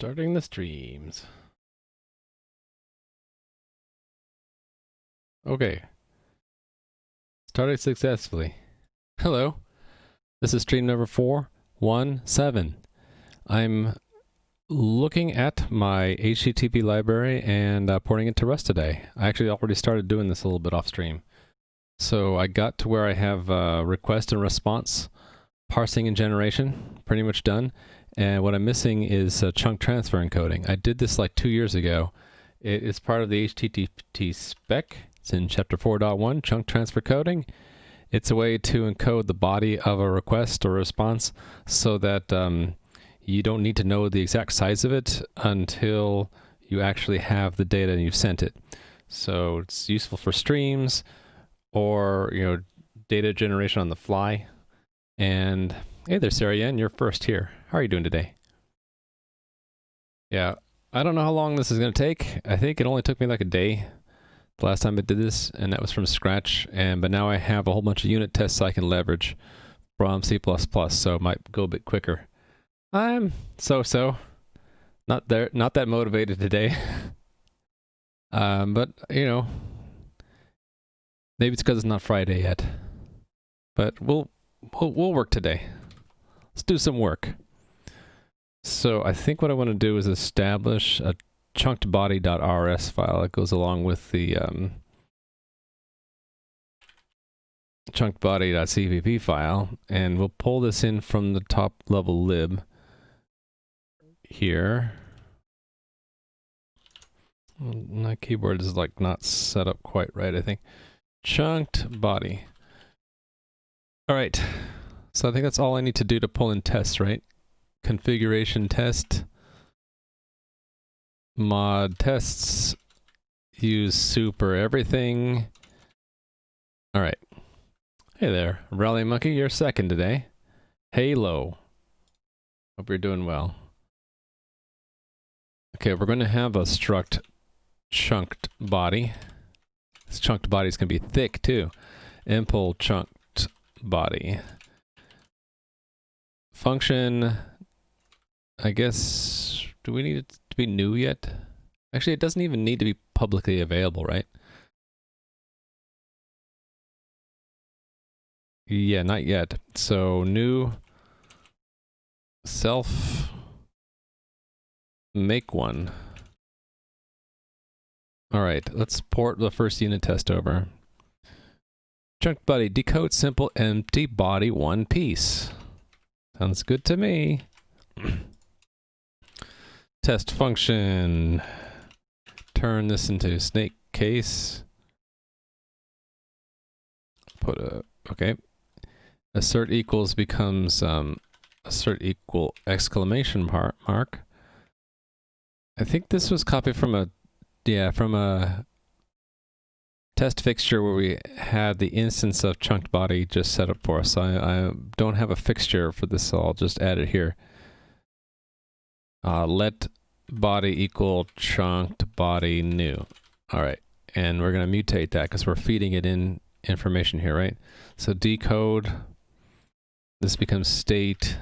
Starting the streams. Okay. Started successfully. Hello. This is stream number 417. I'm looking at my HTTP library and porting it to Rust today. I actually already started doing this a little bit off stream. So I got to where I have request and response, parsing and generation, pretty much done. And what I'm missing is chunk transfer encoding. I did this like 2 years ago. It is part of the HTTP spec. It's in chapter 4.1, chunk transfer coding. It's a way to encode the body of a request or response so that you don't need to know the exact size of it until you actually have the data and you've sent it. So it's useful for streams or, you know, data generation on the fly. And hey there, Sarah Yen, you're first here. How are you doing today? Yeah, I don't know how long this is going to take. I think it only took me like a day the last time I did this, and that was from scratch. But now I have a whole bunch of unit tests I can leverage from C++, so it might go a bit quicker. I'm so-so. Not that motivated today. But, you know, maybe it's because it's not Friday yet. But we'll work today. Let's do some work. So I think what I want to do is establish a chunkedbody.rs file that goes along with the chunkedbody.cpp file, and we'll pull this in from the top level lib here. My keyboard is like not set up quite right, I think. Chunked body. All right, so I think that's all I need to do to pull in tests, right? Configuration test, mod tests, use super everything. All right. Hey there, Rally Monkey, you're second today. Halo. Hope you're doing well. Okay, we're going to have a struct chunked body. This chunked body is going to be thick too. Impl chunked body. Function, I guess, do we need it to be new yet? Actually, it doesn't even need to be publicly available, right? Yeah, not yet. So new self make one. All right, let's port the first unit test over. Chunked body, decode simple empty body one piece. Sounds good to me. Test function. Turn this into snake case. Put a, okay. Assert equals becomes assert equal exclamation mark. I think this was copied from a, yeah, from a test fixture where we had the instance of chunked body just set up for us. I don't have a fixture for this, so I'll just add it here. Let body equal chunked body new. All right, and we're going to mutate that because we're feeding it in information here, right? So decode, this becomes state.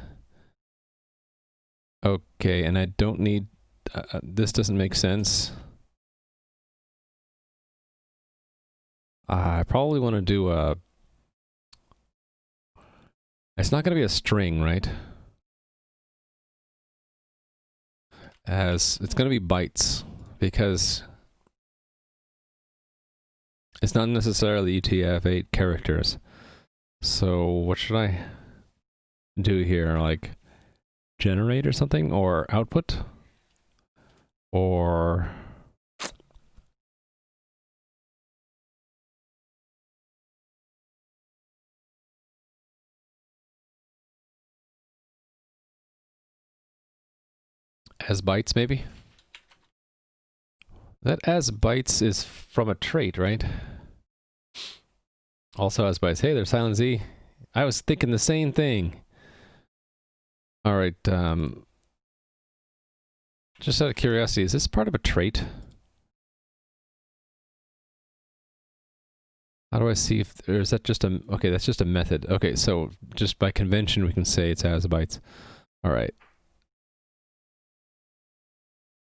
Okay, and I don't need, this doesn't make sense. I probably want to do a, it's not going to be a string, right? As it's going to be bytes, because it's not necessarily UTF-8 characters. So what should I do here? Like generate or something, or output, or as bytes maybe? That as bytes is from a trait, right? Also as bytes. Hey there, Silent Z. I was thinking the same thing. All right. Just out of curiosity, is this part of a trait? How do I see if, or is that just a, okay, that's just a method. Okay, so just by convention we can say it's as bytes. All right.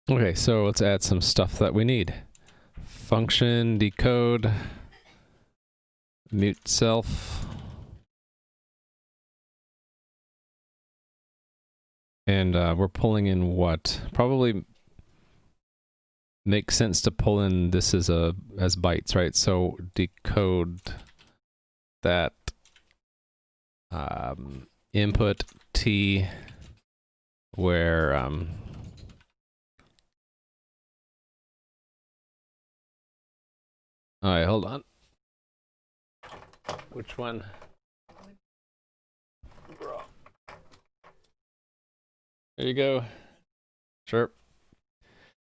Okay, so let's add some stuff that we need. Function, decode, mute self. And we're pulling in what? Probably makes sense to pull in this as bytes, right? So decode that input t where all right, hold on. Which one? Bro. There you go. Sure.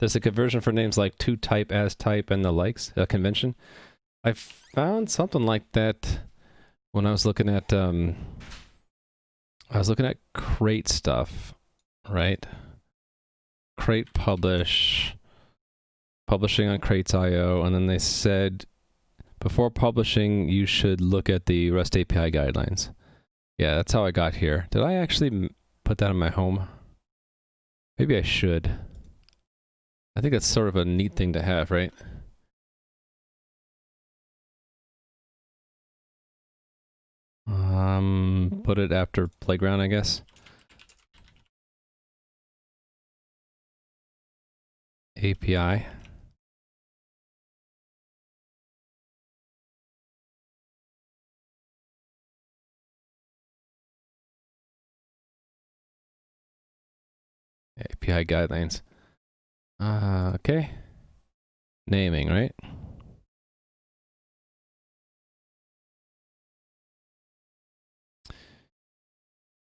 There's a conversion for names like to type, as type, and the likes, a convention. I found something like that when I was looking at crate stuff, right? Crate publish, publishing on crates.io, and then they said before publishing you should look at the REST API guidelines. Yeah, that's how I got here. Did I actually put that in my home? Maybe I should. I think that's sort of a neat thing to have, right? Put it after playground, I guess. API. API guidelines. Okay. Naming, right?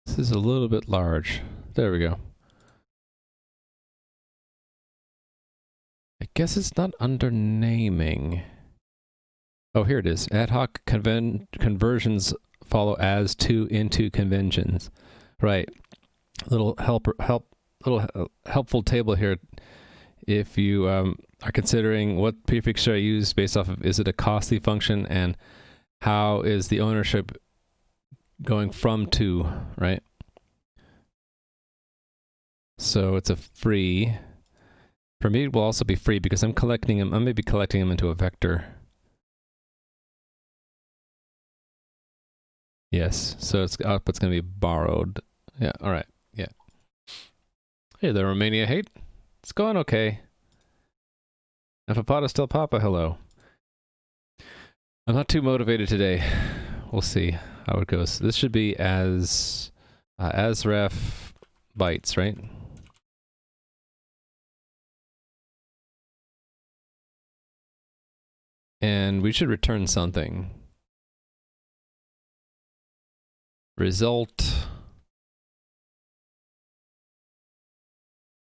This is a little bit large. There we go. I guess it's not under naming. Oh, here it is. Ad hoc conversions follow as to into conventions. Right. Little helpful table here. If you are considering what prefix should I use based off of, is it a costly function, and how is the ownership going from to, right? So it's a free. For me, it will also be free because I'm collecting them. I may be collecting them into a vector. Yes, so its output's going to be borrowed. Yeah, all right, yeah. Hey there, Romania hate. It's going okay. And Papata still Papa, hello. I'm not too motivated today. We'll see how it goes. This should be as ref bytes, right? And we should return something. Result.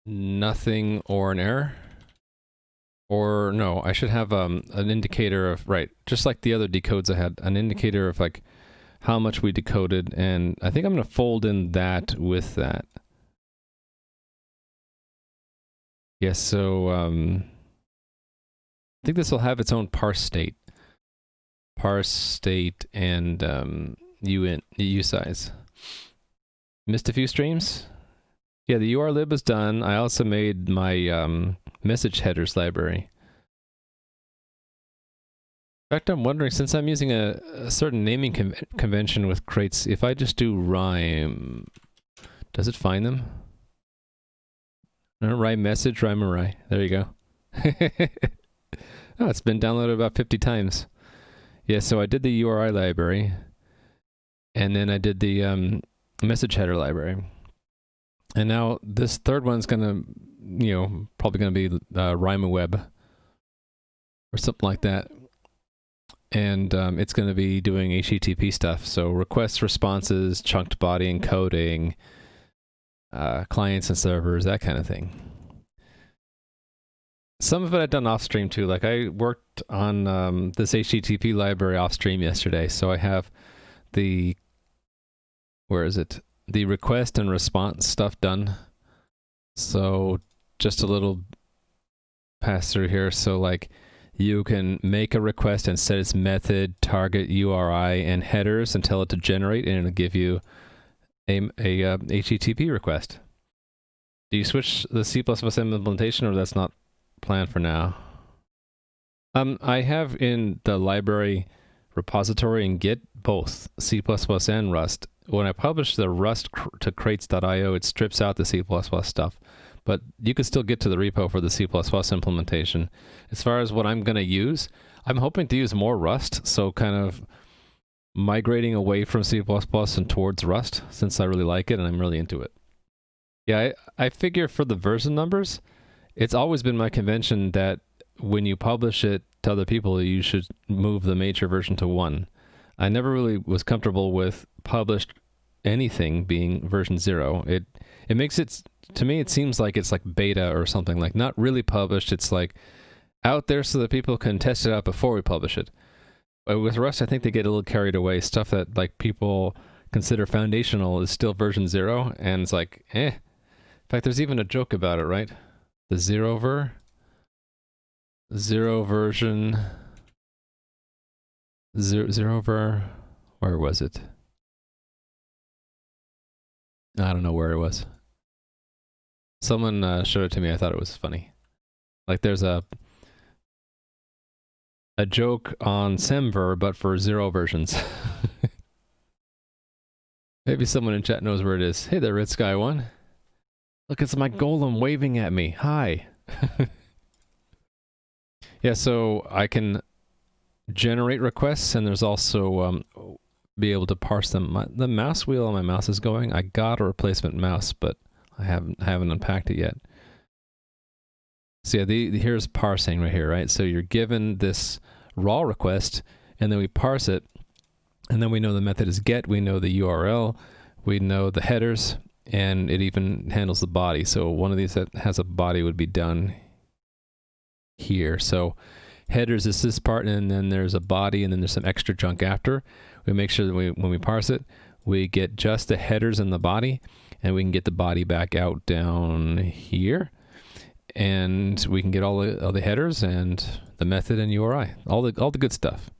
Nothing or an error. Or no, I should have an indicator of, right, just like the other decodes I had, an indicator of like how much we decoded, and I think I'm going to fold in that with that. Yes, so I think this will have its own parse state. Parse state and usize. Missed a few streams? Yeah, the urlib is done. I also made my message headers library. In fact, I'm wondering, since I'm using a certain naming convention with crates, if I just do rhyme, does it find them? Rhyme message, rhyme array. There you go. Oh, it's been downloaded about 50 times. Yeah, so I did the URI library, and then I did the message header library. And now this third one's gonna, probably gonna be rhyme web or something like that. And it's gonna be doing HTTP stuff. So requests, responses, chunked body encoding, clients and servers, that kind of thing. Some of it I've done off stream too. Like I worked on this HTTP library off stream yesterday. So I have the, where is it? The request and response stuff done. So just a little pass through here. So like you can make a request and set its method, target, URI, and headers and tell it to generate, and it'll give you a HTTP request. Do you switch the C++ implementation, or that's not planned for now? I have in the library repository in Git both C++ and Rust. When I publish the Rust to crates.io, it strips out the C++ stuff. But you can still get to the repo for the C++ implementation. As far as what I'm going to use, I'm hoping to use more Rust, so kind of migrating away from C++ and towards Rust, since I really like it and I'm really into it. Yeah, I figure for the version numbers, it's always been my convention that when you publish it to other people, you should move the major version to 1. I never really was comfortable with published anything being version 0. It makes it, to me, it seems like it's like beta or something, like not really published. It's like out there so that people can test it out before we publish it. But with Rust, I think they get a little carried away. Stuff that like people consider foundational is still version 0, and it's like, eh. In fact, there's even a joke about it, right? The zero version, where was it? I don't know where it was. Someone showed it to me. I thought it was funny. Like there's a joke on Semver, but for 0 versions. Maybe someone in chat knows where it is. Hey there, Red Sky One. Look, it's my golem waving at me. Hi. Yeah, so I can generate requests, and there's also be able to parse them. The mouse wheel on my mouse is going. I got a replacement mouse, but I haven't unpacked it yet. So yeah, here's parsing right here, right? So you're given this raw request, and then we parse it, and then we know the method is get, we know the URL, we know the headers, and it even handles the body. So one of these that has a body would be done here. So headers is this part, and then there's a body, and then there's some extra junk after. We make sure that when we parse it, we get just the headers and the body, and we can get the body back out down here, and we can get all the headers and the method and URI, all the good stuff.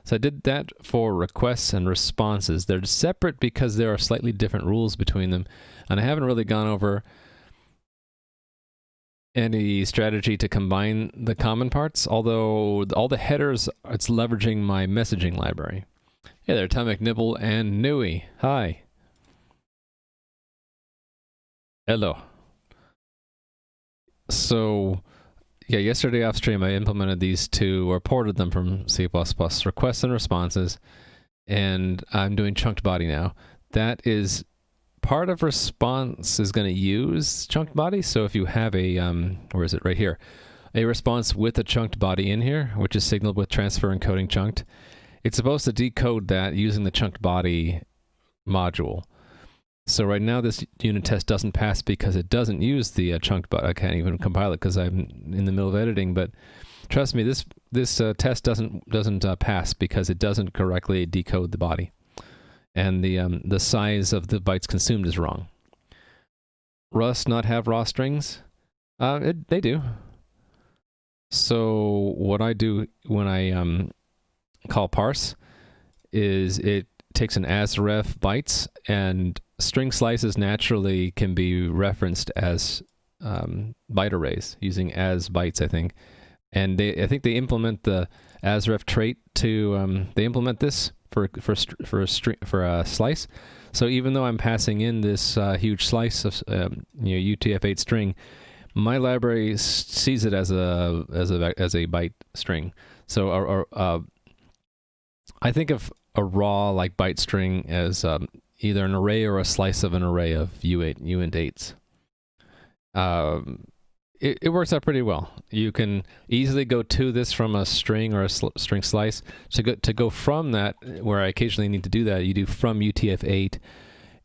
So I did that for requests and responses. They're separate because there are slightly different rules between them, and I haven't really gone over any strategy to combine the common parts, although all the headers, it's leveraging my messaging library. Hey there, Atomic Nibble and Nui. Hi. Hello. So, yeah, yesterday off stream I implemented these two, or ported them from C++, requests and responses, and I'm doing chunked body now. That is part of response is going to use chunked body. So if you have a, where is it? Right here. A response with a chunked body in here, which is signaled with transfer encoding chunked, it's supposed to decode that using the chunked body module. So right now this unit test doesn't pass because it doesn't use the chunked body. I can't even compile it because I'm in the middle of editing, but trust me, this test doesn't pass because it doesn't correctly decode the body. And the size of the bytes consumed is wrong. Rust not have raw strings? They do. So what I do when I call parse is it takes an asref bytes, and string slices naturally can be referenced as byte arrays using as bytes, I think. And I think they implement the asref trait to they implement this for a slice. So even though I'm passing in this huge slice of UTF-8 string, my library sees it as a byte string. So I think of a raw like byte string as either an array or a slice of an array of uint8s. It works out pretty well. You can easily go to this from a string or a string slice. To go from that, where I occasionally need to do that, you do from UTF-8,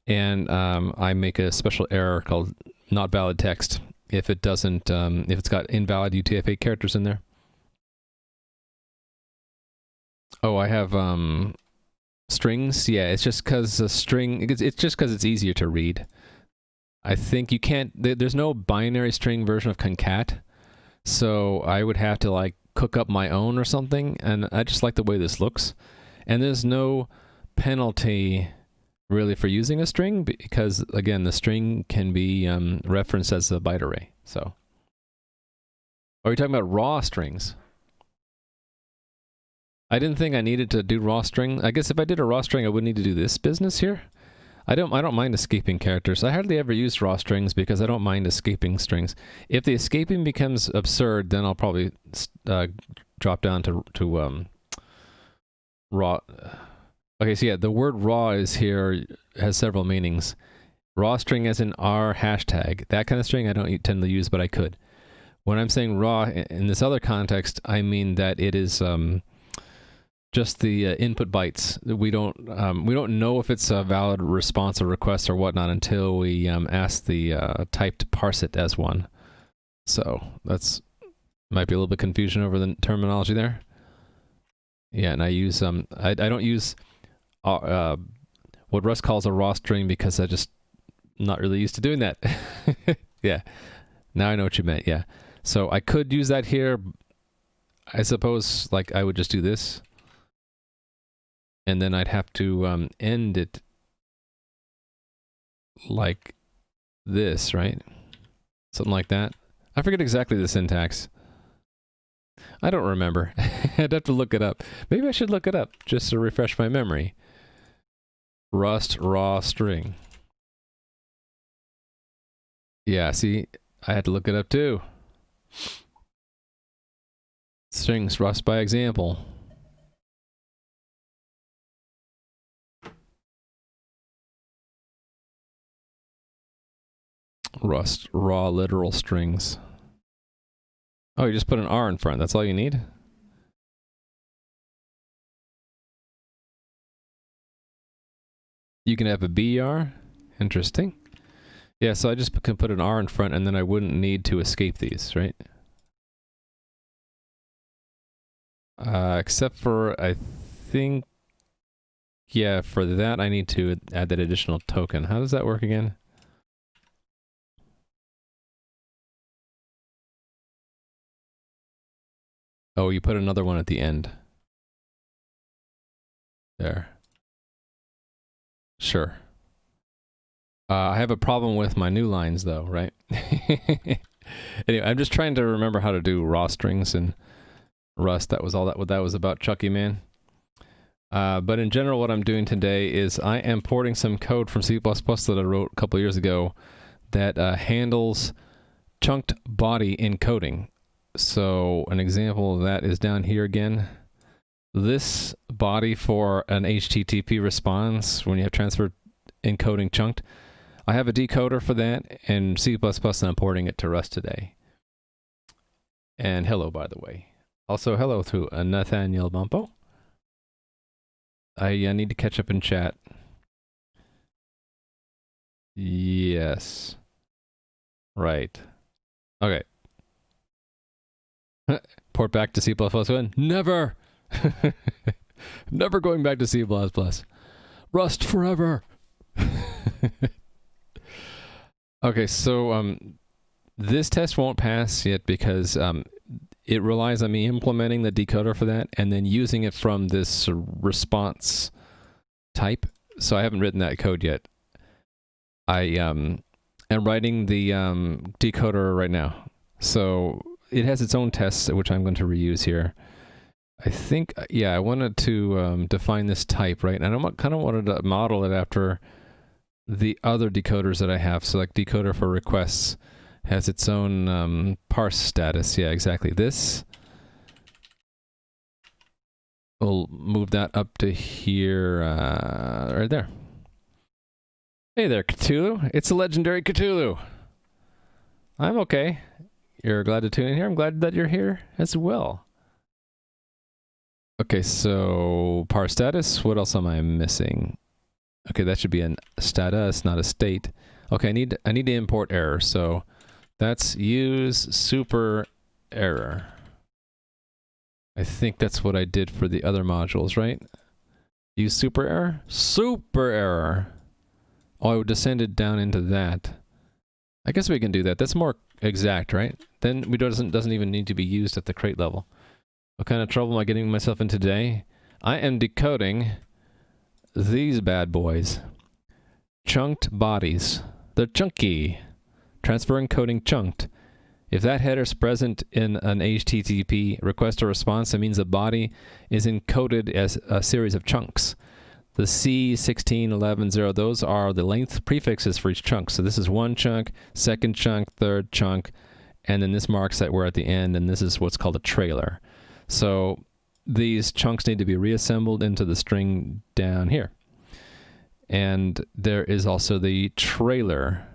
and I make a special error called not valid text if it doesn't, if it's got invalid UTF-8 characters in there. Oh, I have strings. Yeah, it's just because a string. It's just because it's easier to read. I think you can't. There's no binary string version of concat, so I would have to like cook up my own or something. And I just like the way this looks. And there's no penalty really for using a string, because again, the string can be referenced as a byte array. So, are we talking about raw strings? I didn't think I needed to do raw string. I guess if I did a raw string, I would need to do this business here. I don't mind escaping characters. I hardly ever use raw strings because I don't mind escaping strings. If the escaping becomes absurd, then I'll probably drop down to raw. Okay, so yeah, the word raw is here, has several meanings. Raw string as in R hashtag. That kind of string I don't tend to use, but I could. When I'm saying raw in this other context, I mean that it is just the input bytes. We don't know if it's a valid response or request or whatnot until we ask the type to parse it as one. So that's might be a little bit confusion over the terminology there. Yeah, and I use I don't use what Rust calls a raw string because I just not really used to doing that. Yeah, now I know what you meant. Yeah, so I could use that here. I suppose like I would just do this. And then I'd have to end it like this, right? Something like that. I forget exactly the syntax. I don't remember. I'd have to look it up. Maybe I should look it up just to refresh my memory. Rust raw string. Yeah, see, I had to look it up too. Strings Rust by example. Rust raw literal strings. Oh, you just put an R in front. That's all you need? You can have a BR. Interesting. Yeah, so I just can put an R in front and then I wouldn't need to escape these, right? Except for, I think, yeah, for that I need to add that additional token. How does that work again? Oh, you put another one at the end. There. Sure. I have a problem with my new lines though, right? Anyway, I'm just trying to remember how to do raw strings in Rust. That was all what that was about, Chucky Man. But in general, what I'm doing today is I am porting some code from C++ that I wrote a couple years ago that handles chunked body encoding. So an example of that is down here again. This body for an HTTP response, when you have transfer encoding chunked, I have a decoder for that in C++, and I'm porting it to Rust today. And hello, by the way. Also, hello to Nathaniel Bumpo. I need to catch up in chat. Yes. Right. Okay. Port back to C++. Never! Never going back to C++. Rust forever! Okay, so this test won't pass yet because it relies on me implementing the decoder for that and then using it from this response type. So I haven't written that code yet. I am writing the decoder right now. So it has its own tests, which I'm going to reuse here. I think, yeah, I wanted to define this type, right? And I kind of wanted to model it after the other decoders that I have. So like decoder for requests has its own parse status. Yeah, exactly. This, we'll move that up to here, right there. Hey there, Cthulhu. It's a legendary Cthulhu. I'm okay. You're glad to tune in here? I'm glad that you're here as well. Okay, so parse status. What else am I missing? Okay, that should be a status, not a state. Okay, I need to import error. So that's use super error. I think that's what I did for the other modules, right? Use super error? Super error. Oh, I descended down into that. I guess we can do that. That's more exact, right? Then we doesn't even need to be used at the crate level. What kind of trouble am I getting myself in today? I am decoding these bad boys. chunked bodies. They're chunky. Transfer encoding chunked. If that header is present in an HTTP request or response, that means the body is encoded as a series of chunks. The C, 16, 11, 0, those are the length prefixes for each chunk. So this is one chunk, second chunk, third chunk, and then this marks that we're at the end, and this is what's called a trailer. So these chunks need to be reassembled into the string down here. And there is also the trailer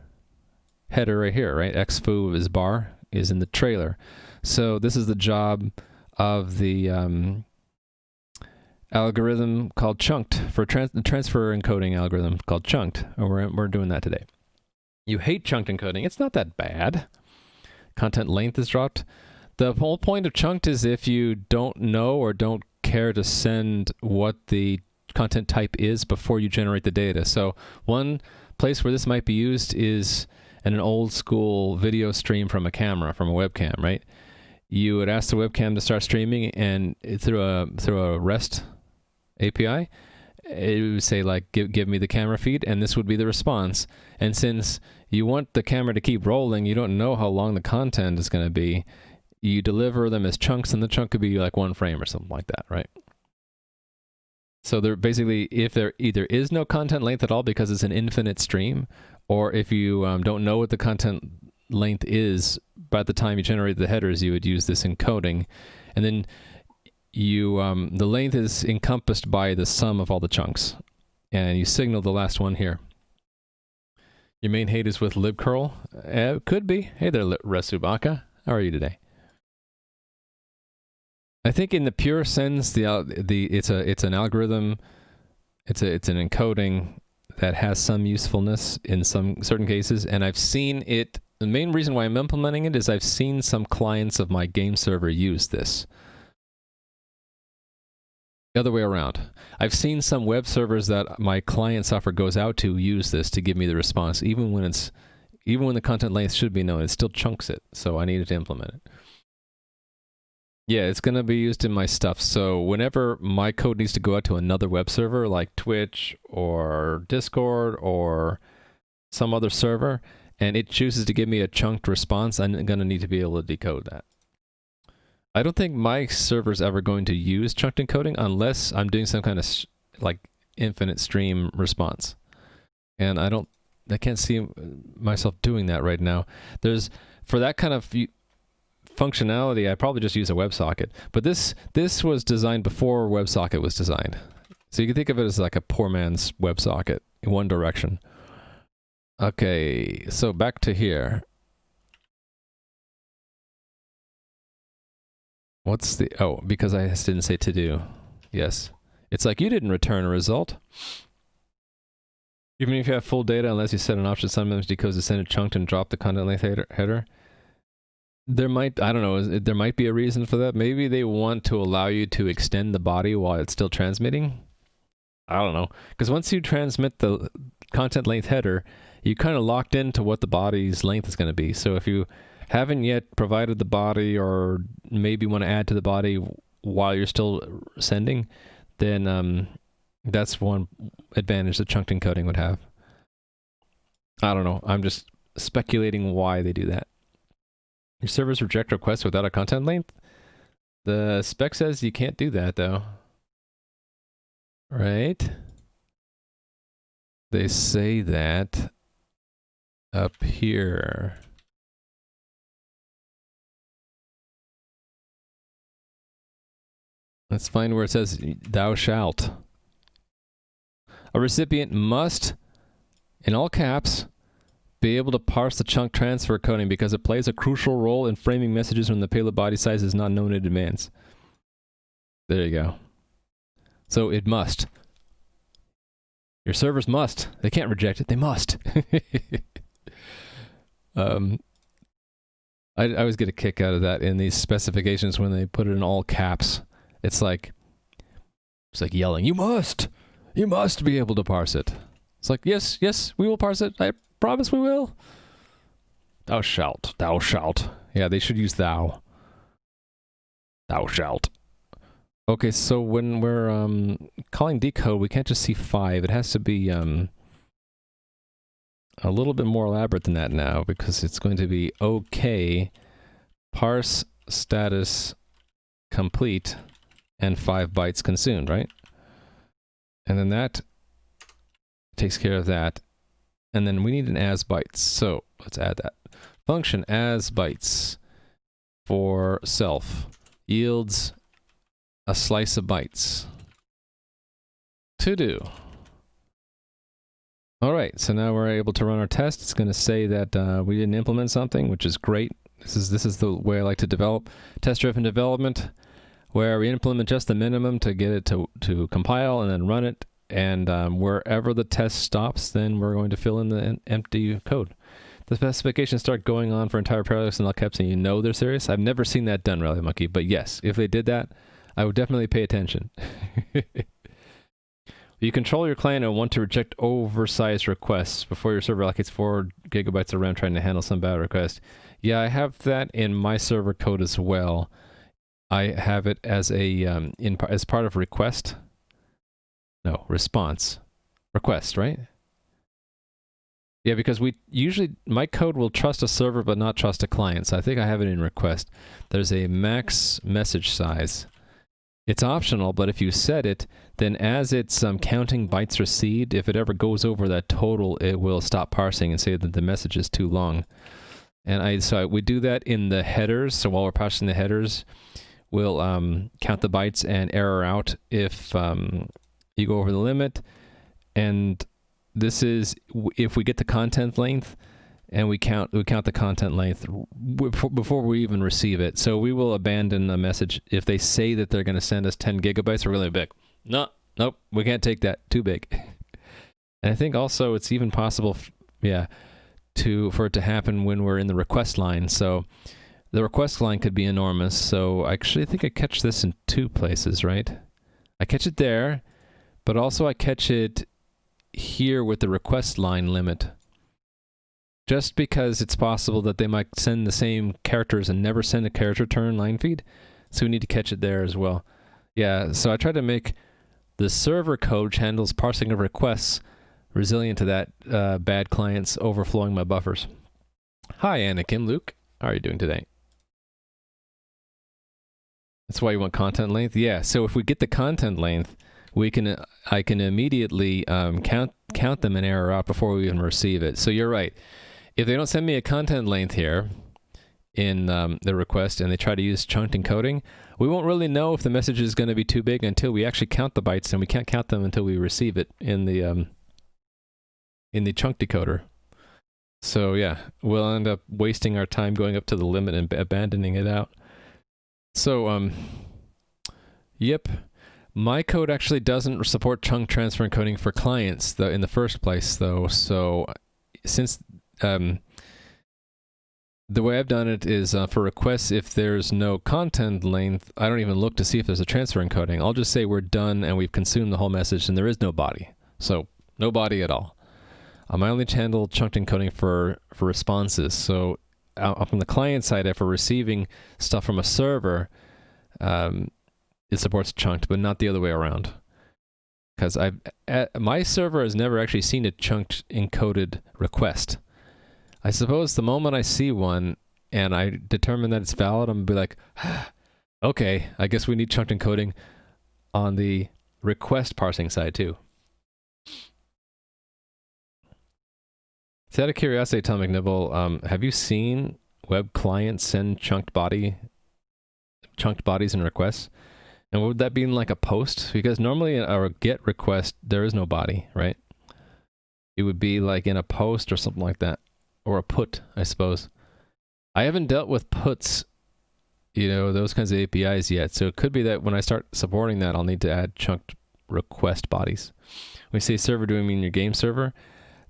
header right here, right? Xfoo is bar is in the trailer. So this is the job of the algorithm called chunked, for transfer encoding algorithm called chunked. We're doing that today. You hate chunked encoding. It's not that bad. Content length is dropped. The whole point of chunked is if you don't know or don't care to send what the content type is before you generate the data. So one place where this might be used is in an old school video stream from a camera, from a webcam, right? You would ask the webcam to start streaming, and through a REST API, it would say like, give me the camera feed, and this would be the response. And since you want the camera to keep rolling, you don't know how long the content is going to be. You deliver them as chunks, and the chunk could be like one frame or something like that, right? So they're basically, if there either is no content length at all because it's an infinite stream, or if you don't know what the content length is by the time you generate the headers, you would use this encoding. And then you the length is encompassed by the sum of all the chunks. And you signal the last one here. Your main hate is with libcurl? Could be. Hey there, Resubaka. How are you today? I think in the pure sense, it's an algorithm, it's an encoding that has some usefulness in some certain cases, and I've seen it. The main reason why I'm implementing it is I've seen some clients of my game server use this. The other way around. I've seen some web servers that my client software goes out to use this to give me the response, even when the content length should be known, it still chunks it. So I needed to implement it. Yeah, it's going to be used in my stuff. So whenever my code needs to go out to another web server like Twitch or Discord or some other server, and it chooses to give me a chunked response, I'm going to need to be able to decode that. I don't think my server's ever going to use chunked encoding unless I'm doing some kind of like infinite stream response. And I can't see myself doing that right now. For that kind of functionality, I probably just use a WebSocket. But this was designed before WebSocket was designed. So you can think of it as like a poor man's WebSocket in one direction. Okay, so back to here. What's the... Oh, because I didn't say to do. Yes. It's like you didn't return a result. Even if you have full data, unless you set an option, sometimes decodes to send it chunked and drop the content length header. There might, I don't know, there might be a reason for that. Maybe they want to allow you to extend the body while it's still transmitting. I don't know. Because once you transmit the content length header, you kind of locked into what the body's length is going to be. So if you haven't yet provided the body, or maybe want to add to the body while you're still sending, then that's one advantage that chunked encoding would have. I don't know. I'm just speculating why they do that. Your servers reject requests without a content length? The spec says you can't do that, though. Right? They say that up here. Let's find where it says, thou shalt. A recipient must, in all caps, be able to parse the chunk transfer coding because it plays a crucial role in framing messages when the payload body size is not known in advance. There you go. So it must. Your servers must. They can't reject it. They must. I always get a kick out of that in these specifications when they put it in all caps. It's like yelling, you must be able to parse it. It's like, yes, we will parse it. I promise we will. Thou shalt. Yeah, they should use thou. Thou shalt. Okay, so when we're calling decode, we can't just see 5. It has to be a little bit more elaborate than that now, because it's going to be okay, parse status complete, and 5 bytes consumed, right? And then that takes care of that. And then we need an as bytes. So let's add that. Function as bytes for self yields a slice of bytes. To do. All right, so now we're able to run our test. It's going to say that we didn't implement something, which is great. This is the way I like to develop. Test-driven development, where we implement just the minimum to get it to compile and then run it. And wherever the test stops, then we're going to fill in the empty code. The specifications start going on for entire paragraphs and all caps, and you know they're serious. I've never seen that done, Rally Monkey, but yes, if they did that, I would definitely pay attention. You control your client and want to reject oversized requests before your server allocates 4 gigabytes of RAM trying to handle some bad request. Yeah, I have that in my server code as well. I have it as a as part of request. No, response. Request, right? Yeah, because we usually, my code will trust a server but not trust a client. So I think I have it in request. There's a max message size. It's optional, but if you set it, then as it's counting bytes received, if it ever goes over that total, it will stop parsing and say that the message is too long. And so we do that in the headers. So while we're parsing the headers, we'll count the bytes and error out if you go over the limit. And this is if we get the content length, and we count the content length before we even receive it. So we will abandon a message if they say that they're going to send us 10 gigabytes. We're really big. Nope, we can't take that. Too big. And I think also it's even possible, for it to happen when we're in the request line. So the request line could be enormous. So actually, I think I catch this in 2 places, right? I catch it there, but also I catch it here with the request line limit. Just because it's possible that they might send the same characters and never send a character return line feed. So we need to catch it there as well. Yeah, so I try to make the server code which handles parsing of requests resilient to that bad clients overflowing my buffers. Hi, Anakin, Luke. How are you doing today? That's why you want content length? Yeah, so if we get the content length, I can immediately count them and error out before we even receive it. So you're right. If they don't send me a content length here in the request and they try to use chunked encoding, we won't really know if the message is going to be too big until we actually count the bytes, and we can't count them until we receive it in the chunk decoder. So yeah, we'll end up wasting our time going up to the limit and abandoning it out. So yep. My code actually doesn't support chunk transfer encoding for clients in the first place, though. So since the way I've done it is for requests, if there's no content length, I don't even look to see if there's a transfer encoding. I'll just say we're done and we've consumed the whole message and there is no body. So no body at all. I only handle chunked encoding for responses. So up on the client side, if we're receiving stuff from a server, it supports chunked, but not the other way around. Because my server has never actually seen a chunked encoded request. I suppose the moment I see one and I determine that it's valid, I'm going to be like, okay, I guess we need chunked encoding on the request parsing side too. So out of curiosity, Atomic Nibble, have you seen web clients send chunked bodies in requests? And would that be in like a post? Because normally in our GET request, there is no body, right? It would be like in a post or something like that. Or a put, I suppose. I haven't dealt with puts, those kinds of APIs yet. So it could be that when I start supporting that, I'll need to add chunked request bodies. When we say server, do we mean your game server?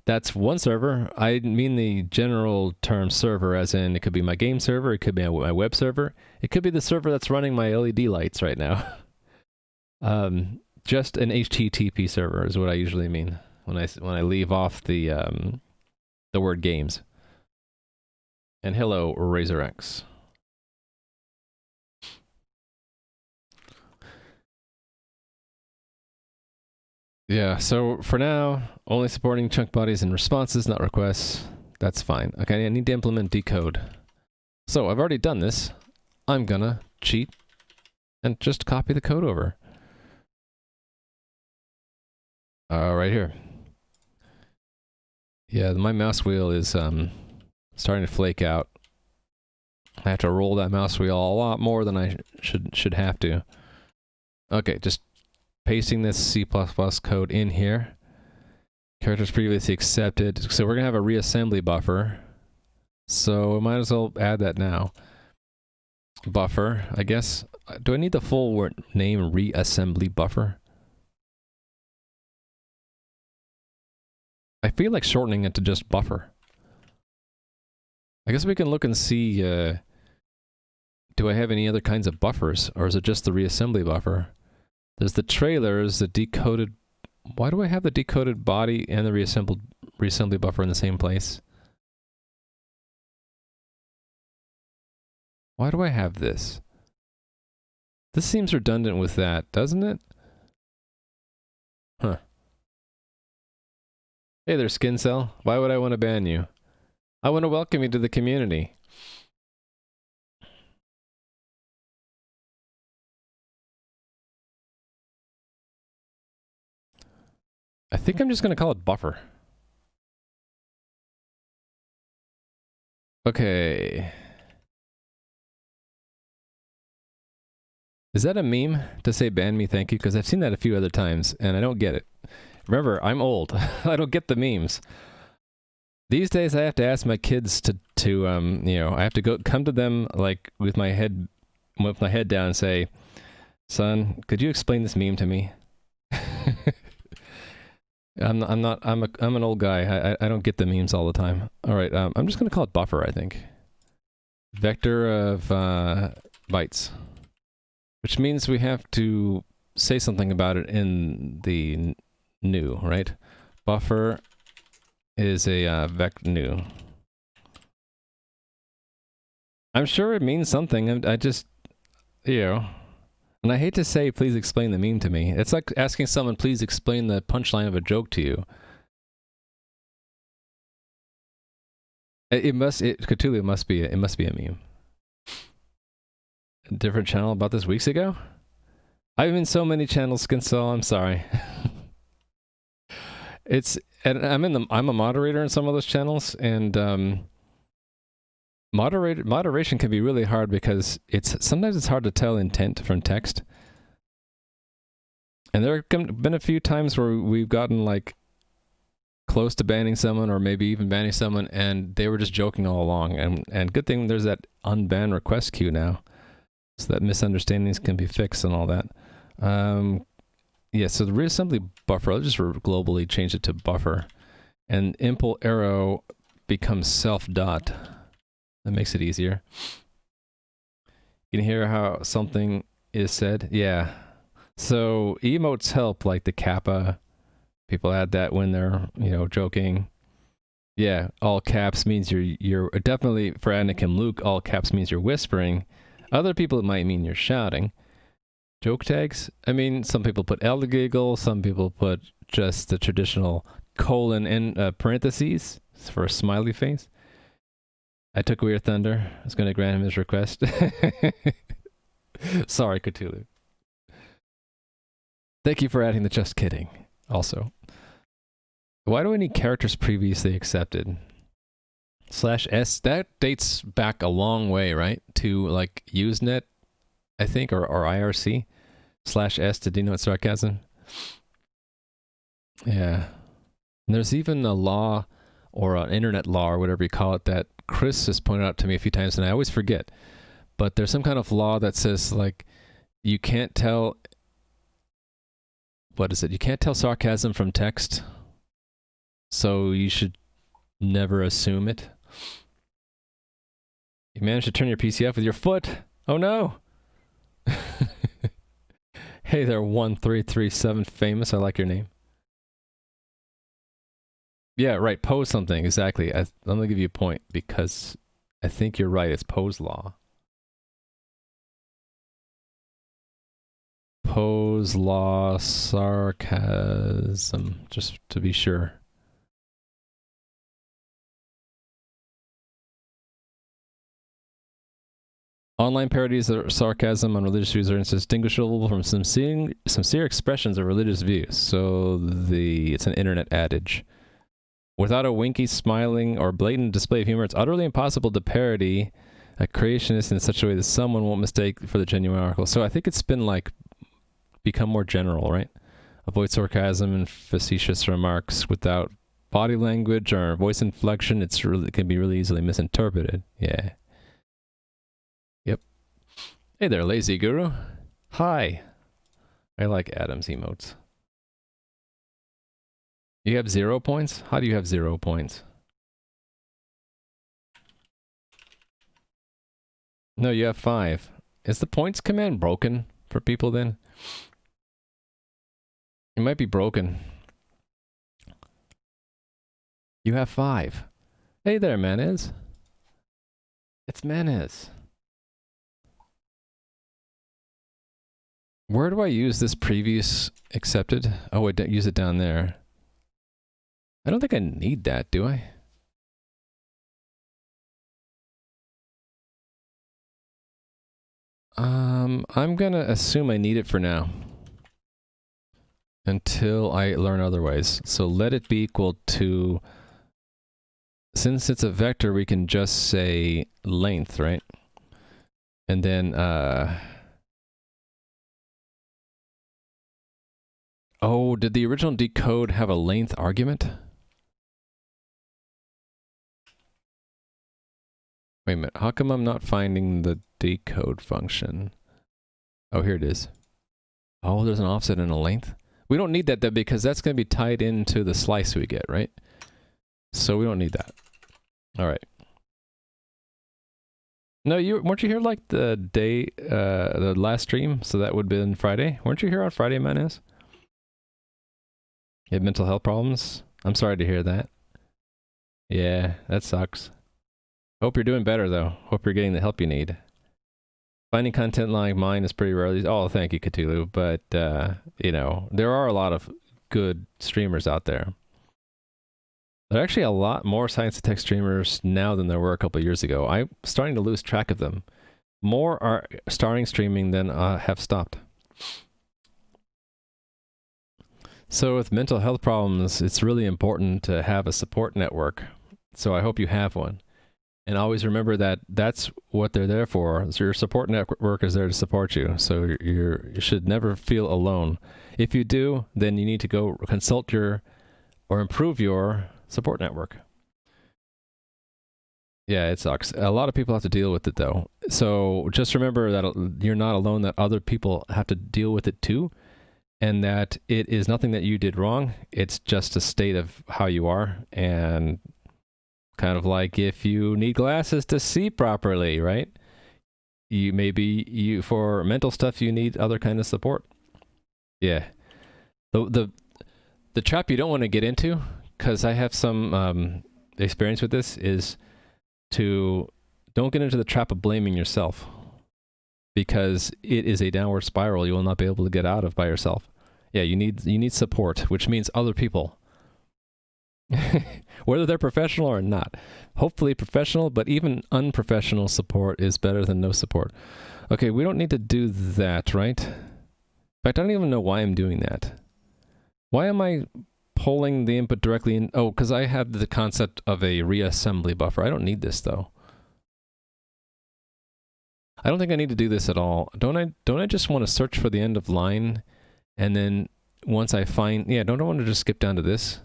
That's one server. I mean the general term server, as in it could be my game server, it could be my web server, it could be the server that's running my LED lights right now. Just an HTTP server is what I usually mean when I leave off the word games. And hello, RazorX. Yeah, so for now, only supporting chunk bodies and responses, not requests. That's fine. Okay, I need to implement decode. So I've already done this. I'm gonna cheat and just copy the code over. Right here. Yeah, my mouse wheel is starting to flake out. I have to roll that mouse wheel a lot more than I should have to. Okay, just pasting this C++ code in here. Characters previously accepted. So we're gonna have a reassembly buffer. So I might as well add that now. Buffer, I guess. Do I need the full word name reassembly buffer? I feel like shortening it to just buffer. I guess we can look and see, do I have any other kinds of buffers, or is it just the reassembly buffer? There's the trailers, the decoded... Why do I have the decoded body and the reassembly buffer in the same place? Why do I have this? This seems redundant with that, doesn't it? Huh. Hey there, Skin Cell. Why would I want to ban you? I want to welcome you to the community. I think I'm just going to call it buffer. Okay. Is that a meme to say ban me, thank you? Because I've seen that a few other times, and I don't get it. Remember, I'm old. I don't get the memes. These days, I have to ask my kids to you know, I have to come to them like with my head down and say, "Son, could you explain this meme to me?" I'm an old guy. I don't get the memes all the time. All right, I'm just gonna call it buffer, I think. Vector of bytes, which means we have to say something about it in the new, right? Buffer is a vec new. I'm sure it means something. I just, you know, and I hate to say, please explain the meme to me. It's like asking someone, please explain the punchline of a joke to you. Cthulhu must be a meme. A different channel about this weeks ago? I'm in so many channels, Skinsell, I'm sorry. I'm a moderator in some of those channels, and moderation can be really hard because sometimes it's hard to tell intent from text. And there have been a few times where we've gotten like close to banning someone, or maybe even banning someone, and they were just joking all along. And good thing there's that unban request queue now, so that misunderstandings can be fixed and all that. Yeah, so the reassembly buffer, I'll just globally change it to buffer. And impl arrow becomes self dot. That makes it easier. You can hear how something is said? Yeah. So emotes help, like the kappa. People add that when they're, you know, joking. Yeah, all caps means you're definitely, for Anakin Luke, all caps means you're whispering. Other people, it might mean you're shouting. Joke tags? I mean, some people put giggle, some people put just the traditional colon and parentheses for a smiley face. I took away your thunder. I was going to grant him his request. Sorry, Cthulhu. Thank you for adding the just kidding. Also, why do I need characters previously accepted? /s, that dates back a long way, right? To like Usenet, I think, or IRC. /s to denote sarcasm. Yeah. And there's even a law, or an internet law, or whatever you call it, that Chris has pointed out to me a few times, and I always forget. But there's some kind of law that says, like, you can't tell... What is it? You can't tell sarcasm from text. So you should never assume it. You managed to turn your PC off with your foot. Oh no! Hey there, 1337 famous. I like your name. Yeah, right. Poe's something. Exactly. I'm going to give you a point because I think you're right. It's Poe's law. Poe's law, sarcasm, just to be sure. Online parodies of sarcasm on religious views are indistinguishable from sincere expressions of religious views. So it's an internet adage. Without a winky, smiling, or blatant display of humor, it's utterly impossible to parody a creationist in such a way that someone won't mistake for the genuine article. So I think it's been like become more general, right? Avoid sarcasm and facetious remarks without body language or voice inflection. It can be really easily misinterpreted. Yeah. Yep. Hey there, lazy guru. Hi. I like Adam's emotes. You have 0 points? How do you have 0 points? No, you have 5. Is the points command broken for people then? It might be broken. You have 5. Hey there, Manez. It's Manez. Where do I use this previous accepted? Oh, I don't use it down there. I don't think I need that, do I? I'm gonna assume I need it for now. Until I learn otherwise. So let it be equal to... Since it's a vector, we can just say length, right? And then, oh, did the original decode have a length argument? Wait a minute, how come I'm not finding the decode function? Oh, here it is. Oh, there's an offset and a length? We don't need that though, because that's going to be tied into the slice we get, right? So we don't need that. All right. No, weren't you here like the day, the last stream? So that would have been Friday. Weren't you here on Friday, Manez? You had mental health problems? I'm sorry to hear that. Yeah, that sucks. Hope you're doing better though. Hope you're getting the help you need. Finding content like mine is pretty rare. Oh, thank you, Cthulhu. But, you know, there are a lot of good streamers out there. There are actually a lot more science and tech streamers now than there were a couple of years ago. I'm starting to lose track of them. More are starting streaming than have stopped. So with mental health problems, it's really important to have a support network. So I hope you have one. And always remember that that's what they're there for. So your support network is there to support you. So you should never feel alone. If you do, then you need to go consult or improve your support network. Yeah, it sucks. A lot of people have to deal with it though. So just remember that you're not alone, that other people have to deal with it too. And that it is nothing that you did wrong. It's just a state of how you are. And kind of like if you need glasses to see properly, right? For mental stuff, you need other kind of support. Yeah. The trap you don't want to get into, because I have some experience with this, is don't get into the trap of blaming yourself, because it is a downward spiral you will not be able to get out of by yourself. Yeah, you need support, which means other people. Whether they're professional or not. Hopefully professional, but even unprofessional support is better than no support. Okay, we don't need to do that, right? In fact, I don't even know why I'm doing that. Why am I pulling the input directly in? Oh, because I have the concept of a reassembly buffer. I don't need this though. I don't think I need to do this at all. Don't I just want to search for the end of line, and then once I find, yeah, don't I want to just skip down to this?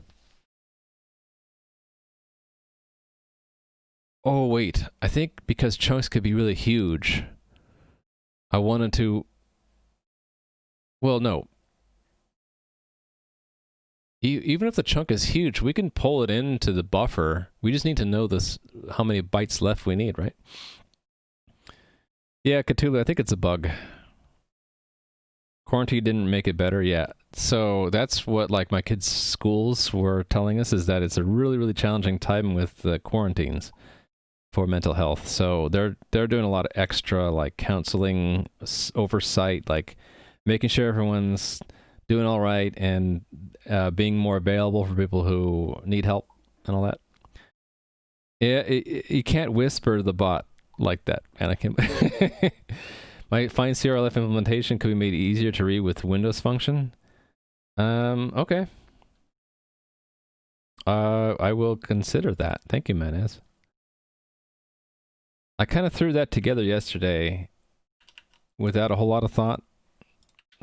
Oh, wait. I think because chunks could be really huge, I wanted to... Well, no. Even if the chunk is huge, we can pull it into the buffer. We just need to know how many bytes left we need, right? Yeah, Cthulhu, I think it's a bug. Quarantine didn't make it better yet. So that's what like my kids' schools were telling us, is that it's a really, really challenging time with the quarantines for mental health. So they're doing a lot of extra like counseling, oversight, like making sure everyone's doing all right and being more available for people who need help and all that. Yeah, you can't whisper to the bot like that, Anakin. My Find CRLF implementation could be made easier to read with Windows function. Okay. I will consider that. Thank you, Manez. I kind of threw that together yesterday without a whole lot of thought.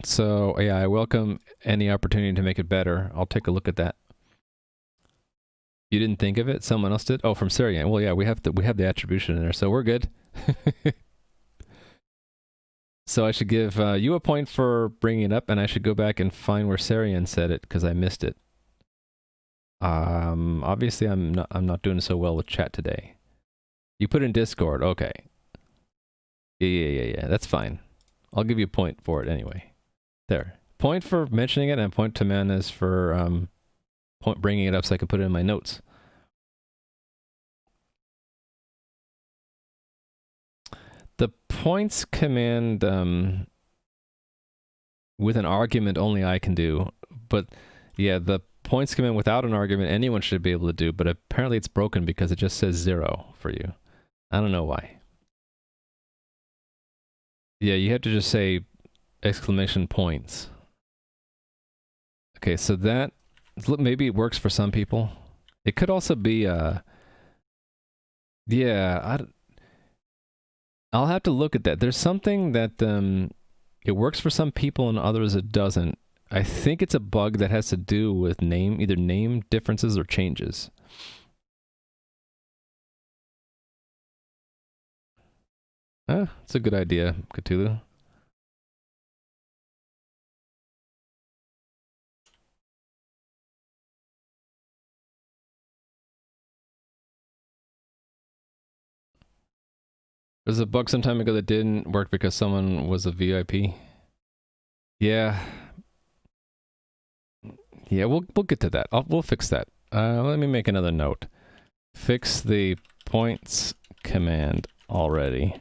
So, yeah, I welcome any opportunity to make it better. I'll take a look at that. You didn't think of it? Someone else did? Oh, from Syrian. Well, yeah, we have the attribution in there, so we're good. So I should give you a point for bringing it up, and I should go back and find where Syrian said it because I missed it. Obviously I'm not doing so well with chat today. You put in Discord, okay. Yeah. That's fine. I'll give you a point for it anyway. There. Point for mentioning it, and point to Manez for bringing it up so I can put it in my notes. The points command with an argument only I can do, but yeah, the points command without an argument anyone should be able to do, but apparently it's broken because it just says 0 for you. I don't know why. Yeah, you have to just say exclamation points. Okay, so that maybe it works for some people. It could also be yeah, I'll have to look at that. There's something that it works for some people and others it doesn't. I think it's a bug that has to do with either name differences or changes. It's a good idea, Cthulhu. There's a bug some time ago that didn't work because someone was a VIP. Yeah. Yeah, we'll get to that. We'll fix that. Let me make another note. Fix the points command already.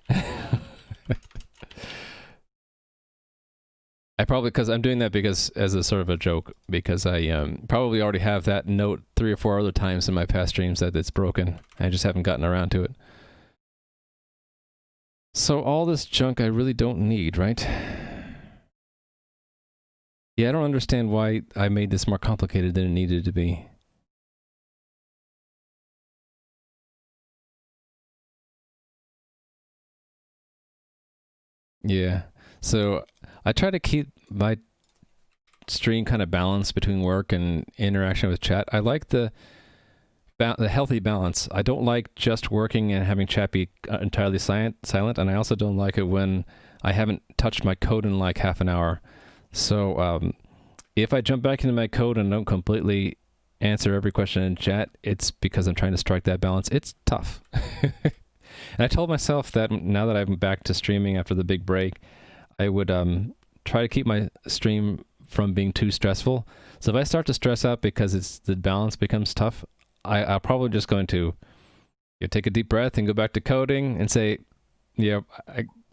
because I'm doing that because as a sort of a joke, because I probably already have that note 3 or 4 other times in my past streams that it's broken. I just haven't gotten around to it. So all this junk I really don't need, right? Yeah, I don't understand why I made this more complicated than it needed to be. Yeah, so I try to keep my stream kind of balanced between work and interaction with chat. I like the healthy balance. I don't like just working and having chat be entirely silent, and I also don't like it when I haven't touched my code in like half an hour. So if I jump back into my code and don't completely answer every question in chat, it's because I'm trying to strike that balance. It's tough. And I told myself that now that I'm back to streaming after the big break, I would try to keep my stream from being too stressful. So if I start to stress out because the balance becomes tough, I'm probably just going to take a deep breath and go back to coding and say, yeah,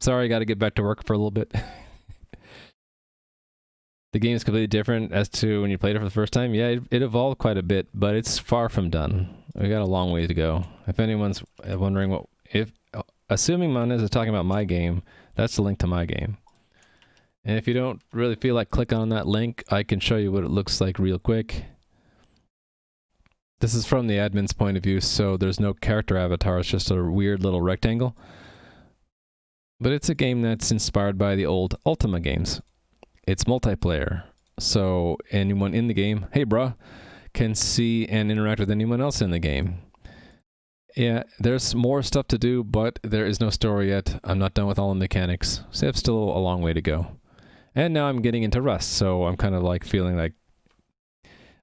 sorry, I got to get back to work for a little bit. The game is completely different as to when you played it for the first time. Yeah, it evolved quite a bit, but it's far from done. We got a long way to go. If anyone's wondering assuming Manez is talking about my game, that's the link to my game. And if you don't really feel like clicking on that link, I can show you what it looks like real quick. This is from the admin's point of view, so there's no character avatar, it's just a weird little rectangle. But it's a game that's inspired by the old Ultima games. It's multiplayer, so anyone in the game, hey bruh, can see and interact with anyone else in the game. Yeah, there's more stuff to do, but there is no story yet. I'm not done with all the mechanics, so I have still a long way to go. And now I'm getting into Rust, so I'm kind of like feeling like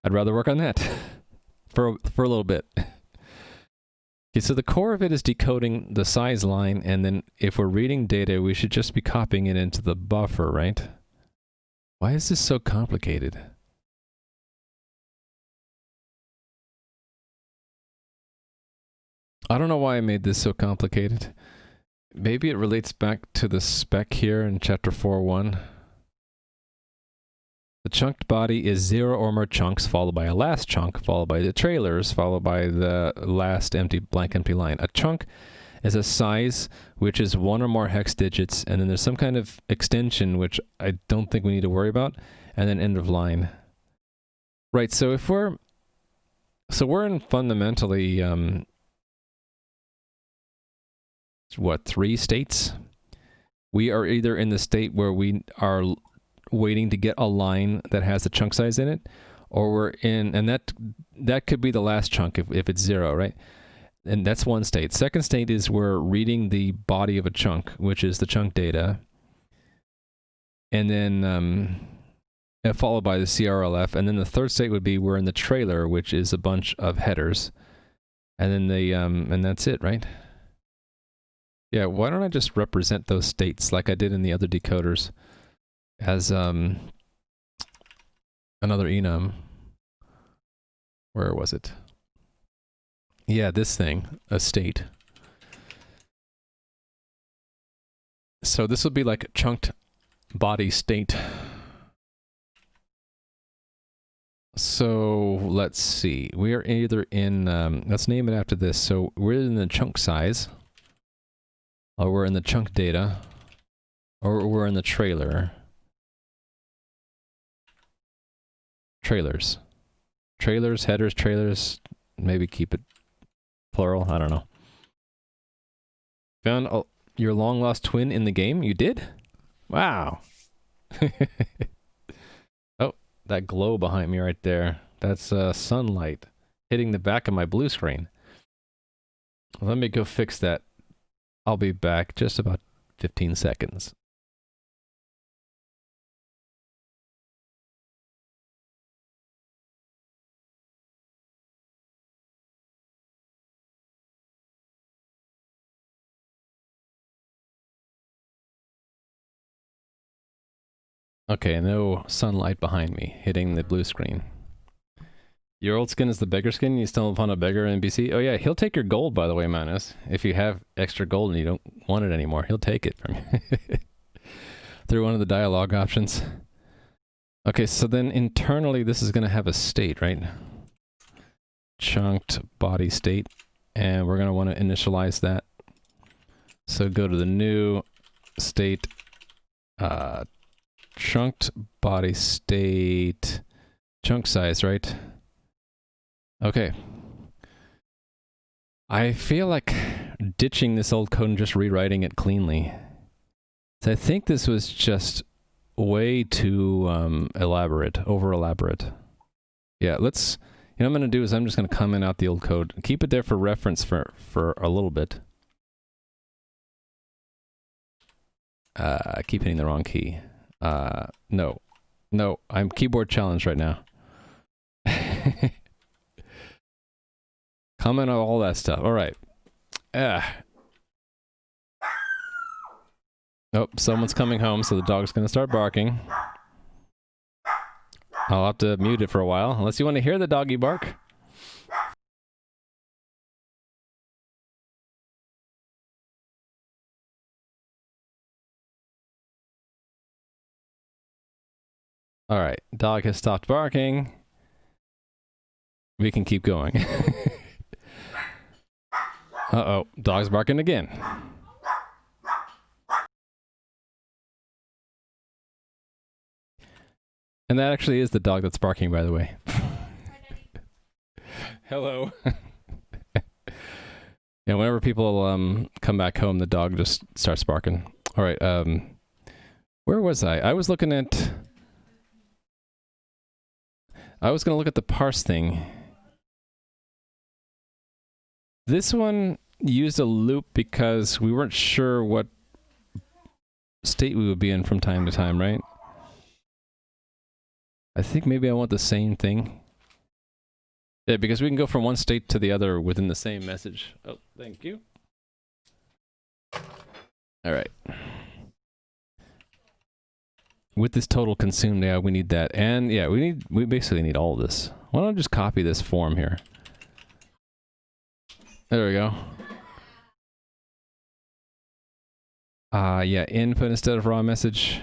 I'd rather work on that for a little bit. Okay, so the core of it is decoding the size line, and then if we're reading data, we should just be copying it into the buffer, right? Why is this so complicated? I don't know why I made this so complicated. Maybe it relates back to the spec here in chapter 4.1. The chunked body is 0 or more chunks, followed by a last chunk, followed by the trailers, followed by the last blank empty line. A chunk is a size which is 1 or more hex digits, and then there's some kind of extension, which I don't think we need to worry about, and then end of line. Right, so if we're in fundamentally, what, 3 states? We are either in the state where we are waiting to get a line that has the chunk size in it, or we're in, and that could be the last chunk if it's 0, right? And that's one state. Second state is we're reading the body of a chunk, which is the chunk data, and then followed by the CRLF, and then the third state would be we're in the trailer, which is a bunch of headers, and then the and that's it, right? Yeah, why don't I just represent those states like I did in the other decoders as another enum. Where was it? Yeah, this thing, a state. So this would be like a chunked body state. So let's see. We are either in, let's name it after this. So we're in the chunk size, or we're in the chunk data, or we're in the trailer. Trailers. Trailers, headers, trailers. Maybe keep it plural. I don't know. Found your long lost twin in the game? You did? Wow. Oh, that glow behind me right there. That's sunlight hitting the back of my blue screen. Let me go fix that. I'll be back just about 15 seconds. Okay, no sunlight behind me hitting the blue screen. Your old skin is the beggar skin? You still want a beggar NPC? Oh yeah, he'll take your gold, by the way, Manus. If you have extra gold and you don't want it anymore, he'll take it from you. Through one of the dialogue options. Okay, so then internally this is going to have a state, right? Chunked body state. And we're going to want to initialize that. So go to the new state, chunked body state, chunk size, right? Okay. I feel like ditching this old code and just rewriting it cleanly. So I think this was just way too elaborate, over elaborate. Yeah, let's, you know what I'm going to do is I'm just going to comment out the old code. Keep it there for reference for a little bit. I keep hitting the wrong key. No, I'm keyboard challenged right now. Comment on all that stuff. All right. Oh, someone's coming home, so the dog's going to start barking. I'll have to mute it for a while, unless you want to hear the doggy bark. All right, dog has stopped barking. We can keep going. Uh-oh, dog's barking again. And that actually is the dog that's barking, by the way. Hello. Yeah, whenever people come back home, the dog just starts barking. All right, where was I? I was looking at... I was going to look at the parse thing. This one used a loop because we weren't sure what state we would be in from time to time, right? I think maybe I want the same thing. Yeah, because we can go from one state to the other within the same message. Oh, thank you. All right. With this total consumed, yeah, we need that. And yeah, we basically need all of this. Why don't I just copy this form here? There we go. Yeah, input instead of raw message.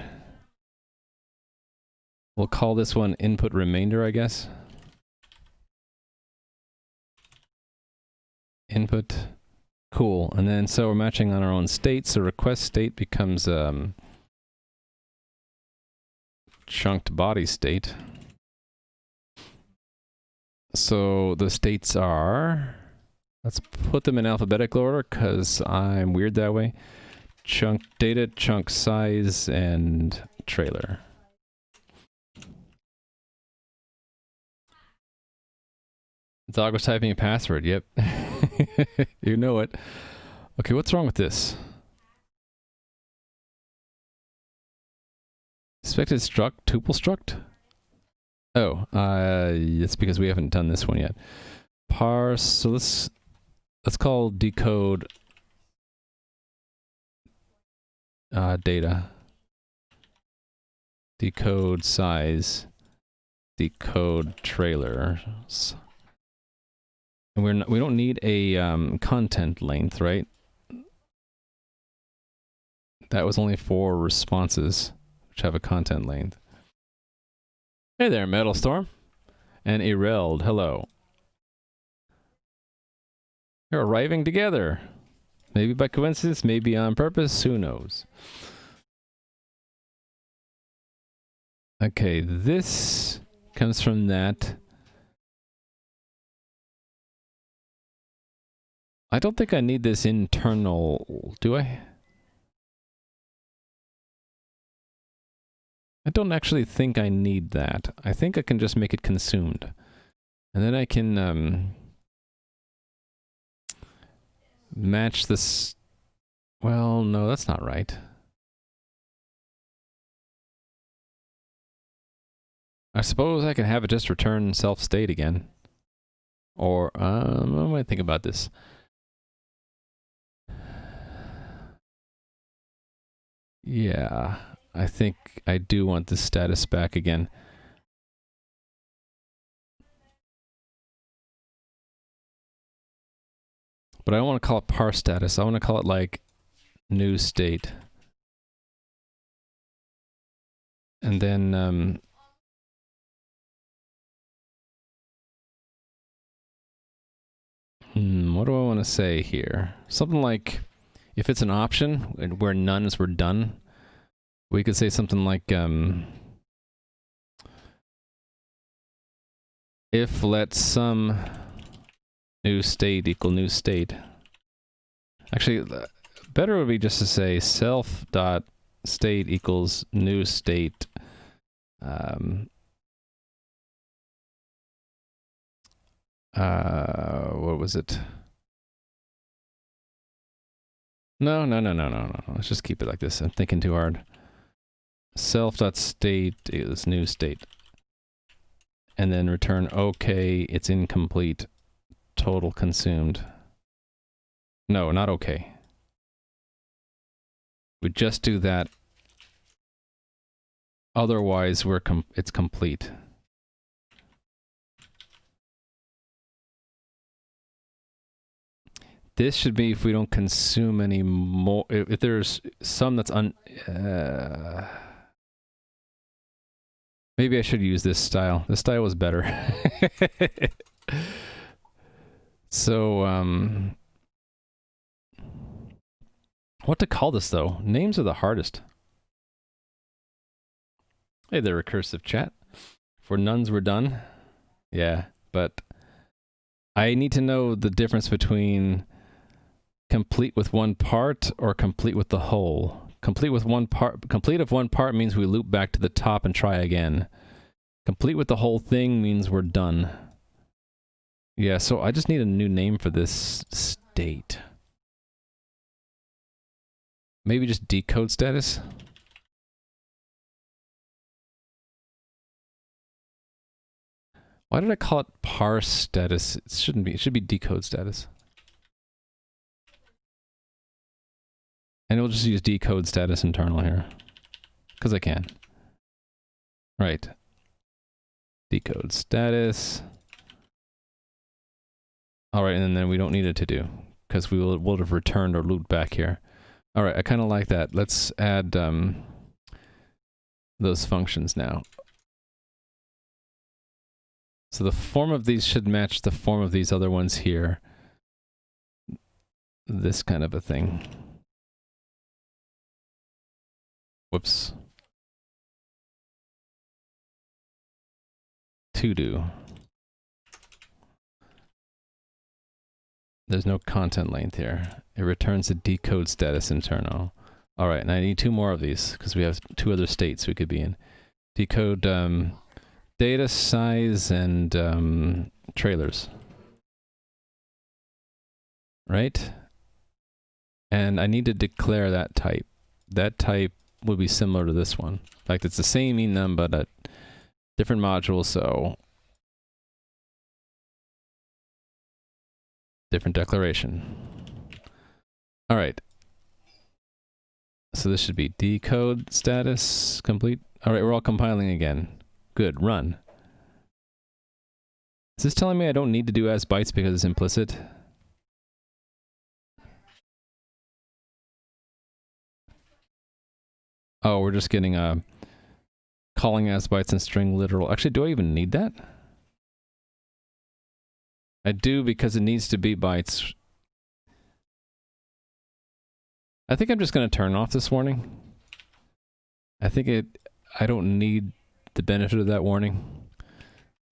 We'll call this one input remainder, I guess. Input. Cool. And then so we're matching on our own state, so request state becomes chunked body state. So the states are, let's put them in alphabetical order because I'm weird that way. Chunk data, chunk size, and trailer. Dog was typing a password, yep. You know it. Okay, what's wrong with this? Expected struct, tuple struct? Oh, it's because we haven't done this one yet. Parse, so let's call decode data. Decode size. Decode trailers. And we don't need a content length, right? That was only for responses, which have a content length. Hey there, Metalstorm. And Ereld, hello. You're arriving together. Maybe by coincidence, maybe on purpose, who knows? Okay, this comes from that. I don't think I need this internal, do I? I don't actually think I need that. I think I can just make it consumed. And then I can match this. Well, no, that's not right. I suppose I can have it just return self-state again. Or, what do I think about this? Yeah, I think I do want the status back again. But I don't want to call it parse status. I want to call it like new state. And then what do I want to say here? Something like, if it's an option where nones were done, we could say something like if let some new state equal new state. Actually, better would be just to say self dot state equals new state. What was it? No. Let's just keep it like this. I'm thinking too hard. Self.state is new state. And then return okay, it's incomplete. Total consumed. No, not okay. We just do that. Otherwise, it's complete. This should be if we don't consume any more. If there's some that's maybe I should use this style. This style was better. So, what to call this though? Names are the hardest. Hey there, recursive chat. For nuns we're done. Yeah, but I need to know the difference between complete with one part or complete with the whole. Complete with one part. Complete of one part means we loop back to the top and try again. Complete with the whole thing means we're done. Yeah, so I just need a new name for this state. Maybe just decode status? Why did I call it parse status? It shouldn't be. It should be decode status. And we'll just use decode status internal here. Because I can. Right. Decode status. Alright, and then we don't need it to do. Because we'll have returned or looped back here. Alright, I kind of like that. Let's add those functions now. So the form of these should match the form of these other ones here. This kind of a thing. Whoops. To do. There's no content length here. It returns the decode status internal. All right, and I need 2 more of these because we have 2 other states we could be in. Decode data size and trailers. Right? And I need to declare that type. That type would be similar to this one. In fact, it's the same enum, but a different module, so different declaration. All right. So this should be decode status complete. All right, we're all compiling again. Good, run. Is this telling me I don't need to do as bytes because it's implicit? Oh, we're just getting calling as bytes and string literal. Actually, do I even need that? I do because it needs to be bytes. I think I'm just going to turn off this warning. I don't need the benefit of that warning.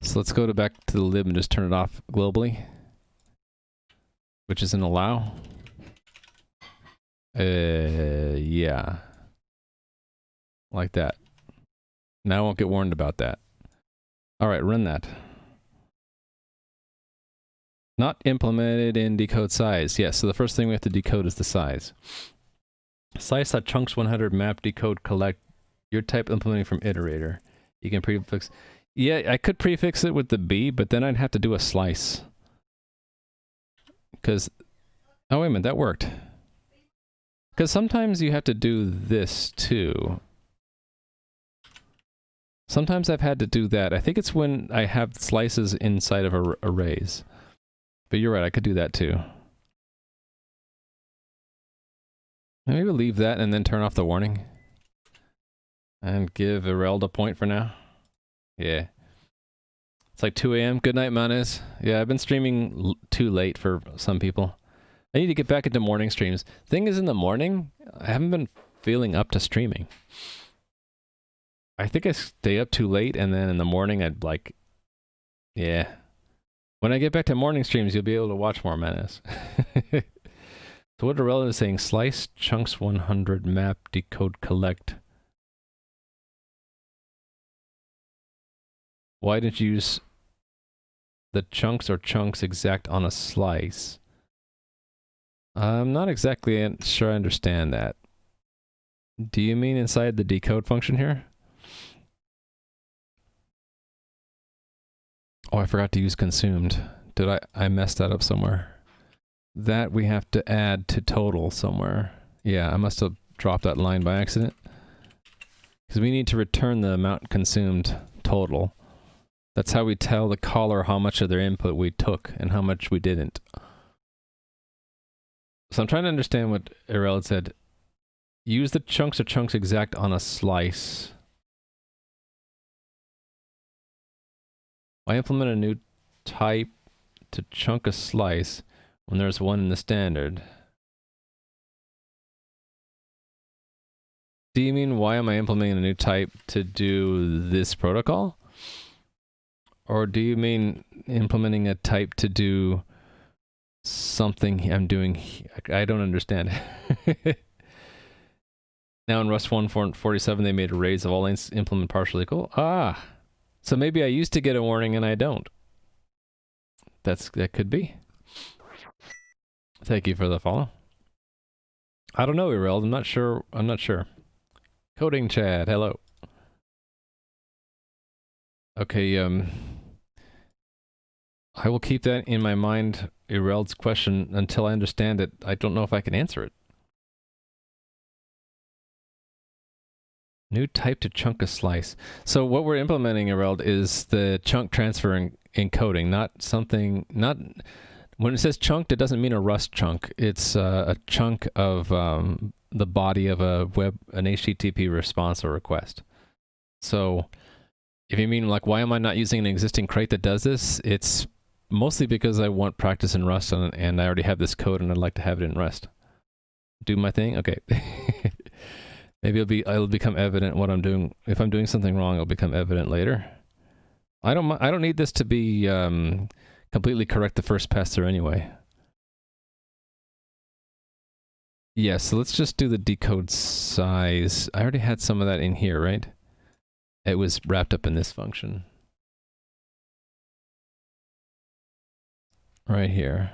So let's go back to the lib and just turn it off globally, which is an allow. Yeah. Like that. Now I won't get warned about that. All right, run that. Not implemented in decode size. Yes, so the first thing we have to decode is the size. Size.chunks100 map decode collect your type implementing from iterator. You can prefix. Yeah, I could prefix it with the B, but then I'd have to do a slice. Because, oh wait a minute, that worked. Because sometimes you have to do this too. Sometimes I've had to do that. I think it's when I have slices inside of arrays. But you're right, I could do that too. Maybe we'll leave that and then turn off the warning. And give Ereld a point for now. Yeah. It's like 2 a.m. Good night, Manes. Yeah, I've been streaming too late for some people. I need to get back into morning streams. Thing is, in the morning, I haven't been feeling up to streaming. I think I stay up too late, and then in the morning, I'd like... Yeah. When I get back to morning streams, you'll be able to watch more Manes. So what Ereld is saying, slice chunks 100 map decode collect. Why didn't you use the chunks or chunks exact on a slice? I'm not exactly sure I understand that. Do you mean inside the decode function here? Oh, I forgot to use consumed. Did I messed that up somewhere? That we have to add to total somewhere. Yeah, I must have dropped that line by accident. Because we need to return the amount consumed total. That's how we tell the caller how much of their input we took and how much we didn't. So I'm trying to understand what Ereld said. Use the chunks or chunks exact on a slice. Why implement a new type to chunk a slice when there's one in the standard? Do you mean why am I implementing a new type to do this protocol? Or do you mean implementing a type to do something I'm doing? I don't understand. Now in Rust 1.47 they made arrays of all lengths implement partial equal. Ah, so maybe I used to get a warning and I don't. That could be. Thank you for the follow. I don't know, Ereld. I'm not sure. Coding Chad, hello. Okay, I will keep that in my mind, Ereld's question, until I understand it. I don't know if I can answer it. New type to chunk a slice. So what we're implementing, Ereld, is the chunk transfer encoding, not something, not... When it says chunked, it doesn't mean a Rust chunk. It's a chunk of the body of an HTTP response or request. So If you mean like, why am I not using an existing crate that does this? It's mostly because I want practice in Rust and I already have this code and I'd like to have it in Rust. Do my thing? Okay. Maybe it'll become evident what I'm doing. If I'm doing something wrong, it'll become evident later. I don't need this to be completely correct the first pass through anyway. Yeah, so let's just do the decode size. I already had some of that in here, right? It was wrapped up in this function. Right here.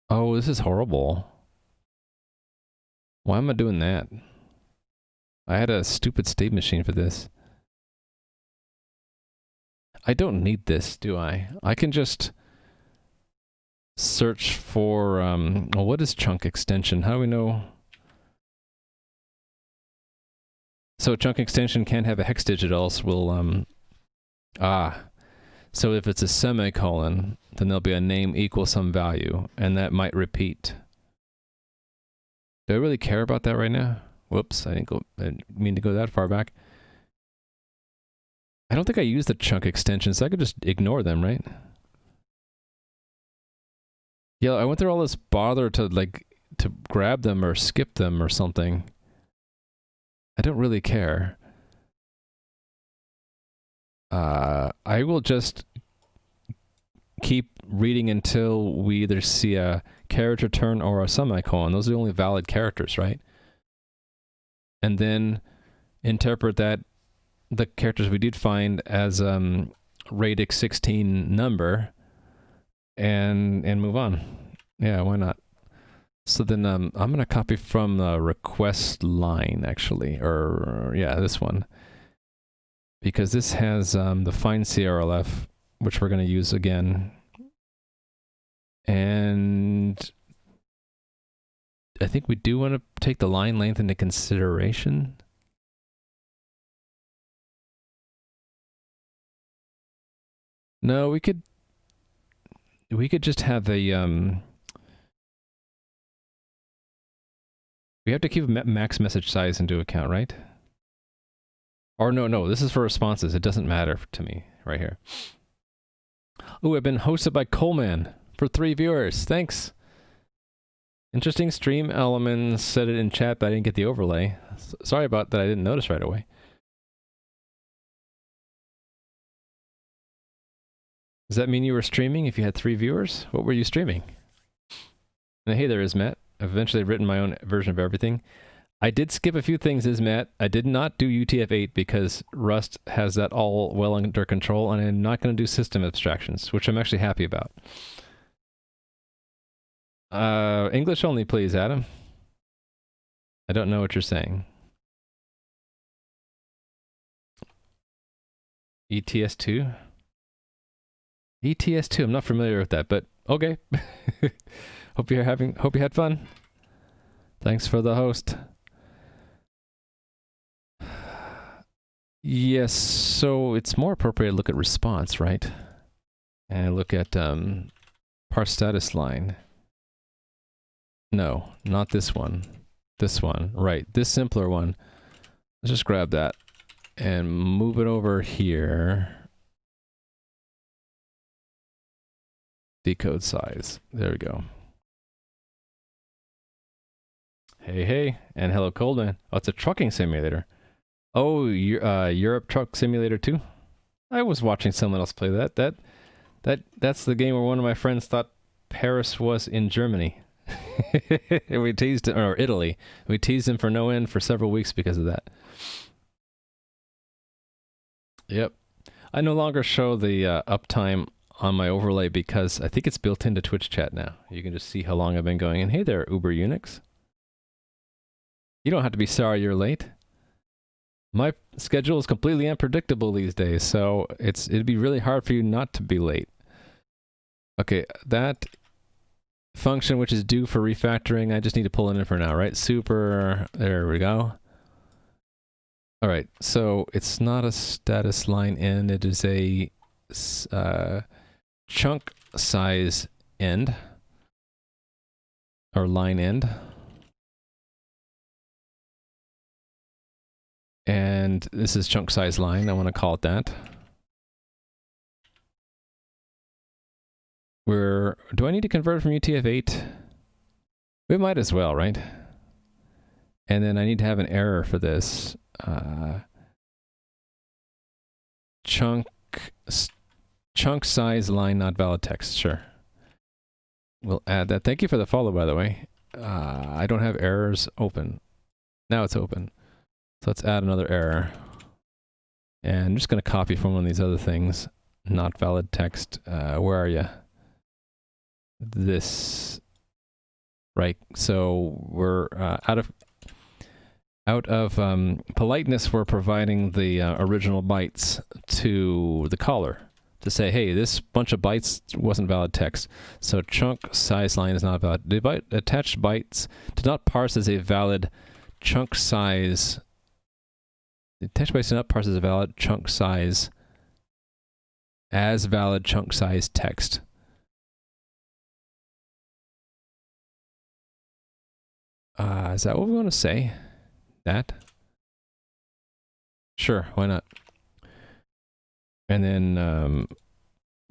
Oh, this is horrible. Why am I doing that? I had a stupid state machine for this. I don't need this, do I? I can just search for, well, what is chunk extension? How do we know? So chunk extension can't have a hex digit, else will, so if it's a semicolon, then there'll be a name equals some value, and that might repeat. Do I really care about that right now? Whoops, I didn't mean to go that far back. I don't think I use the chunk extensions, so I could just ignore them, right? Yeah, I went through all this bother to grab them or skip them or something. I don't really care. I will just keep reading until we either see a character turn or a semicolon. Those are the only valid characters, right? And then interpret that the characters we did find as radix 16 number and move on. Yeah, why not? So then I'm going to copy from the request line, actually, or yeah, this one. Because this has the find CRLF, which we're going to use again. And I think we do want to take the line length into consideration. No, we could just have a we have to keep max message size into account, right? Or no, this is for responses. It doesn't matter to me right here. Oh, I've been hosted by Coleman for 3 viewers. Thanks. Interesting stream elements. Said it in chat, but I didn't get the overlay. Sorry about that. I didn't notice right away. Does that mean you were streaming if you had 3 viewers? What were you streaming? And hey there, Ismat. I've eventually written my own version of everything. I did skip a few things, Ismat. I did not do UTF-8 because Rust has that all well under control, and I'm not going to do system abstractions, which I'm actually happy about. English only, please, Adam. I don't know what you're saying. ETS2? ETS2, I'm not familiar with that, but okay. Hope you had fun. Thanks for the host. Yes, so it's more appropriate to look at response, right? And look at parse status line. No, not this one. This one, right. This simpler one. Let's just grab that and move it over here. Decode size. There we go. Hey, and hello, Coldman. Oh, it's a trucking simulator. Oh, Europe Truck Simulator 2? I was watching someone else play that. That's the game where one of my friends thought Paris was in Germany. We teased him, or Italy. We teased him for no end for several weeks because of that. Yep. I no longer show the uptime on my overlay because I think it's built into Twitch chat now. You can just see how long I've been going. And hey there, Uber Unix. You don't have to be sorry you're late. My schedule is completely unpredictable these days, so it'd be really hard for you not to be late. Okay, that function which is due for refactoring, I just need to pull it in for now, right? Super, there we go. All right, so it's not a status line end, it is a chunk size end, or line end. And And this is chunk size line. I want to call it that. Do I need to convert from UTF-8? We might as well, right? And then I need to have an error for this. Chunk size line not valid text. Sure. We'll add that. Thank you for the follow, by the way. I don't have errors open. Now it's open. So let's add another error. And I'm just going to copy from one of these other things. Not valid text. Where are you? This. Right. So we're out of politeness, we're providing the original bytes to the caller to say, hey, this bunch of bytes wasn't valid text. So chunk size line is not valid. The attached bytes do not parse as a valid chunk size. The attached bytes do not parse as a valid chunk size as valid chunk size text. Is that what we want to say? That? Sure, why not? And then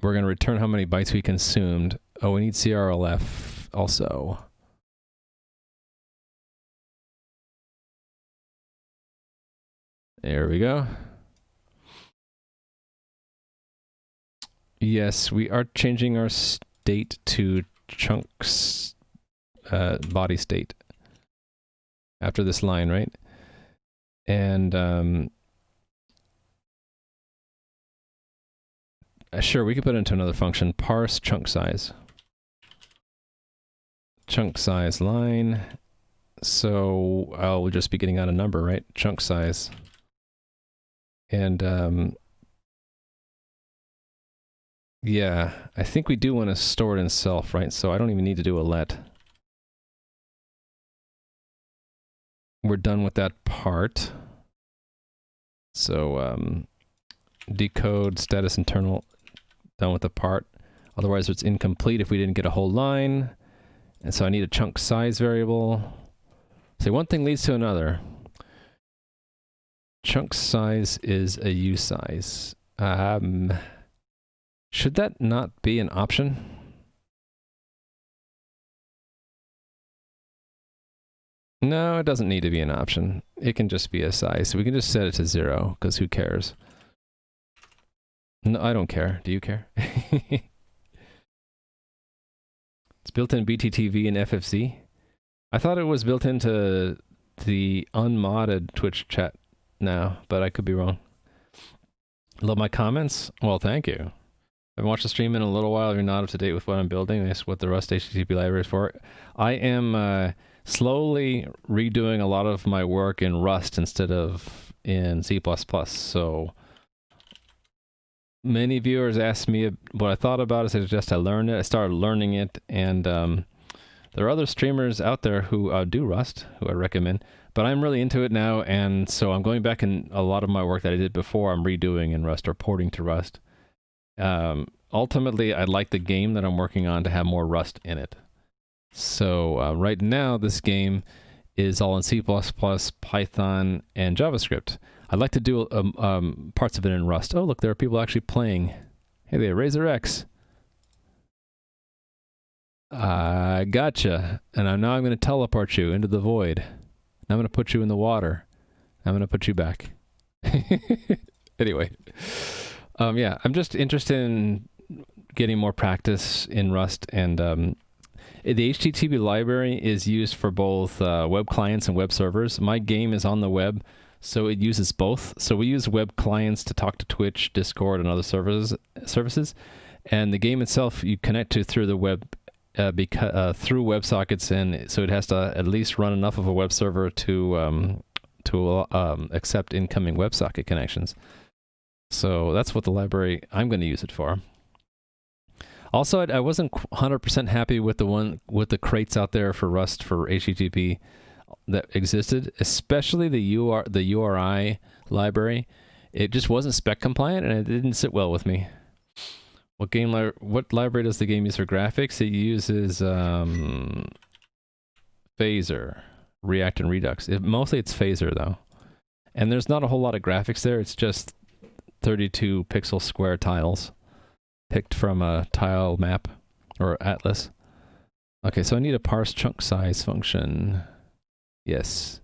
we're going to return how many bytes we consumed. Oh, we need CRLF also. There we go. Yes, we are changing our state to chunks body state after this line, right? And sure, we could put it into another function. Parse chunk size. Chunk size line. So we'll just be getting out a number, right? Chunk size. And yeah, I think we do want to store it in self, right? So I don't even need to do a let. We're done with that part. So decode status internal, done with the part. Otherwise it's incomplete if we didn't get a whole line. And so I need a chunk size variable. So one thing leads to another. Chunk size is a U size. Should that not be an option? No, it doesn't need to be an option. It can just be a size. So we can just set it to 0, because who cares? No, I don't care. Do you care? It's built in BTTV and FFC. I thought it was built into the unmodded Twitch chat now, but I could be wrong. Love my comments? Well, thank you. I haven't watched the stream in a little while. If you're not up to date with what I'm building, that's what the Rust HTTP library is for. I am slowly redoing a lot of my work in Rust instead of in C++. So many viewers asked me what I thought about it. I suggest I learned it. I started learning it, and there are other streamers out there who do Rust, who I recommend. But I'm really into it now, and so I'm going back in a lot of my work that I did before. I'm redoing in Rust or porting to Rust. Ultimately, I'd like the game that I'm working on to have more Rust in it. So right now, this game is all in C++, Python, and JavaScript. I'd like to do parts of it in Rust. Oh, look, there are people actually playing. Hey there, Razor X. Gotcha. And now I'm going to teleport you into the void. I'm going to put you in the water. I'm going to put you back. Anyway. Yeah, I'm just interested in getting more practice in Rust, and the HTTP library is used for both web clients and web servers. My game is on the web, so it uses both. So we use web clients to talk to Twitch, Discord, and other services. And the game itself you connect to through the web, through WebSockets, and so it has to at least run enough of a web server to accept incoming WebSocket connections. So that's what the library I'm going to use it for. Also, I wasn't 100% happy with the crates out there for Rust for HTTP that existed, especially the URI library. It just wasn't spec compliant, and it didn't sit well with me. What library does the game use for graphics? It uses Phaser, React and Redux. Mostly it's Phaser though. And there's not a whole lot of graphics there. It's just 32 pixel square tiles picked from a tile map or atlas. Okay, so I need a parse chunk size function. Yes.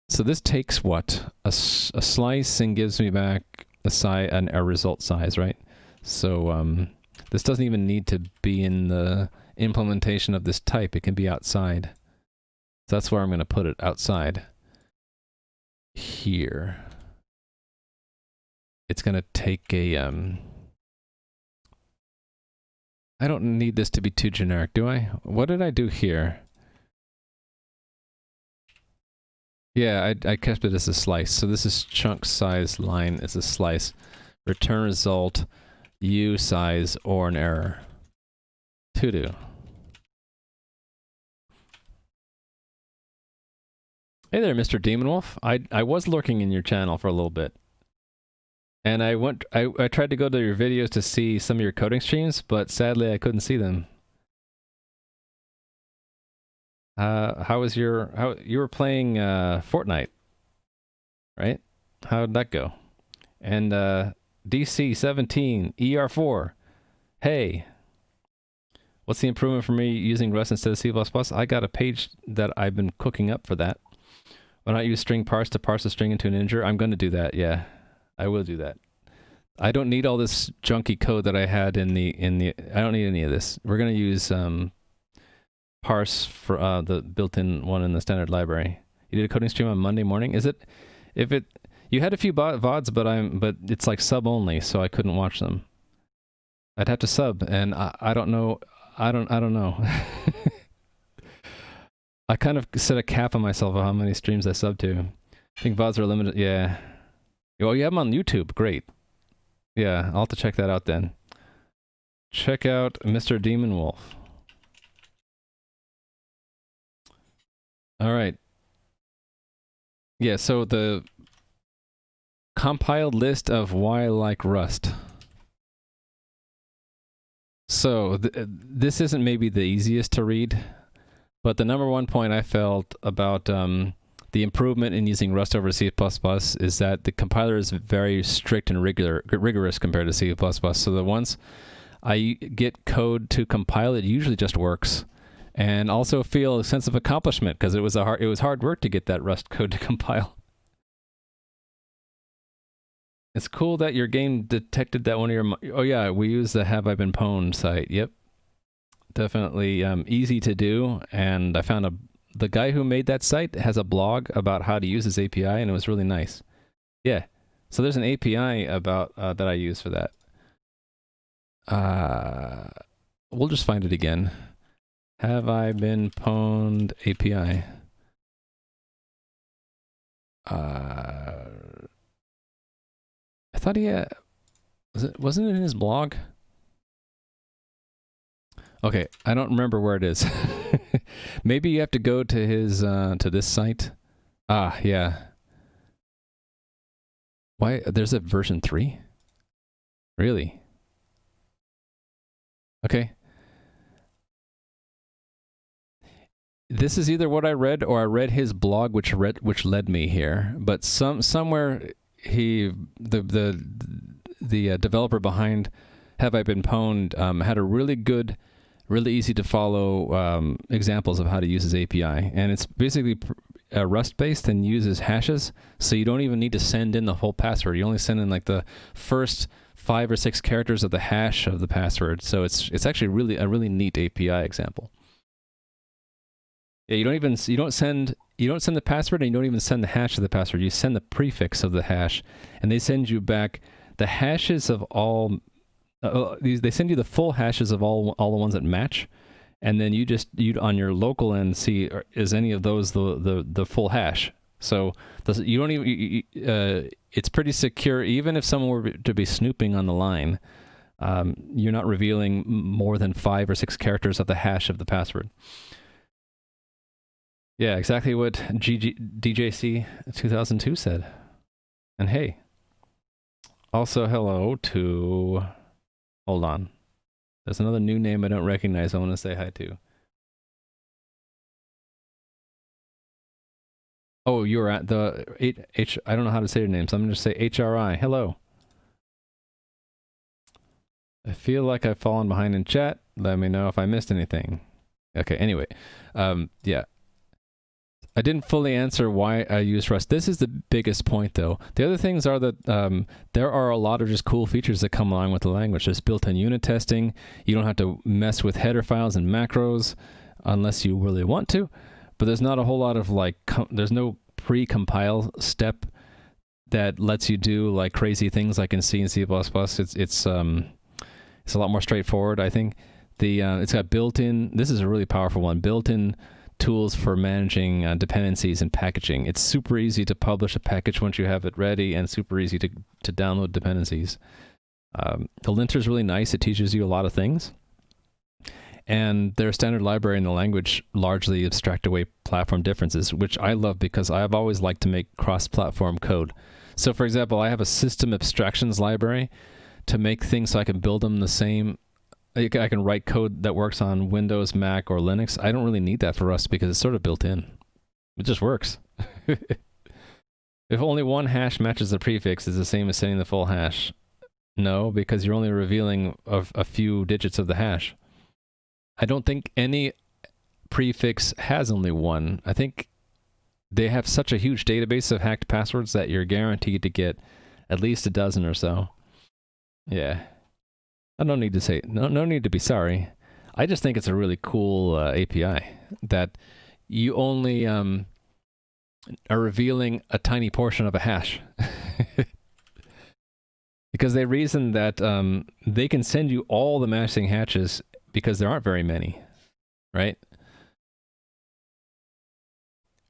So this takes what? A slice and gives me back a result size, right? So this doesn't even need to be in the implementation of this type. It can be outside. So that's where I'm going to put it, outside. Here. It's going to take a... I don't need this to be too generic, do I? What did I do here? Yeah, I kept it as a slice. So this is chunk size line is a slice. Return result, U size, or an error. To do. Hey there, Mr. Demon Wolf. I was lurking in your channel for a little bit. And I tried to go to your videos to see some of your coding streams, but sadly I couldn't see them. How was you were playing Fortnite, right? How'd that go? And DC17 ER4. Hey, what's the improvement for me using Rust instead of C++? I got a page that I've been cooking up for that. Why not use string parse to parse a string into an integer? I'm going to do that. Yeah, I will do that. I don't need all this junky code that I had in the. I don't need any of this. We're going to use parse for the built-in one in the standard library. You did a coding stream on Monday morning. Is it? If it, you had a few VODs, but it's like sub only, so I couldn't watch them. I'd have to sub, and I don't know. I don't know. I kind of set a cap on myself of how many streams I sub to. I think VODs are limited. Yeah. Oh, you have them on YouTube. Great. Yeah, I'll have to check that out then. Check out Mr. Demon Wolf. All right. Yeah, so the compiled list of why I like Rust. So this isn't maybe the easiest to read, but the number one point I felt about the improvement in using Rust over C++ is that the compiler is very strict and rigorous compared to C++. So that once I get code to compile, it usually just works. And also feel a sense of accomplishment because it was hard work to get that Rust code to compile. It's cool that your game detected that one of your... Oh yeah, we use the Have I Been Pwned site. Yep. Definitely easy to do. And I found the guy who made that site has a blog about how to use his API, and it was really nice. Yeah. So there's an API about that I use for that. We'll just find it again. Have I Been Pwned API? I thought he had... Wasn't it in his blog? Okay, I don't remember where it is. Maybe you have to go to his, to this site. Ah, yeah. Why? There's a version 3? Really? Okay. This is either what I read or I read his blog, which led me here. But somewhere the developer behind Have I Been Pwned had a really good, really easy to follow examples of how to use his API, and it's basically Rust-based and uses hashes, so you don't even need to send in the whole password. You only send in like the first 5 or 6 characters of the hash of the password. So it's actually a really neat API example. Yeah, you don't send the password, and you don't even send the hash of the password. You send the prefix of the hash, and they send you back the hashes of all. They send you the full hashes of all the ones that match, and then you on your local end see is any of those the full hash. So you don't even it's pretty secure. Even if someone were to be snooping on the line, you're not revealing more than 5 or 6 characters of the hash of the password. Yeah, exactly what DJC 2002 said. And hey, also hello to... Hold on. There's another new name I don't recognize I want to say hi to. Oh, you're at the I don't know how to say your name, so I'm going to say HRI. Hello. I feel like I've fallen behind in chat. Let me know if I missed anything. Okay, anyway. Yeah. I didn't fully answer why I use Rust. This is the biggest point, though. The other things are that there are a lot of just cool features that come along with the language. There's built-in unit testing. You don't have to mess with header files and macros unless you really want to. But there's not a whole lot of there's no pre-compile step that lets you do like crazy things like in C and C++. It's a lot more straightforward, I think. It's got built-in. This is a really powerful one. Built-in tools for managing dependencies and packaging. It's super easy to publish a package once you have it ready, and super easy to download dependencies. The linter is really nice. It teaches you a lot of things. And their standard library in the language largely abstract away platform differences, which I love because I've always liked to make cross-platform code. So for example, I have a system abstractions library to make things so I can build them the same. I can write code that works on Windows, Mac, or Linux. I don't really need that for Rust because it's sort of built in. It just works. If only one hash matches the prefix, is the same as setting the full hash. No, because you're only revealing a few digits of the hash. I don't think any prefix has only one. I think they have such a huge database of hacked passwords that you're guaranteed to get at least a dozen or so. Yeah. I don't need to say, no need to be sorry. I just think it's a really cool API that you only are revealing a tiny portion of a hash. Because they reason that they can send you all the matching hashes because there aren't very many, right?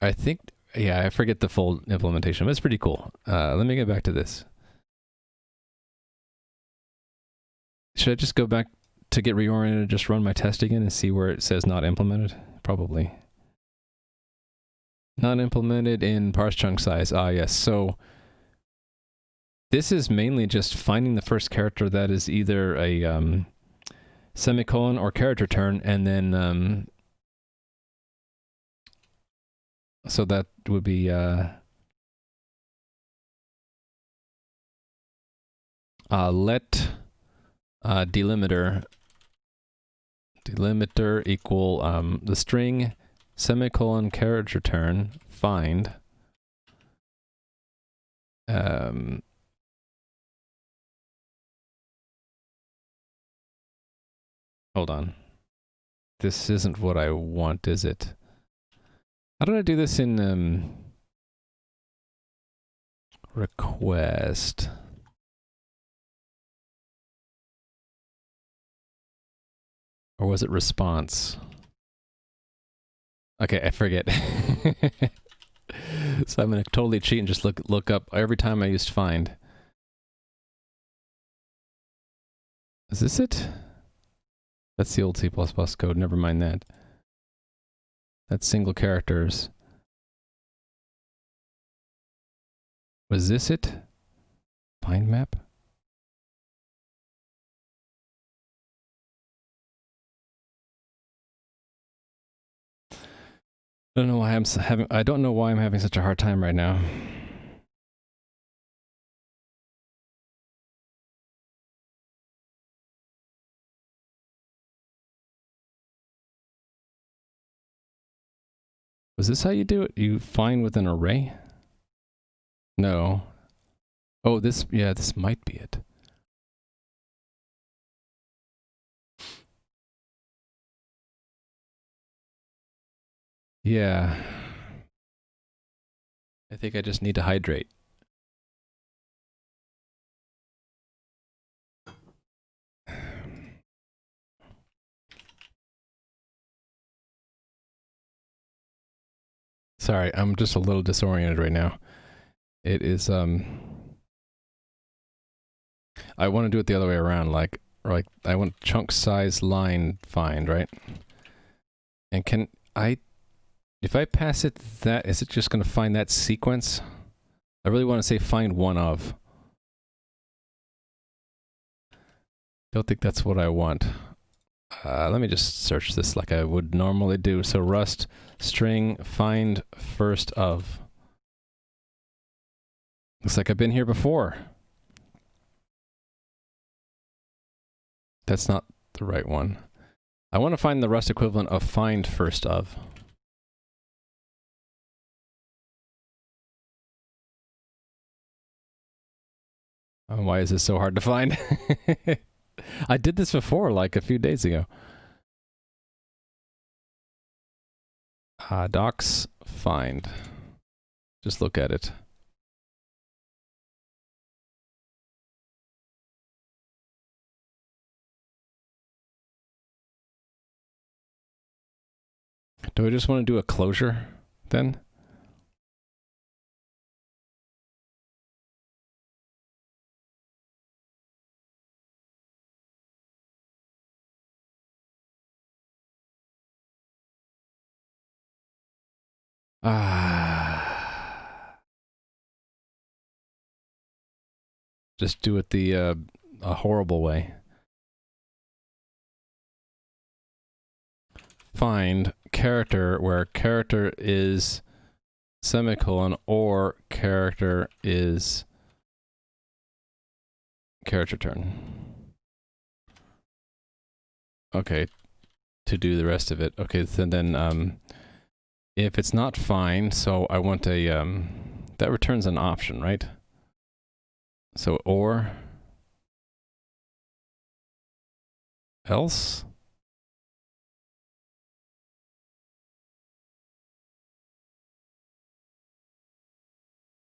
I think, yeah, I forget the full implementation, but it's pretty cool. Let me get back to this. Should I just go back to get reoriented and just run my test again and see where it says not implemented? Probably. Not implemented in parse chunk size. Ah, yes. So this is mainly just finding the first character that is either a semicolon or character turn, and then so that would be let delimiter equal the string semicolon character turn find hold on, this isn't what I want, is it? How did I do this in request? Or was it response? Okay, I forget. So I'm gonna totally cheat and just look up every time I used find. Is this it? That's the old C++ code, never mind that. That's single characters. Was this it? Find map? I don't know why I don't know why I'm having such a hard time right now. Was this how you do it? You find with an array? No. Oh, this, yeah, this might be it. Yeah. I think I just need to hydrate. Sorry, I'm just a little disoriented right now. It is, I want to do it the other way around, like I want chunk size line find, right? And can I, if I pass it that, is it just going to find that sequence? I really want to say find one of. Don't think that's what I want. Let me just search this like I would normally do. So Rust string find first of. Looks like I've been here before. That's not the right one. I want to find the Rust equivalent of find first of. Why is this so hard to find? I did this before, like a few days ago. Docs find. Just look at it. Do I just want to do a closure then? Just do it the a horrible way. Find character where character is semicolon or character is character turn. Okay, to do the rest of it. Okay, so then if it's not find, so I want a that returns an option, right? So or else.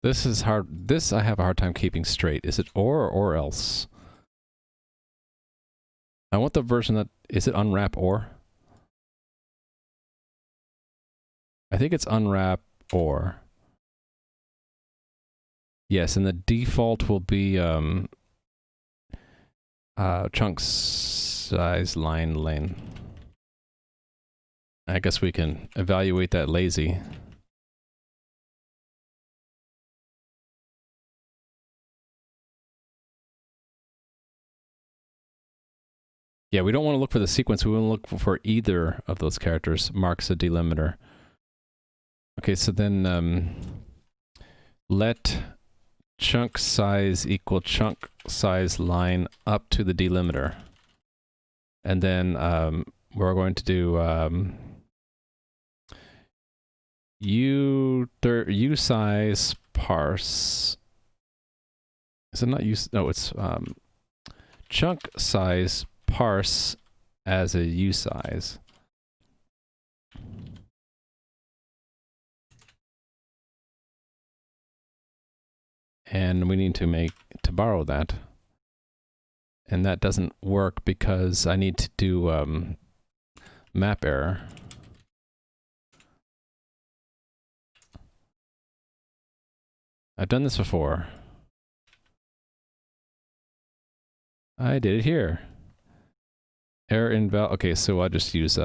This is hard. This I have a hard time keeping straight. Is it or else? I want the version that, is it unwrap or? I think it's unwrap or. Yes, and the default will be chunk size line lane. I guess we can evaluate that lazy. Yeah, we don't want to look for the sequence. We want to look for either of those characters marks a delimiter. Okay, so then let chunk size equal chunk size line up to the delimiter. And then we're going to do u size parse. Is it not u? No, it's chunk size parse as a u size. And we need to borrow that. And that doesn't work because I need to do map error. I've done this before. I did it here. Error invalid. Okay, so I'll just use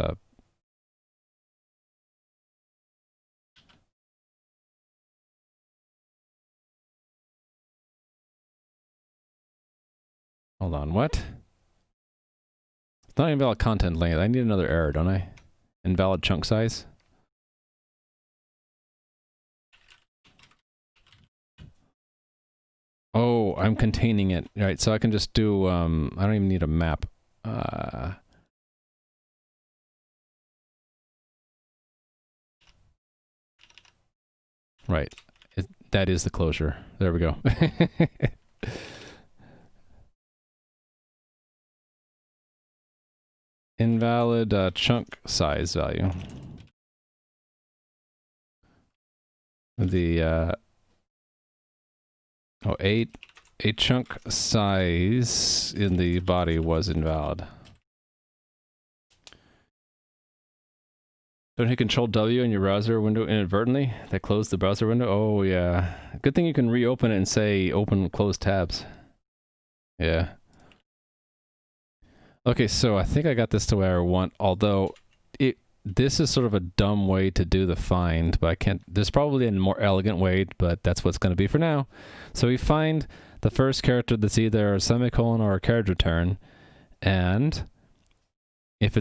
hold on, what? It's not invalid content length. I need another error, don't I? Invalid chunk size. Oh, I'm containing it. All right, so I can just do, I don't even need a map. Right. That is the closure. There we go. Invalid chunk size value. The a chunk size in the body was invalid. Don't hit Control W in your browser window inadvertently. That closed the browser window. Oh yeah. Good thing you can reopen it and say open close tabs. Yeah. Okay, so I think I got this to where I want, although this is sort of a dumb way to do the find, but I can't, there's probably a more elegant way, but that's what's going to be for now. So we find the first character that's either a semicolon or a character return, and if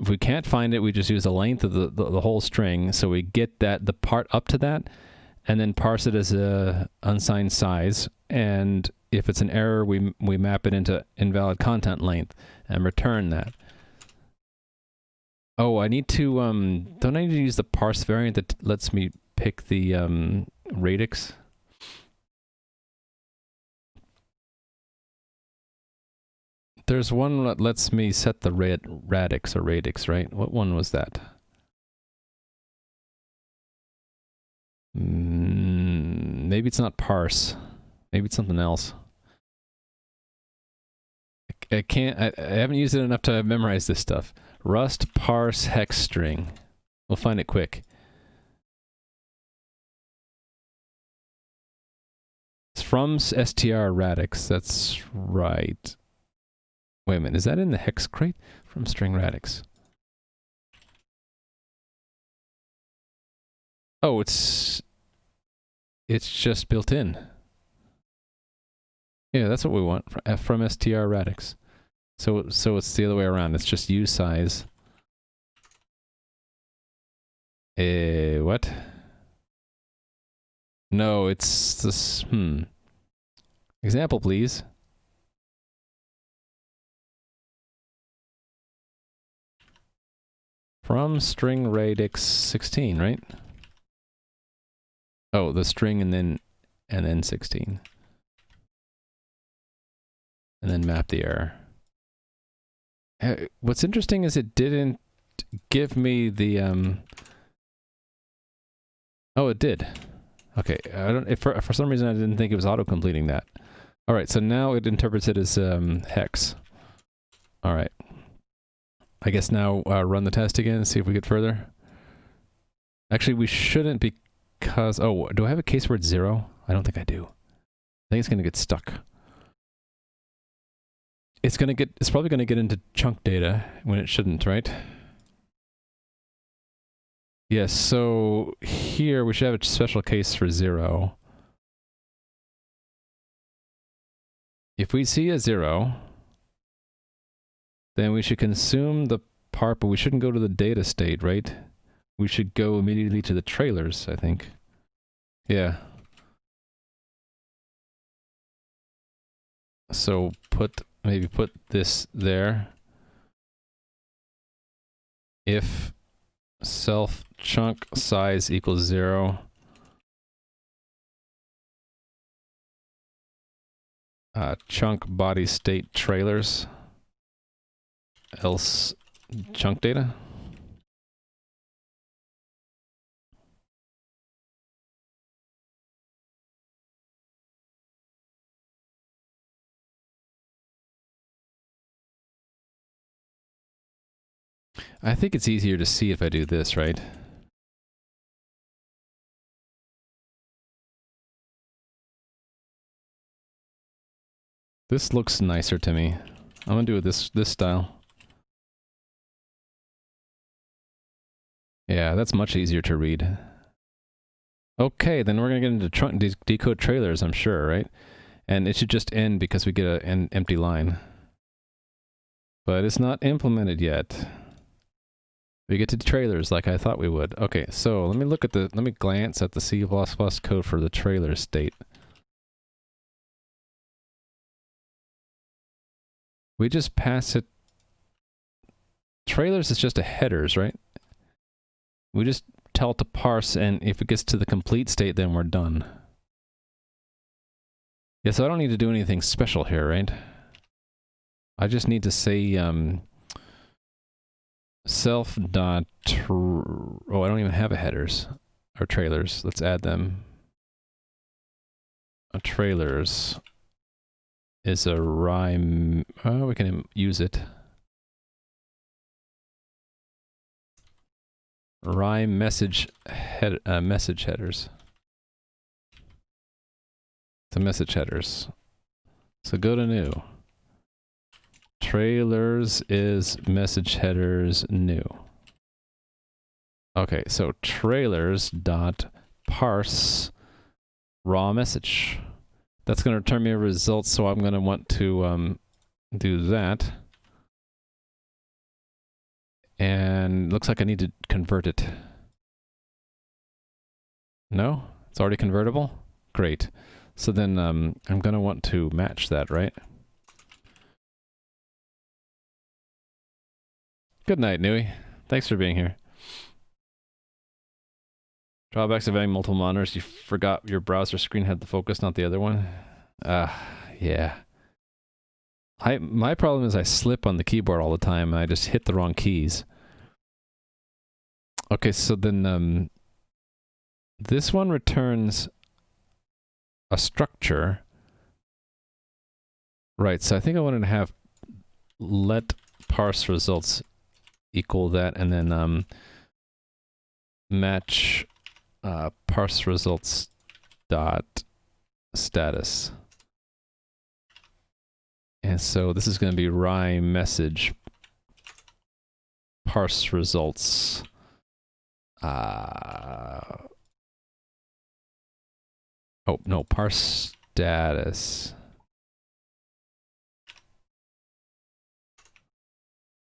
we can't find it, we just use the length of the whole string, so we get that, the part up to that, and then parse it as a unsigned size. And if it's an error, we map it into invalid content length and return that. Oh, I need to, don't I need to use the parse variant that lets me pick the radix? There's one that lets me set the radix or radix, right? What one was that? Maybe it's not parse. Maybe it's something else. I haven't used it enough to memorize this stuff. Rust parse hex string. We'll find it quick. It's from str radix. That's right. Wait a minute. Is that in the hex crate? From string radix. Oh, it's just built in. Yeah, that's what we want from str radix. So it's the other way around. It's just use size. What? No, it's this. Example, please. From string radix 16, right? Oh, the string and then 16. And then map the error. What's interesting is it didn't give me the oh, it did. Okay, I don't. If for some reason I didn't think it was auto completing that. All right, so now it interprets it as hex. All right. I guess now run the test again and see if we get further. Actually, we shouldn't because oh, do I have a case where it's 0? I don't think I do. I think it's gonna get stuck. It's probably gonna get into chunk data when it shouldn't, right? Yes, so here we should have a special case for 0. If we see a 0, then we should consume the part, but we shouldn't go to the data state, right? We should go immediately to the trailers, I think. Yeah. So maybe put this there. If self chunk size equals 0, chunk body state trailers, else chunk data. I think it's easier to see if I do this, right? This looks nicer to me. I'm gonna do it this style. Yeah, that's much easier to read. Okay, then we're gonna get into decode trailers, I'm sure, right? And it should just end because we get an empty line. But it's not implemented yet. We get to trailers like I thought we would. Okay, so let me glance at the C++ code for the trailer state. We just pass it. Trailers is just a headers, right? We just tell it to parse, and if it gets to the complete state, then we're done. Yeah, so I don't need to do anything special here, right? I just need to say self dot oh, I don't even have a headers or trailers. Let's add them. Trailers is a rhyme. Oh, we can use it. Rhyme message headers. The message headers. So go to new. Trailers is message headers new. Okay, so trailers dot parse raw message. That's going to return me a result, so I'm going to want to do that. And looks like I need to convert it. No? It's already convertible? Great. So then I'm going to want to match that, right? Good night, Nui. Thanks for being here. Drawbacks of having multiple monitors. You forgot your browser screen had the focus, not the other one. Yeah. My problem is I slip on the keyboard all the time and I just hit the wrong keys. Okay, so then this one returns a structure. Right, so I think I wanted to have let parse results equal that and then match parse results dot status. And so this is going to be RY message parse results. Oh no, parse status.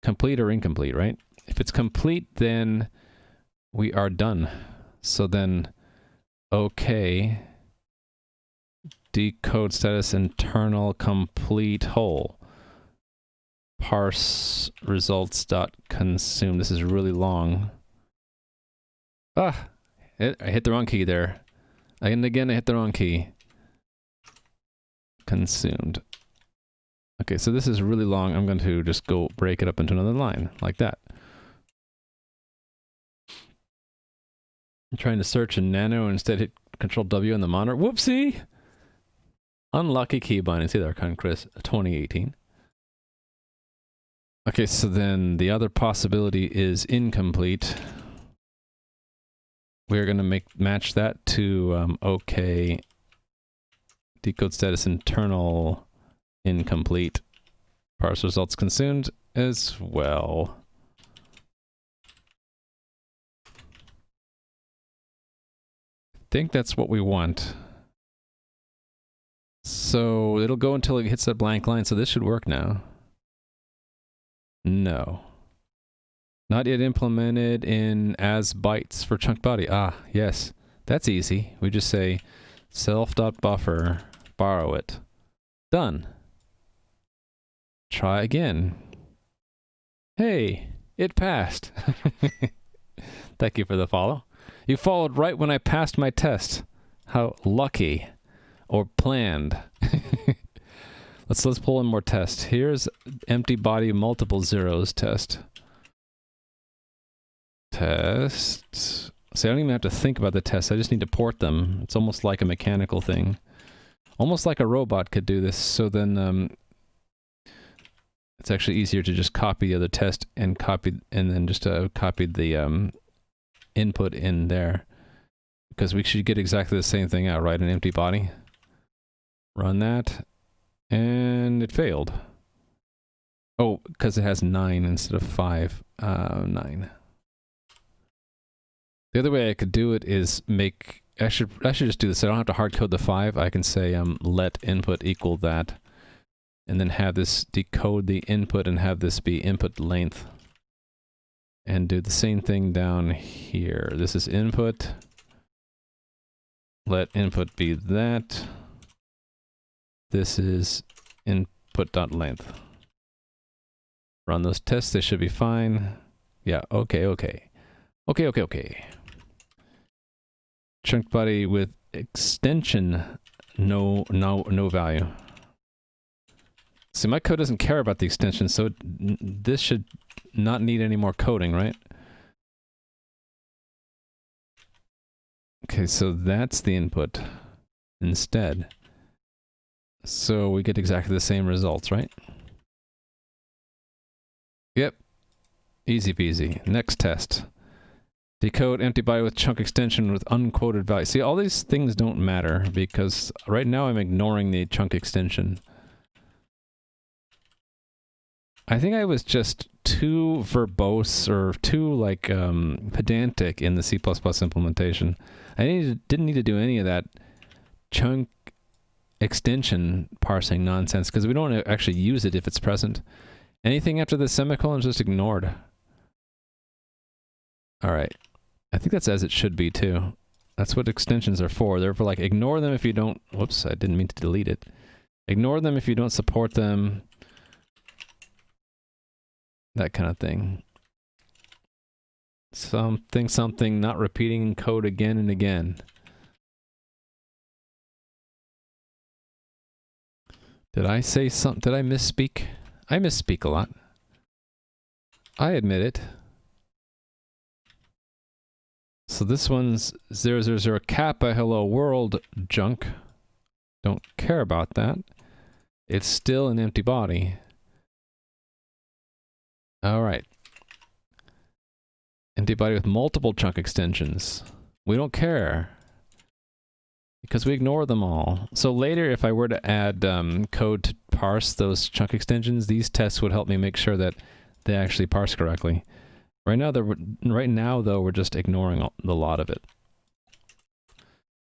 Complete or incomplete, right? If it's complete, then we are done. So then, okay. Decode status internal complete whole. Parse results dot consume. This is really long. I hit the wrong key there. And again, I hit the wrong key. Consumed. Okay, so this is really long. I'm going to just go break it up into another line, like that. I'm trying to search in Nano and instead hit Control W on the monitor. Whoopsie! Unlucky key binding. See there, Chris, 2018. Okay, so then the other possibility is incomplete. We're going to match that to OK. Decode status internal incomplete. Parse results consumed as well. I think that's what we want. So it'll go until it hits that blank line, so this should work now. No. Not yet implemented in as bytes for chunk body. Ah, yes. That's easy. We just say self.buffer, borrow it. Done. Try again. Hey, it passed. Thank you for the follow. You followed right when I passed my test. How lucky. Or planned. Let's pull in more tests. Here's empty body multiple zeros test. Test. See, I don't even have to think about the tests. I just need to port them. It's almost like a mechanical thing. Almost like a robot could do this. So then it's actually easier to just copy the other test and then just copy the input in there. Because we should get exactly the same thing out, right? An empty body. Run that. And it failed. Oh, because it has 9 instead of 5. 9. The other way I could do it is make... I should just do this. I don't have to hard code the 5. I can say let input equal that. And then have this decode the input and have this be input length. And do the same thing down here. This is input. Let input be that. This is input.length. Run those tests, they should be fine. Yeah, okay. Okay. Chunk body with extension, no value. See, my code doesn't care about the extension, so this should not need any more coding, right? Okay, so that's the input instead. So we get exactly the same results, right? Yep. Easy peasy. Next test. Decode empty body with chunk extension with unquoted value. See, all these things don't matter because right now I'm ignoring the chunk extension. I think I was just too verbose or too like pedantic in the C++ implementation. I didn't need to do any of that chunk extension parsing nonsense because we don't actually use it if it's present. Anything after the semicolon is just ignored. All right. I think that's as it should be too. That's what extensions are for. They're for like, ignore them if you don't, whoops, I didn't mean to delete it. Ignore them if you don't support them. That kind of thing. Something, not repeating code again and again. Did I say something? Did I misspeak? I misspeak a lot. I admit it. So this one's 000 kappa hello world junk. Don't care about that. It's still an empty body. Alright. Empty body with multiple chunk extensions. We don't care. Because we ignore them all. So later, if I were to add code to parse those chunk extensions, these tests would help me make sure that they actually parse correctly. Right now, though, we're just ignoring the lot of it.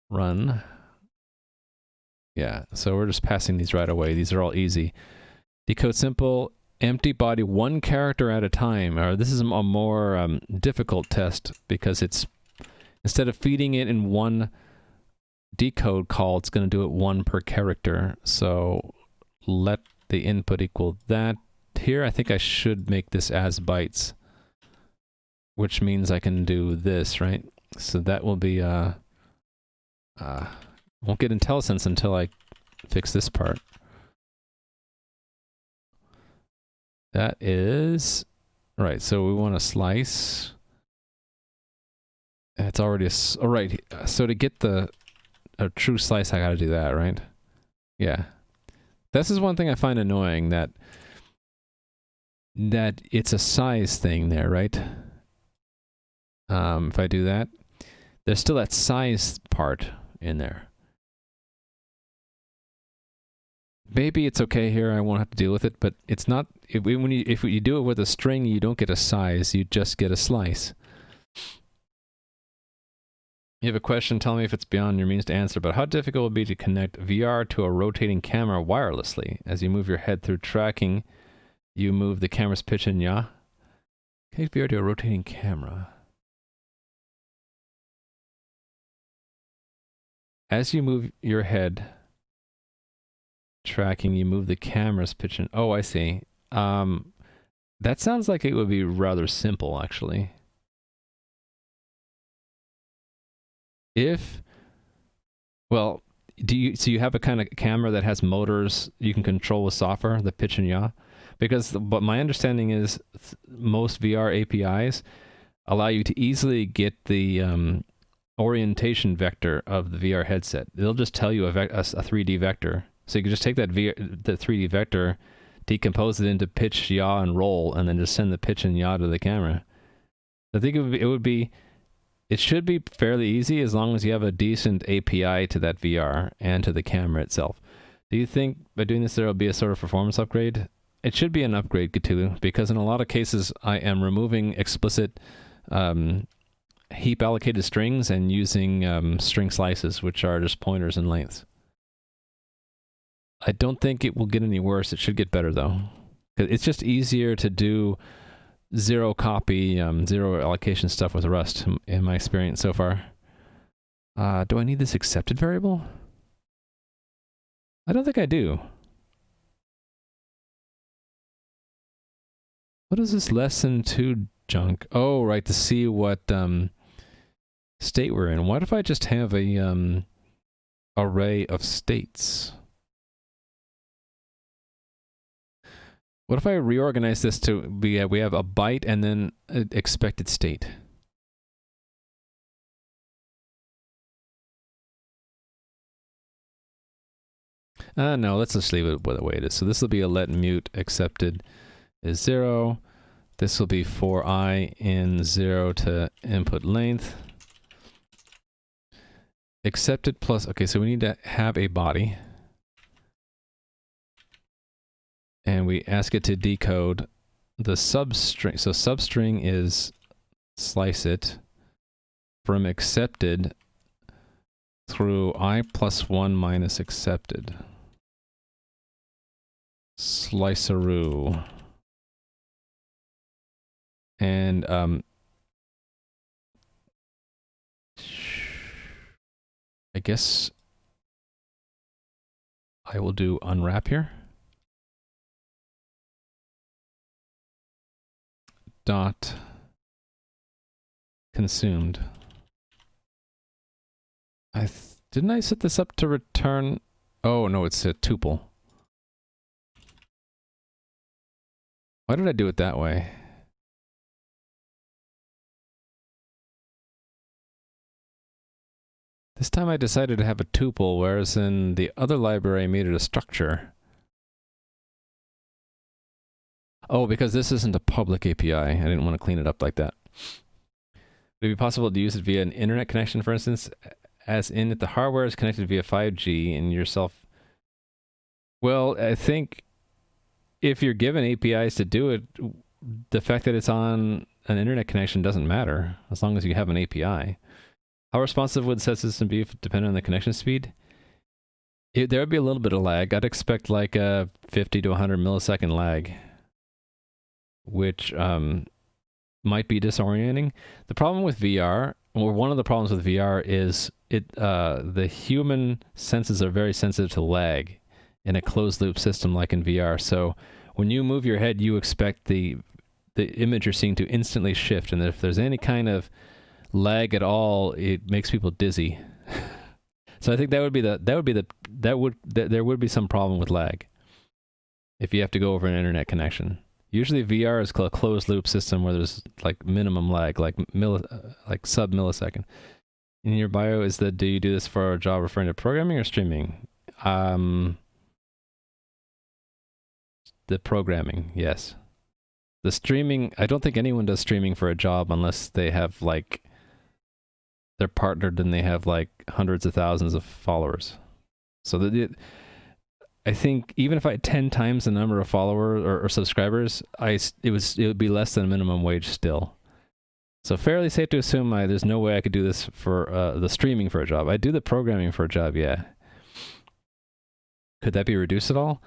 Run. Yeah, so we're just passing these right away. These are all easy. Decode simple, empty body, one character at a time. Or this is a more difficult test because it's, instead of feeding it in one decode call, it's going to do it one per character. So let the input equal that. Here, I think I should make this as bytes, which means I can do this, right? So that will be, won't get IntelliSense until I fix this part. That is, right, so we want to slice. It's already a, all right, so to get a true slice, I gotta do that, right? Yeah. This is one thing I find annoying, that it's a size thing there, right? If I do that, there's still that size part in there. Maybe it's okay here, I won't have to deal with it, but it's not, if you do it with a string, you don't get a size, you just get a slice. You have a question, tell me if it's beyond your means to answer, but how difficult would it be to connect VR to a rotating camera wirelessly? As you move your head through tracking, you move the camera's pitch and yaw. Connect VR to a rotating camera. As you move your head tracking, you move the camera's pitch and... Oh, I see. That sounds like it would be rather simple, actually. Well, so you have a kind of camera that has motors you can control with software, the pitch and yaw? Because but my understanding is most VR APIs allow you to easily get the orientation vector of the VR headset. They'll just tell you a 3D vector. So you can just take the 3D vector, decompose it into pitch, yaw, and roll, and then just send the pitch and yaw to the camera. I think it should be fairly easy as long as you have a decent API to that VR and to the camera itself. Do you think by doing this there will be a sort of performance upgrade? It should be an upgrade, Cthulhu, because in a lot of cases I am removing explicit heap allocated strings and using string slices, which are just pointers in lengths. I don't think it will get any worse. It should get better though. It's just easier to do zero copy, zero allocation stuff with Rust, in my experience so far. Do I need this accepted variable? I don't think I do. What is this lesson 2 junk? Oh, right, to see what state we're in. What if I just have a array of states? What if I reorganize this to be, we have a byte and then an expected state? No, let's just leave it the way it is. So this will be a let mute accepted is 0. This will be for I in 0 to input length. Accepted plus, okay, so we need to have a body. And we ask it to decode the substring. So substring is slice it from accepted through I plus 1 minus accepted. Sliceroo. And I guess I will do unwrap here. Dot consumed. Didn't I set this up to return? Oh no, it's a tuple. Why did I do it that way? This time I decided to have a tuple, whereas in the other library I made it a structure. Oh, because this isn't a public API. I didn't want to clean it up like that. Would it be possible to use it via an internet connection, for instance, as in if the hardware is connected via 5G and yourself? Well, I think if you're given APIs to do it, the fact that it's on an internet connection doesn't matter, as long as you have an API. How responsive would the set system be depending on the connection speed? There would be a little bit of lag. I'd expect like a 50 to 100 millisecond lag, which might be disorienting. The problem with VR, or one of the problems with VR, is the human senses are very sensitive to lag in a closed loop system like in VR. So when you move your head, you expect the image you're seeing to instantly shift, and if there's any kind of lag at all, it makes people dizzy. So I think there would be some problem with lag if you have to go over an internet connection. Usually VR is a closed loop system where there's like minimum lag, like sub millisecond. In your bio is that, do you do this for a job referring to programming or streaming? The programming, yes. The streaming, I don't think anyone does streaming for a job unless they have like, they're partnered and they have like hundreds of thousands of followers. So I think even if I had 10 times the number of followers or subscribers, it would be less than minimum wage still. So fairly safe to assume there's no way I could do this for the streaming for a job. I do the programming for a job, yeah. Could that be reduced at all?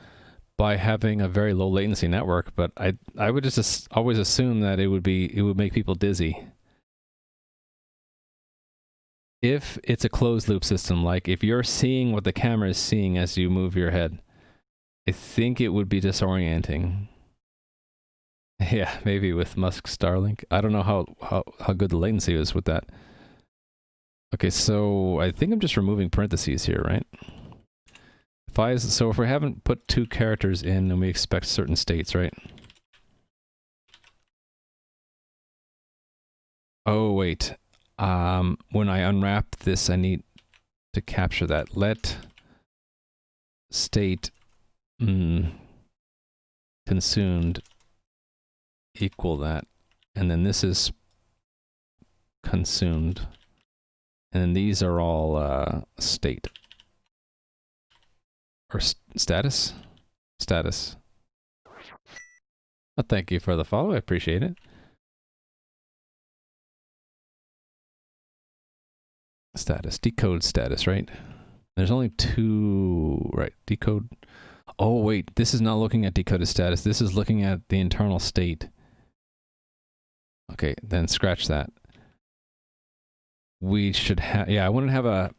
By having a very low latency network, but I would just always assume that it would make people dizzy. If it's a closed loop system, like if you're seeing what the camera is seeing as you move your head, I think it would be disorienting. Yeah, maybe with Musk's Starlink. I don't know how good the latency is with that. Okay, so I think I'm just removing parentheses here, right? So if we haven't put two characters in, then we expect certain states, right? Oh, wait. When I unwrap this, I need to capture that. Let state consumed equal that. And then this is consumed. And then these are all state. Or status? Status. Well, thank you for the follow. I appreciate it. Status. Decode status, right? There's only two, right? Decode. Oh, wait. This is not looking at decoded status. This is looking at the internal state. Okay, then scratch that. We should have, yeah, I want to have a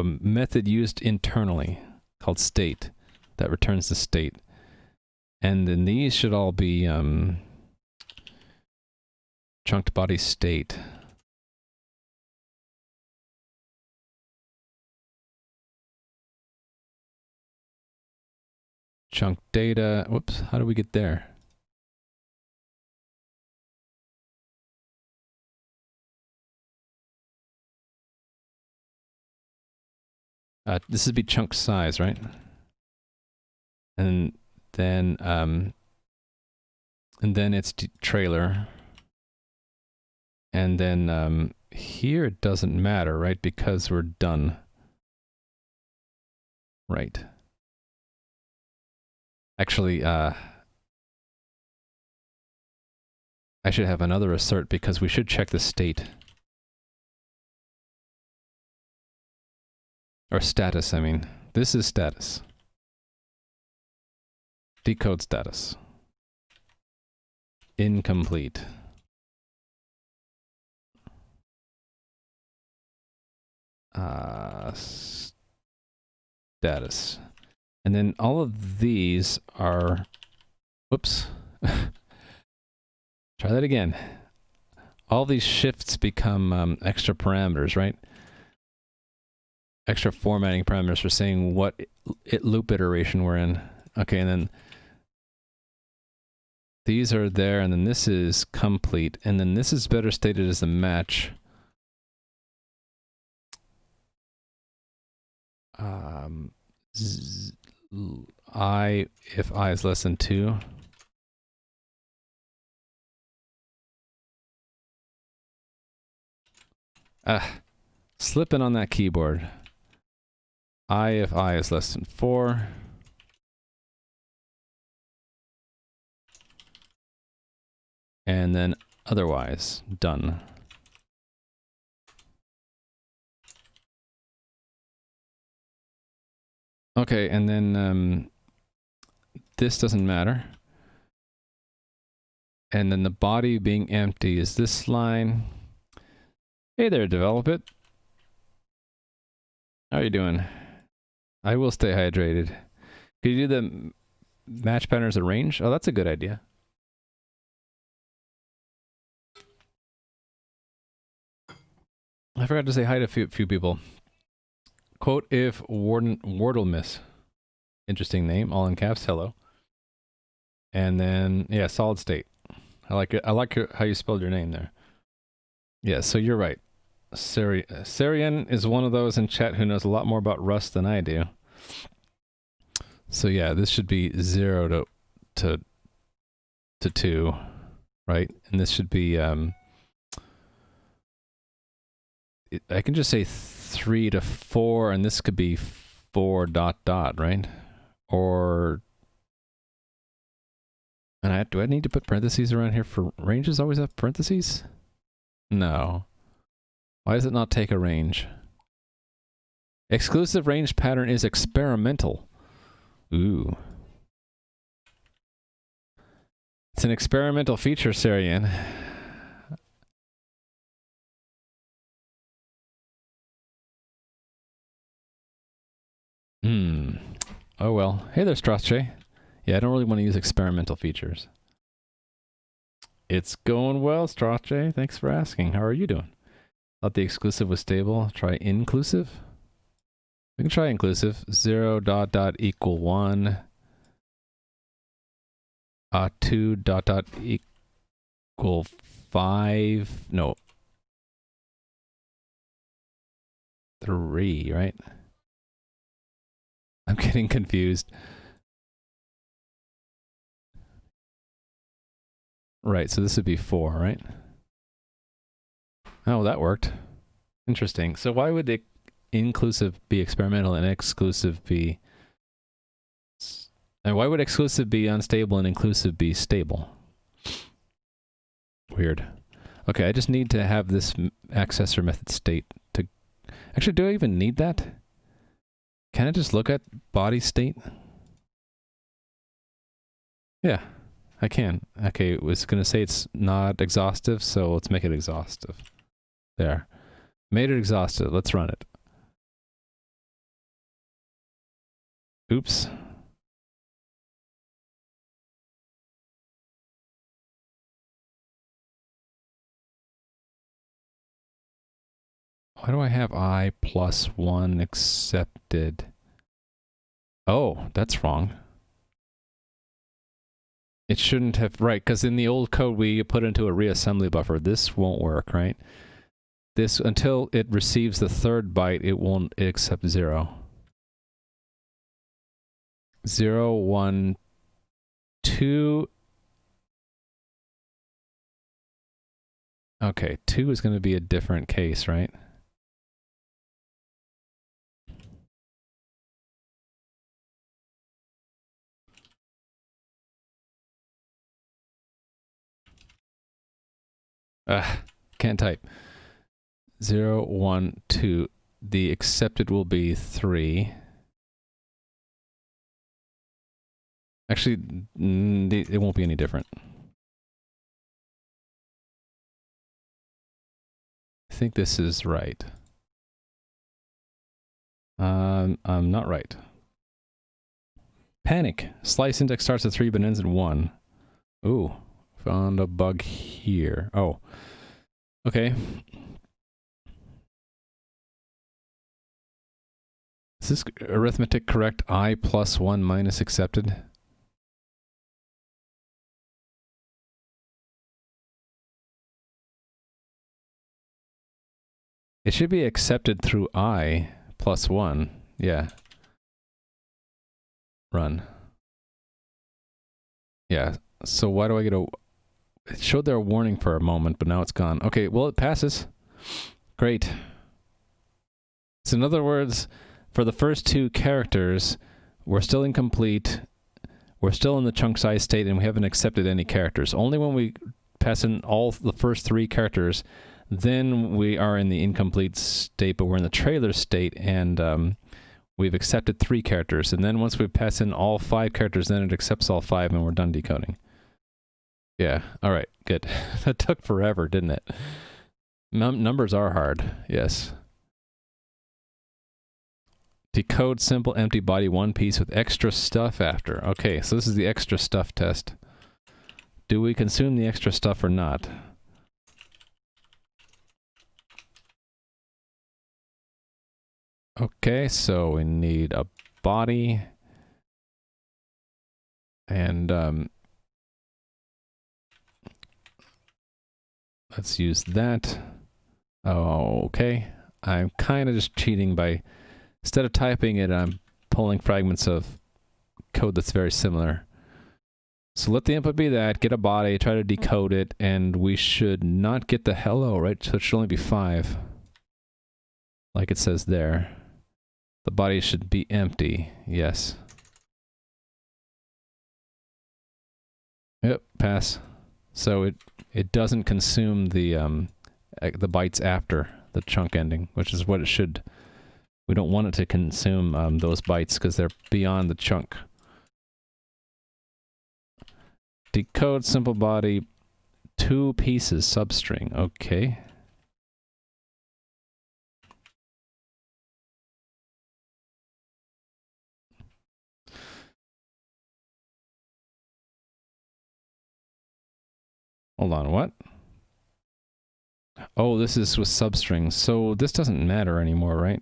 method used internally called state that returns the state. And then these should all be chunked body state. Chunk data. Whoops, how do we get there? This would be chunk size, right? And then it's trailer. And then here it doesn't matter, right? Because we're done. Right. Actually, I should have another assert because we should check the state. Or status, I mean. This is status. Decode status. Incomplete. status. And then all of these are, whoops. Try that again. All these shifts become extra parameters, right? Extra formatting parameters for saying what loop iteration we're in. Okay, and then these are there, and then this is complete, and then this is better stated as a match. If I is less than 2. Slipping on that keyboard. If I is less than 4. And then otherwise, done. Okay, and then this doesn't matter. And then the body being empty is this line. Hey there, develop it. How are you doing? I will stay hydrated. Could you do the match patterns of range? Oh, that's a good idea. I forgot to say hi to a few people. Quote if Wardle miss. Interesting name, all in caps, hello. And then, yeah, solid state. I like it. I like how you spelled your name there. Yeah, so you're right. Sarian is one of those in chat who knows a lot more about Rust than I do. So yeah, this should be 0 to 2, right? And this should be I can just say 3 to 4, and this could be 4 ... right? Or and do I need to put parentheses around here for ranges? Always have parentheses? No. Why does it not take a range? Exclusive range pattern is experimental. Ooh. It's an experimental feature, Sarian. Oh well. Hey there, Strasche. Yeah, I don't really want to use experimental features. It's going well, Strasche. Thanks for asking. How are you doing? Thought the exclusive was stable. Try inclusive. We can try inclusive. 0 ... equal 1. 2 ... equal 5. No. 3, right? I'm getting confused. Right, so this would be 4, right? Oh, that worked. Interesting. So why would inclusive be experimental and exclusive be... And why would exclusive be unstable and inclusive be stable? Weird. Okay, I just need to have this accessor method state to... Actually, do I even need that? Can I just look at body state? Yeah, I can. Okay, it was going to say it's not exhaustive, so let's make it exhaustive. There. Made it exhaustive. Let's run it. Oops. Why do I have I plus 1 accepted? Oh, that's wrong. It shouldn't have, right, because in the old code we put into a reassembly buffer. This won't work, right? This, until it receives the 3rd byte, it won't accept 0. 0, 1, 2. Okay, 2 is going to be a different case, right? Can't type. 0, 1, 2. The accepted will be 3. Actually, it won't be any different. I think this is right. I'm not right. Panic. Slice index starts at 3 but ends at 1. Ooh, found a bug here. Oh, okay. Is this arithmetic correct? I plus 1 minus accepted? It should be accepted through I plus 1. Yeah. Run. Yeah. So why do I get a... It showed there a warning for a moment, but now it's gone. Okay, well, it passes. Great. So in other words, for the first two characters, we're still incomplete. We're still in the chunk size state, and we haven't accepted any characters. Only when we pass in all the first three characters, then we are in the incomplete state, but we're in the trailer state, and we've accepted 3 characters. And then once we pass in all 5 characters, then it accepts all 5, and we're done decoding. Yeah, all right, good. That took forever, didn't it? Numbers are hard, yes. Decode simple empty body one piece with extra stuff after. Okay, so this is the extra stuff test. Do we consume the extra stuff or not? Okay, so we need a body. And let's use that. Oh, okay. I'm kind of just cheating by, instead of typing it, I'm pulling fragments of code that's very similar. So let the input be that, get a body, try to decode it, and we should not get the hello, right? So it should only be 5. Like it says there. The body should be empty, yes. Yep, pass. So it doesn't consume the bytes after the chunk ending, which is what it should. We don't want it to consume those bytes because they're beyond the chunk. Decode simple body 2 pieces substring. Okay. Hold on, what? Oh, this is with substrings. So this doesn't matter anymore, right?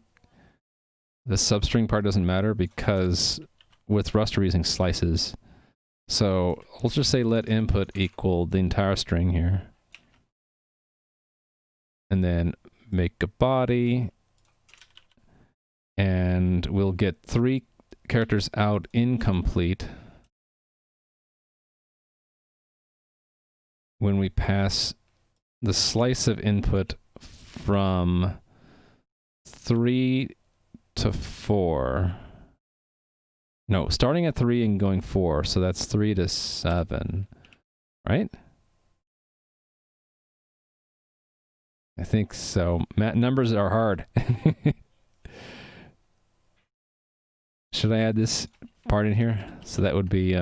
The substring part doesn't matter because with Rust we're using slices. So let's just say let input equal the entire string here. And then make a body. And we'll get 3 characters out incomplete when we pass the slice of input from 3 to 4. No, starting at 3 and going 4, so that's 3 to 7, right? I think so. Numbers are hard. Should I add this part in here? So that would be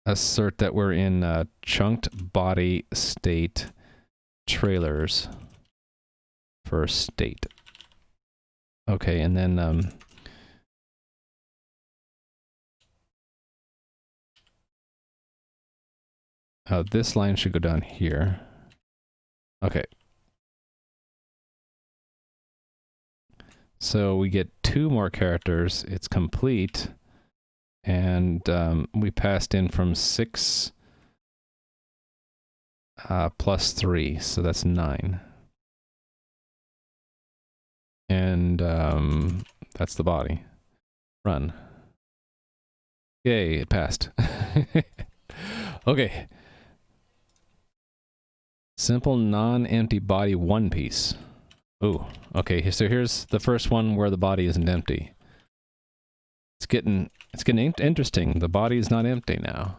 assert that we're in chunked body state trailers for state. Okay, and then this line should go down here. Okay. So we get 2 more characters. It's complete. And we passed in from 6 plus 3, so that's 9. And that's the body. Run. Yay, it passed. Okay. Simple non-empty body one piece. Ooh, okay, so here's the first one where the body isn't empty. It's getting interesting. The body is not empty now.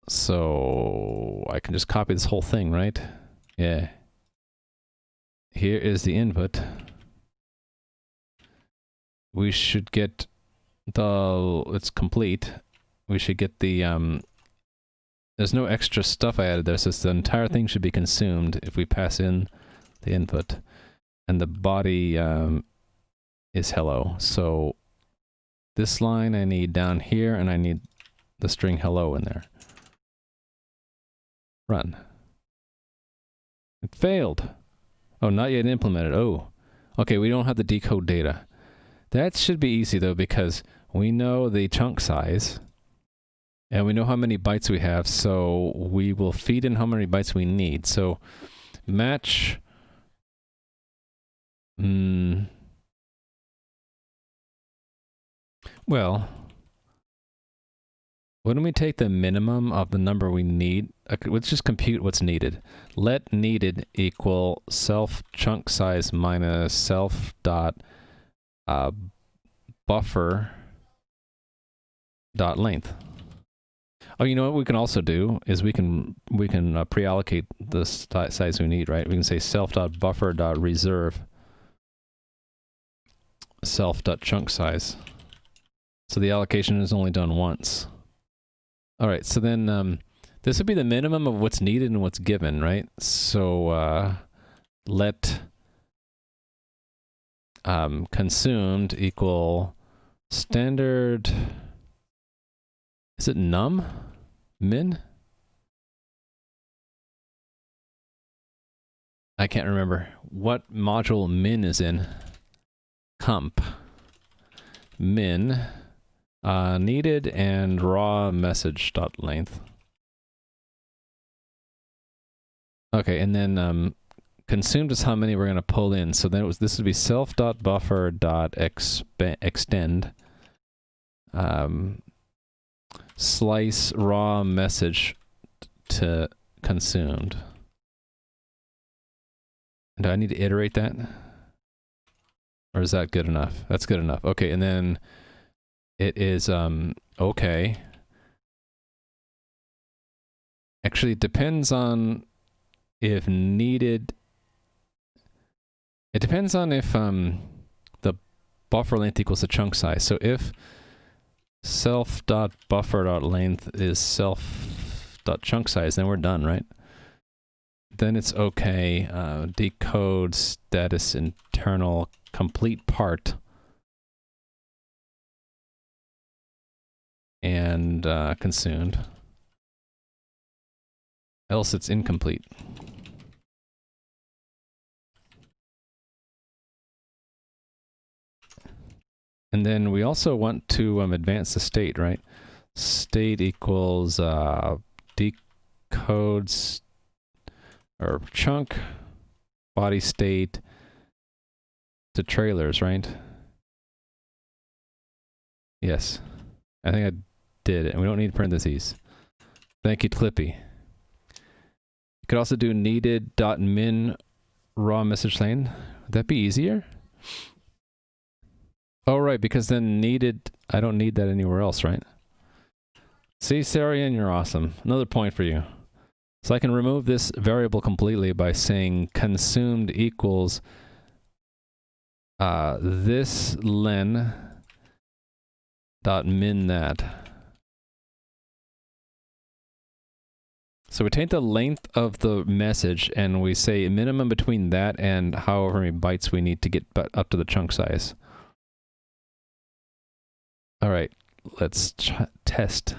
So I can just copy this whole thing, right? Yeah. Here is the input. We should get the, it's complete. We should get the, there's no extra stuff I added there, so the entire thing should be consumed if we pass in the input, and the body is hello. So this line I need down here, and I need the string hello in there. Run. It failed. Oh, not yet implemented. Oh, okay, we don't have the decode data. That should be easy though, because we know the chunk size and we know how many bytes we have, so we will feed in how many bytes we need. So match well, wouldn't we take the minimum of the number we need? Okay, let's just compute what's needed. Let needed equal self chunk size minus self dot buffer dot length. Oh, you know what we can also do is we can pre-allocate the size we need, right? We can say self dot buffer dot reserve self dot chunk size. So the allocation is only done once. All right, so then this would be the minimum of what's needed and what's given, right? So let consumed equal standard, is it num? Min? I can't remember what module min is in. Comp. Min. Needed and raw message dot length. Okay, and then consumed is how many we're going to pull in. So then this would be self dot buffer dot extend slice raw message to consumed. Do I need to iterate that? Or is that good enough? That's good enough. Okay, and then it is okay. Actually, it depends on if needed. It depends on if the buffer length equals the chunk size. So if self.buffer.length is self.chunk size, then we're done, right? Then it's okay. Decode status internal complete part and consumed. Else it's incomplete. And then we also want to advance the state, right? State equals decodes or chunk body state to trailers, right? Yes. I think I did it. And we don't need parentheses. Thank you, Clippy. You could also do needed.min raw message lane. Would that be easier? Oh, right, because then needed, I don't need that anywhere else, right? See, Sarian, you're awesome. Another point for you. So I can remove this variable completely by saying consumed equals this len dot min that. So we take the length of the message and we say a minimum between that and however many bytes we need to get up to the chunk size. All right, let's test.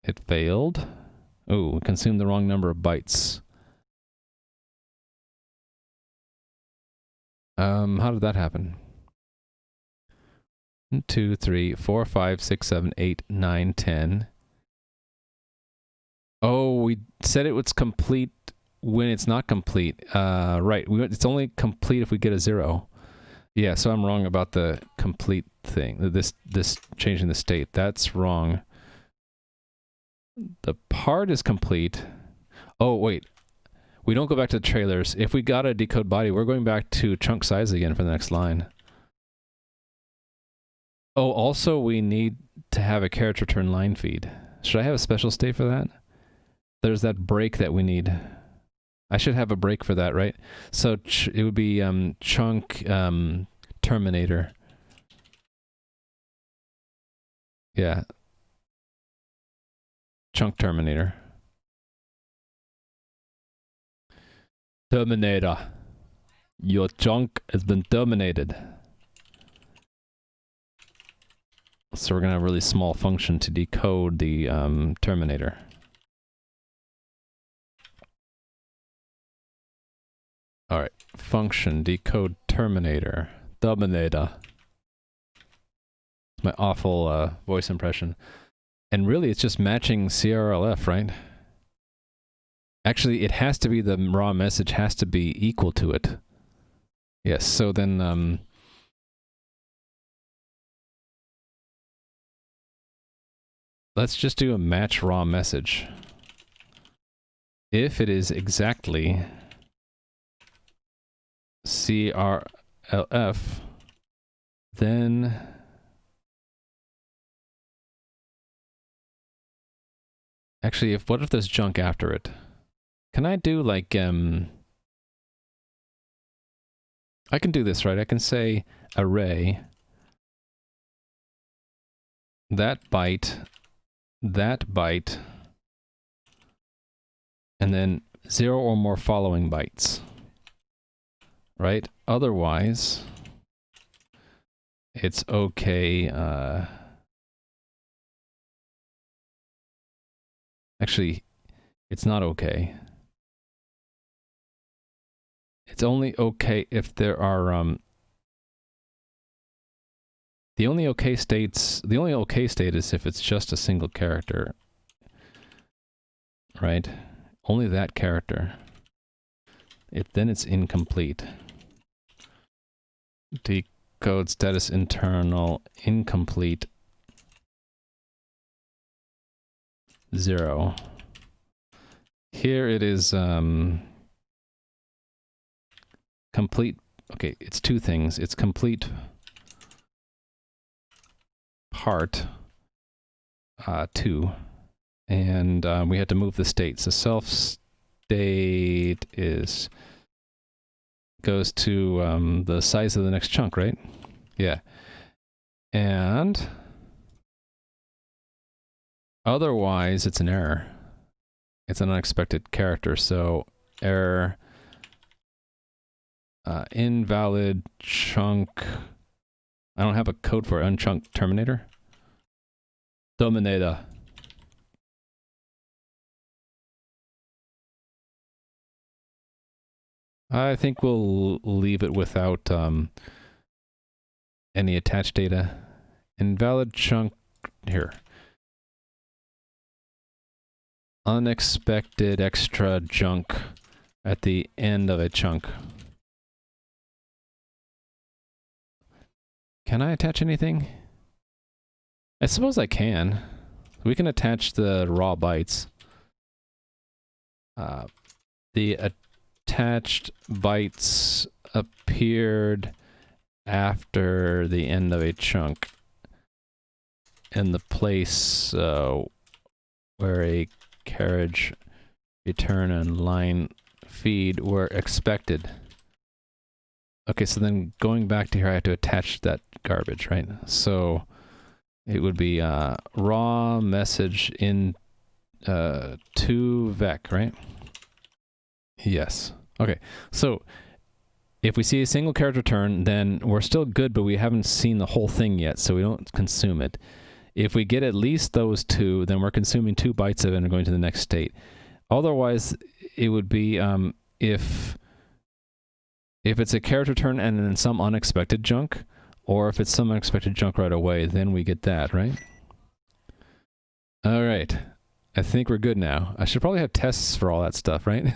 It failed. Oh, we consumed the wrong number of bytes. How did that happen? 1, 2, 3, 4, 5, 6, 7, 8, 9, 10. Oh, we said it was complete when it's not complete. Right, it's only complete if we get a 0. Yeah, so I'm wrong about the complete thing. This changing the state. That's wrong. The part is complete. Oh, wait. We don't go back to the trailers. If we got a decode body, we're going back to chunk size again for the next line. Oh, also we need to have a character return line feed. Should I have a special state for that? There's that break that we need. I should have a break for that, right? So it would be chunk terminator. Yeah. Chunk terminator. Terminator. Your chunk has been terminated. So we're going to have a really small function to decode the terminator. Alright, function decode terminator. Terminator. My awful voice impression. And really it's just matching CRLF, right? Actually, it has to be, the raw message has to be equal to it. Yes, so then let's just do a match raw message. If it is exactly CRLF, then actually, what if there's junk after it? Can I do like I can do this, right? I can say array that byte, and then 0 or more following bytes. Right? Otherwise, it's okay. Actually, it's not okay. It's only okay if there are the only okay state is if it's just a single character. Right? Only that character. Then it's incomplete. Decode status internal incomplete 0. Here it is complete. Okay, it's two things. It's complete part 2, and we had to move the state. So self state goes to the size of the next chunk, right? Yeah. And otherwise, it's an error. It's an unexpected character, so error invalid chunk. I don't have a code for unchunked terminator. Terminator. I think we'll leave it without any attached data. Invalid chunk here. Unexpected extra junk at the end of a chunk. Can I attach anything? I suppose I can. We can attach the raw bytes. The attached bytes appeared after the end of a chunk in the place where a carriage return and line feed were expected. Okay, so then going back to here, I have to attach that garbage, right? So it would be raw message in to vec, right? Yes. Okay, so if we see a single character return, then we're still good, but we haven't seen the whole thing yet, so we don't consume it. If we get at least those two, then we're consuming 2 bytes of it and going to the next state. Otherwise, it would be if it's a character return and then some unexpected junk, or if it's some unexpected junk right away, then we get that, right? All right. I think we're good now. I should probably have tests for all that stuff, right?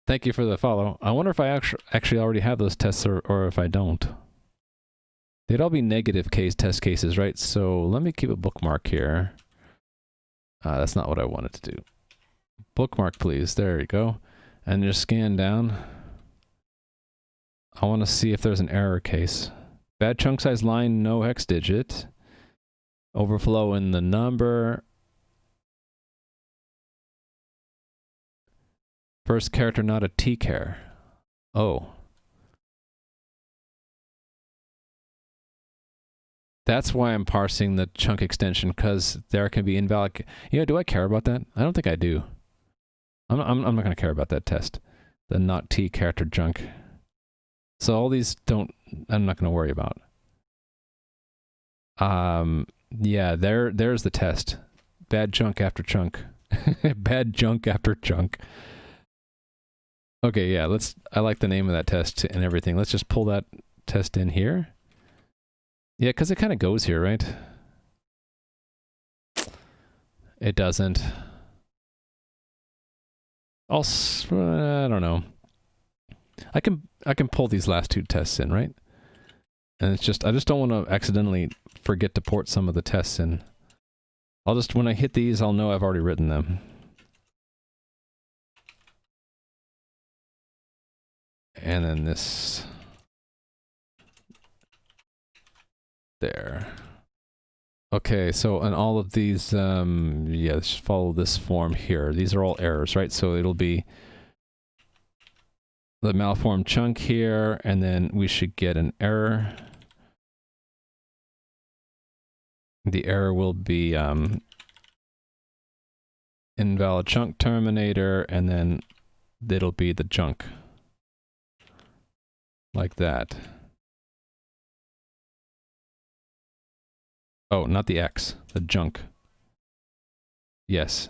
Thank you for the follow. I wonder if I actually already have those tests or if I don't. They'd all be negative test cases, right? So let me keep a bookmark here. That's not what I wanted to do. Bookmark, please. There you go. And just scan down. I want to see if there's an error case. Bad chunk size line, no hex digit. Overflow in the number. First character, not a T-char. Oh. That's why I'm parsing the chunk extension, because there can be invalid... You know, do I care about that? I don't think I do. I'm not going to care about that test. The not T character junk. So all these I'm not going to worry about. Yeah, there's the test. Bad junk after chunk. Bad junk after chunk. Okay, yeah, I like the name of that test and everything. Let's just pull that test in here. Yeah, because it kind of goes here, right? It doesn't. I don't know. I can pull these last two tests in, right? And it's just, I just don't want to accidentally forget to port some of the tests in. When I hit these, I'll know I've already written them. And then this. There. Okay, so and all of these, yeah, let's follow this form here. These are all errors, right? So it'll be the malformed chunk here, and then we should get an error. The error will be invalid chunk terminator, and then it'll be the junk. Like that. Oh, not the X, the junk. Yes.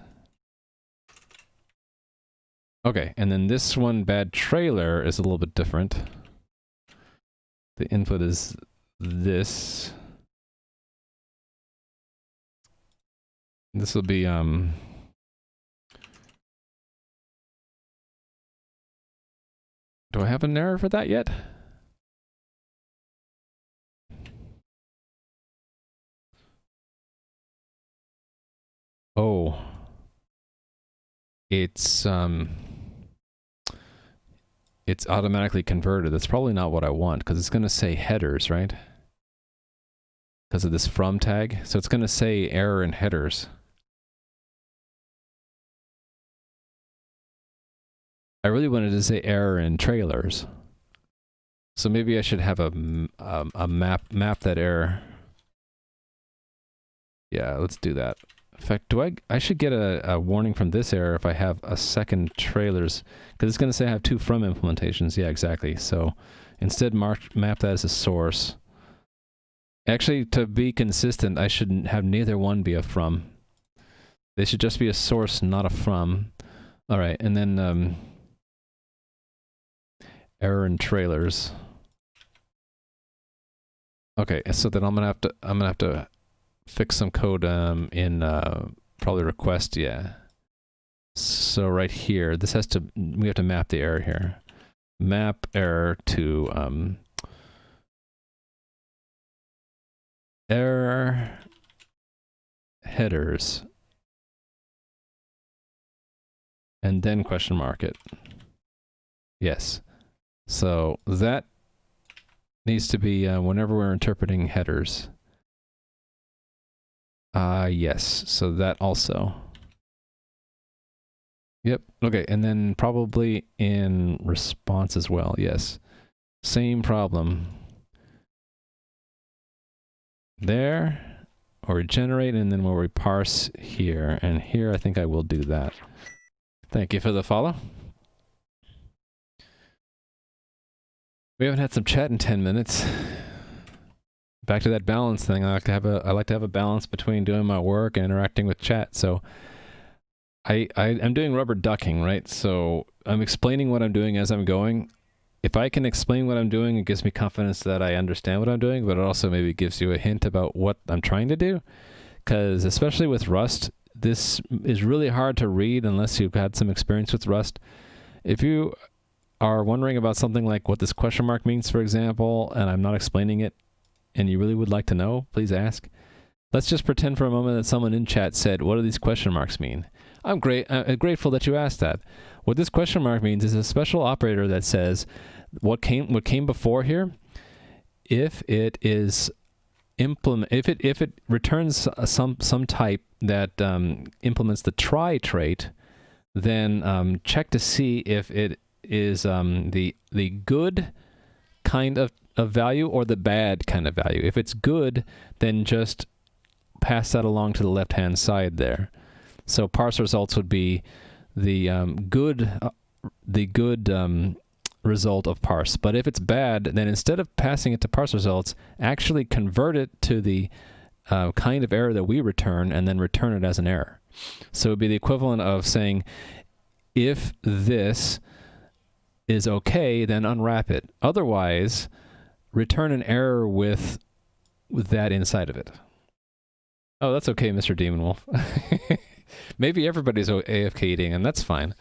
Okay, and then this one, bad trailer, is a little bit different. The input is this. This will be, do I have an error for that yet? Oh. It's automatically converted. That's probably not what I want, because it's going to say headers, right? Because of this from tag. So it's going to say error in headers. I really wanted to say error in trailers. So maybe I should have a map that error. Yeah, let's do that. In fact, I should get a warning from this error if I have a second trailers, because it's going to say I have two from implementations. Yeah, exactly. So instead map that as a source. Actually, to be consistent, I shouldn't have neither one be a from. They should just be a source, not a from. All right, and then error in trailers. Okay, so then I'm gonna have to fix some code in probably request, yeah. So right here, we have to map the error here. Map error to error headers, and then question mark it. Yes. So that needs to be whenever we're interpreting headers. Yes, so that also. Yep, okay, and then probably in response as well, yes. Same problem. There, or regenerate, and then we'll reparse here, and here I think I will do that. Thank you for the follow. We haven't had some chat in 10 minutes. Back to that balance thing. I like to have a balance between doing my work and interacting with chat. So I'm doing rubber ducking, right? So I'm explaining what I'm doing as I'm going. If I can explain what I'm doing, it gives me confidence that I understand what I'm doing, but it also maybe gives you a hint about what I'm trying to do. Because especially with Rust, this is really hard to read unless you've had some experience with Rust. If you are wondering about something like what this question mark means, for example, and I'm not explaining it, and you really would like to know, please ask. Let's just pretend for a moment that someone in chat said, what do these question marks mean? I'm grateful that you asked that. What this question mark means is a special operator that says what came before here, if it is if it returns some type that implements the try trait, then check to see if it is the good kind of value or the bad kind of value. If it's good, then just pass that along to the left-hand side there. So parse results would be good result of parse. But if it's bad, then instead of passing it to parse results, actually convert it to the kind of error that we return, and then return it as an error. So it would be the equivalent of saying, if this is okay, then unwrap it. Otherwise, return an error with that inside of it. Oh, that's okay, Mr. Demon Wolf. Maybe everybody's AFK eating, and that's fine.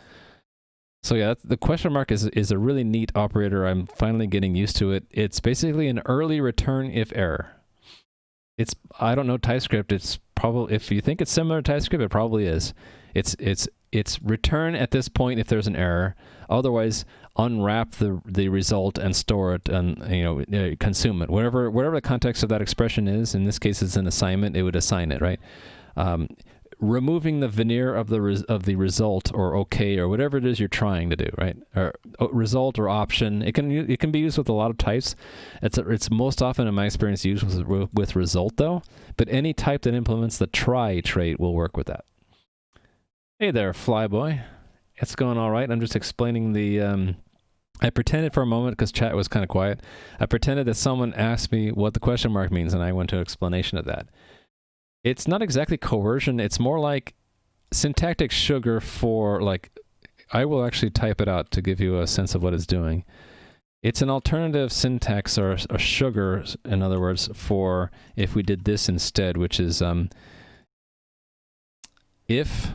So yeah, the question mark is a really neat operator. I'm finally getting used to it. It's basically an early return if error. I don't know TypeScript. It's probably, if you think it's similar to TypeScript, it probably is. It's return at this point if there's an error. Otherwise, unwrap the result and store it, and consume it. Whatever the context of that expression is. In this case, it's an assignment. It would assign it, right? Removing the veneer of the result, or okay, or whatever it is you're trying to do, right? Or result or option. It can be used with a lot of types. It's most often, in my experience, used with result though. But any type that implements the try trait will work with that. Hey there, Flyboy. It's going all right. I'm just explaining the. I pretended for a moment, because chat was kind of quiet. I pretended that someone asked me what the question mark means, and I went to an explanation of that. It's not exactly coercion. It's more like syntactic sugar for, like, I will actually type it out to give you a sense of what it's doing. It's an alternative syntax, or a sugar, in other words, for if we did this instead, which is if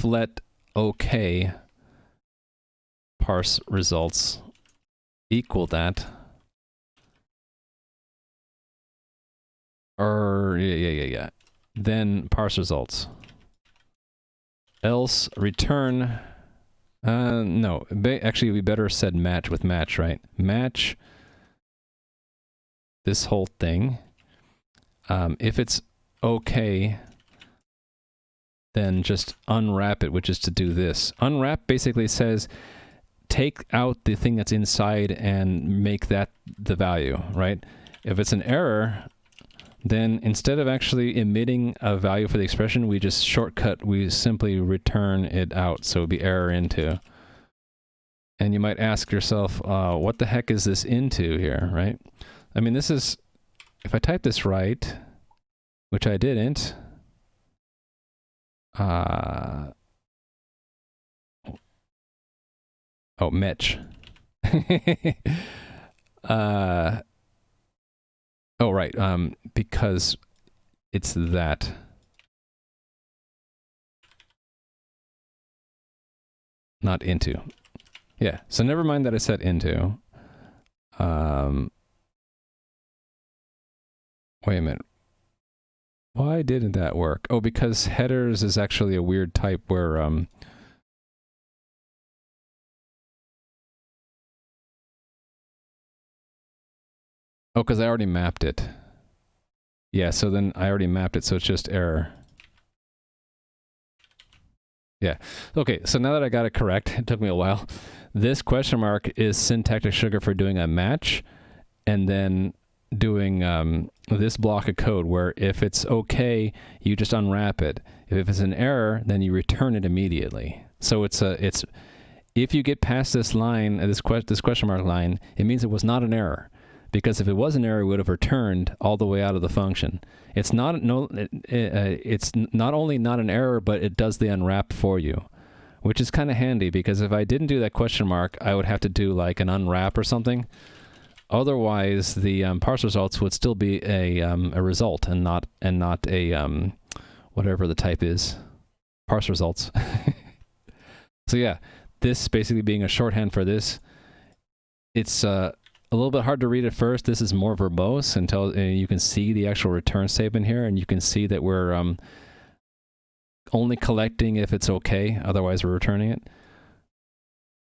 let okay parse results equal that, or yeah, then parse results, else return, no, actually we better said match with match, right? Match this whole thing. If it's okay, then just unwrap it, which is to do this. Unwrap basically says take out the thing that's inside and make that the value, right? If it's an error, then instead of actually emitting a value for the expression, we just shortcut, we simply return it out. So it would be error into. And you might ask yourself, what the heck is this into here, right? I mean, this is, if I type this right, which I didn't, oh, match. Oh, right, because it's that. Not into. Yeah, so never mind that I said into. Wait a minute. Why didn't that work? Oh, because headers is actually a weird type where, oh, because I already mapped it. Yeah, so then I already mapped it, so it's just error. Yeah. Okay, so now that I got it correct, it took me a while. This question mark is syntactic sugar for doing a match, and then doing this block of code where if it's okay, you just unwrap it. If it's an error, then you return it immediately. So it's if you get past this line, this question mark line, it means it was not an error. Because if it was an error, it would have returned all the way out of the function. It's not it's not only not an error, but it does the unwrap for you, which is kind of handy, because if I didn't do that question mark, I would have to do like an unwrap or something. Otherwise, the parse results would still be a result and not a whatever the type is, parse results. So yeah, this basically being a shorthand for this, it's a little bit hard to read at first. This is more verbose until you can see the actual return statement here, and you can see that we're only collecting if it's okay, otherwise we're returning it.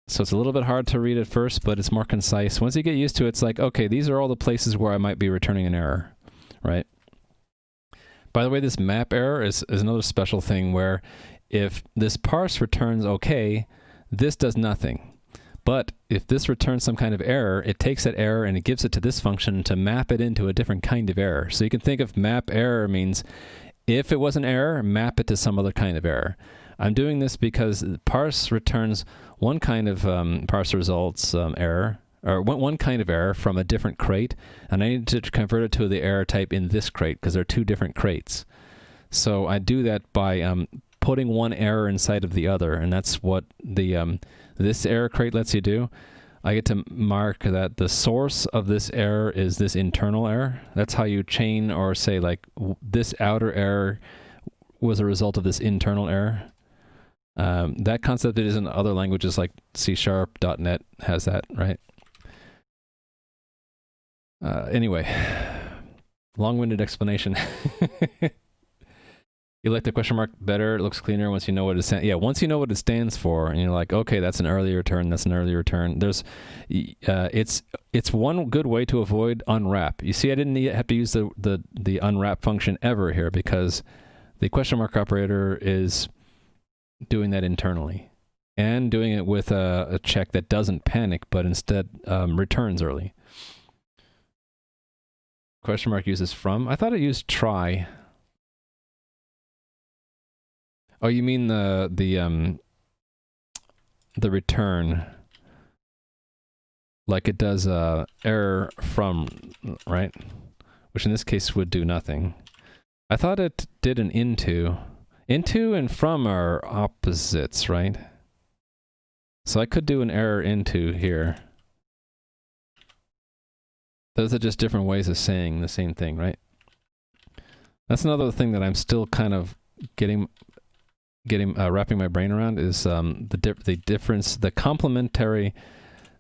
So it's a little bit hard to read at first, but it's more concise. Once you get used to it, it's like, okay, these are all the places where I might be returning an error, right? By the way, this map error is another special thing where if this parse returns okay, this does nothing. But if this returns some kind of error, it takes that error and it gives it to this function to map it into a different kind of error. So you can think of map error means If it was an error, map it to some other kind of error. I'm doing this because parse returns one kind of parse results error, or one kind of error from a different crate, and I need to convert it to the error type in this crate because they're two different crates. So I do that by putting one error inside of the other, and that's what the this error crate lets you do. I get to mark that the source of this error is this internal error. That's how you chain or say like this outer error was a result of this internal error. That concept is in other languages like C#, .NET has that, right? Anyway, long-winded explanation. You like the question mark better? It looks cleaner once you know what it stands. Yeah, once you know what it stands for, and you're like, okay, that's an early return. That's an early return. It's one good way to avoid unwrap. You see, I didn't have to use the unwrap function ever here because the question mark operator is doing that internally and doing it with a check that doesn't panic, but instead returns early. Question mark uses from. I thought it used try. Oh, you mean the return, like it does error from, right? Which in this case would do nothing. I thought it did an into. Into and from are opposites, right? So I could do an error into here. Those are just different ways of saying the same thing, right? That's another thing that I'm still kind of wrapping my brain around is the difference, the complementary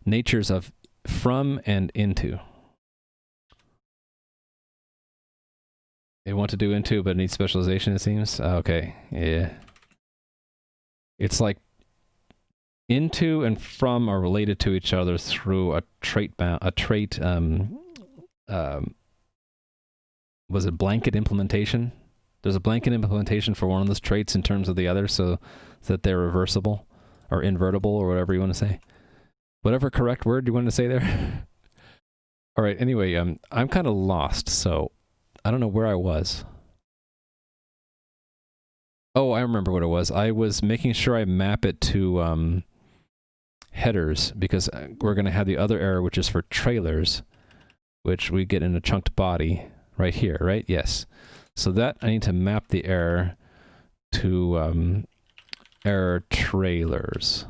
natures of from and into. They want to do into, but need specialization, it seems. Okay, yeah. It's like into and from are related to each other through a trait was it blanket implementation? There's a blanket implementation for one of those traits in terms of the other, so that they're reversible or invertible or whatever you want to say. Whatever correct word you want to say there. All right, anyway, I'm kind of lost, so I don't know where I was. Oh, I remember what it was. I was making sure I map it to headers, because we're going to have the other error, which is for trailers, which we get in a chunked body right here, right? Yes. So that I need to map the error to error trailers.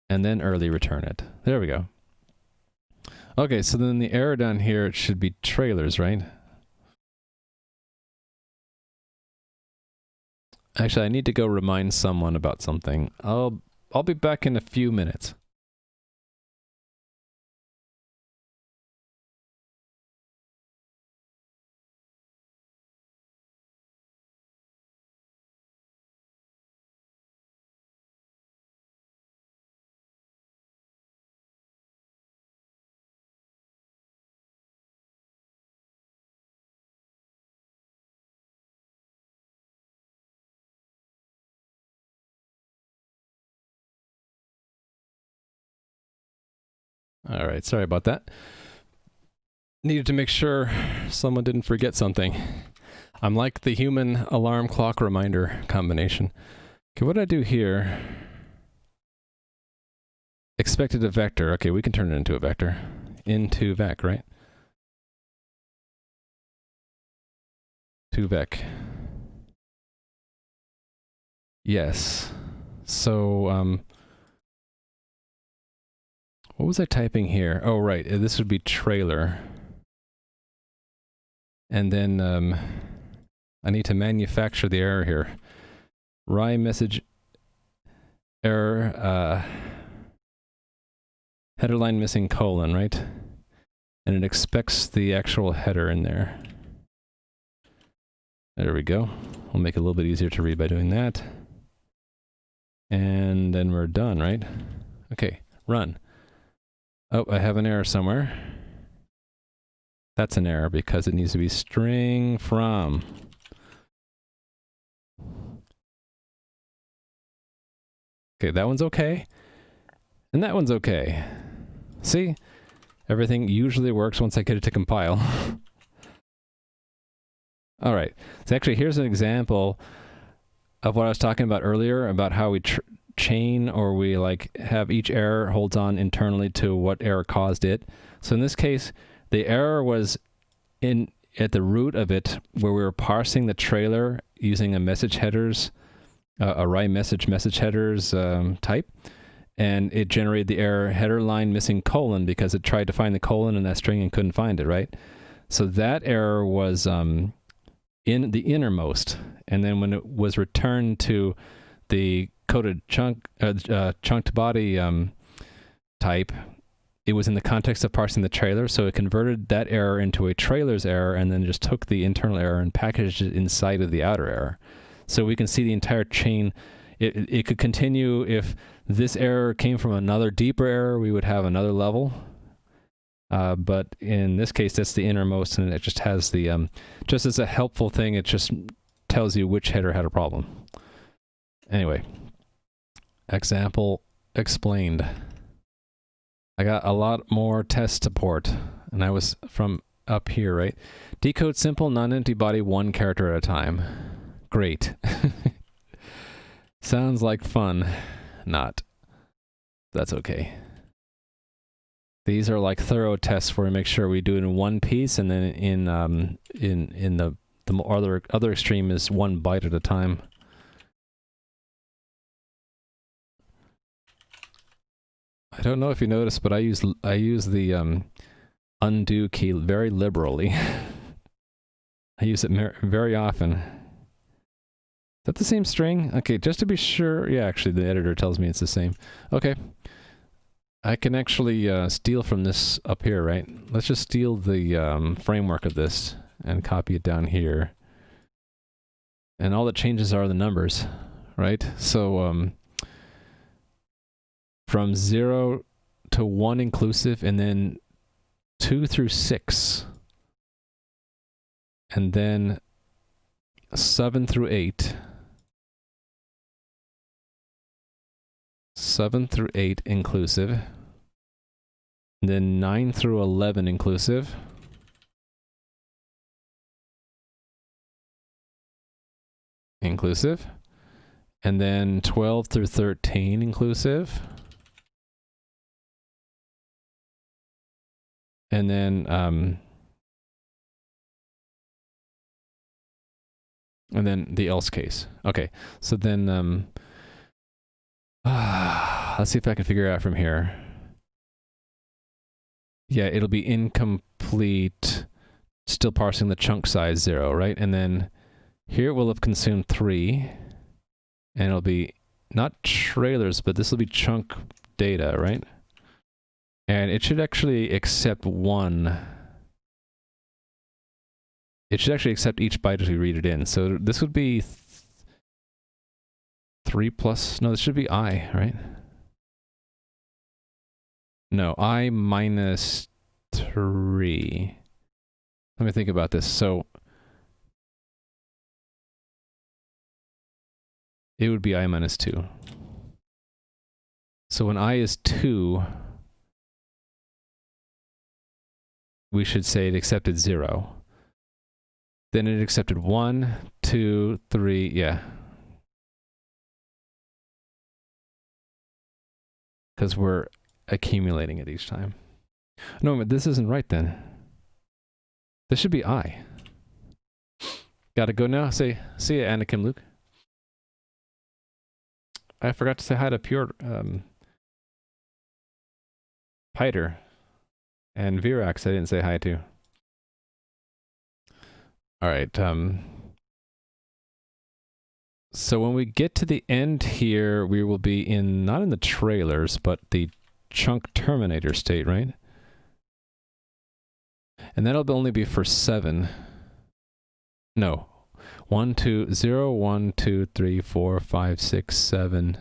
And then early return it. There we go. Okay, so then the error down here, it should be trailers, right? Actually, I need to go remind someone about something. I'll be back in a few minutes. All right, sorry about that. Needed to make sure someone didn't forget something. I'm like the human alarm clock reminder combination. Okay, what did I do here? Expected a vector. Okay, we can turn it into a vector. Into vec, right? To vec. Yes. So, what was I typing here? Oh, right. This would be trailer. And then I need to manufacture the error here. Rye message error, header line missing colon, right? And it expects the actual header in there. There we go. We'll make it a little bit easier to read by doing that. And then we're done, right? Okay, run. Oh, I have an error somewhere. That's an error because it needs to be string from. Okay, that one's okay. And that one's okay. See? Everything usually works once I get it to compile. All right. So actually, here's an example of what I was talking about earlier about how we chain, or we like have each error holds on internally to what error caused it. So in this case, the error was at the root of it, where we were parsing the trailer using a message headers, array message headers type, and it generated the error header line missing colon because it tried to find the colon in that string and couldn't find it, right? So that error was in the innermost, and then when it was returned to the coded chunked body type, it was in the context of parsing the trailer, so it converted that error into a trailer's error and then just took the internal error and packaged it inside of the outer error. So we can see the entire chain. It could continue. If this error came from another deeper error, we would have another level. But in this case, that's the innermost, and it just has the, just as a helpful thing, it just tells you which header had a problem. Anyway, example explained. I got a lot more test support, and I was from up here, right? Decode simple non-empty body 1 character at a time. Great. Sounds like fun. Not. That's okay. These are like thorough tests where we make sure we do it in one piece, and then in the other extreme is 1 byte at a time. I don't know if you noticed, but I use the undo key very liberally. I use it very often. Is that the same string? Okay, just to be sure. Yeah, actually, the editor tells me it's the same. Okay. I can actually steal from this up here, right? Let's just steal the framework of this and copy it down here. And all that changes are the numbers, right? So from 0 to 1 inclusive, and then 2 through 6. And then 7 through 8. 7 through 8 inclusive. And then 9 through 11 inclusive. Inclusive. And then 12 through 13 inclusive. And then the else case. Okay, so then let's see if I can figure it out from here. Yeah, it'll be incomplete, still parsing the chunk size 0, right? And then here it will have consumed 3, and it'll be not trailers, but this will be chunk data, right? And it should actually accept 1. It should actually accept each byte as we read it in. So this would be 3 plus, no, this should be I, right? No, I minus 3. Let me think about this. So it would be I minus 2. So when I is 2, we should say it accepted 0. Then it accepted 1, 2, 3, yeah. Because we're accumulating it each time. No, but this isn't right then. This should be I. Gotta go now. Say, see ya, Anakim Luke. I forgot to say hi to Pure, Piter, and Virax I didn't say hi to. All right. So when we get to the end here, we will be in, not in the trailers, but the chunk terminator state, right? And that'll only be for 7. No. 1, 2, 0, 1, 2, 3, 4, 5, 6, 7.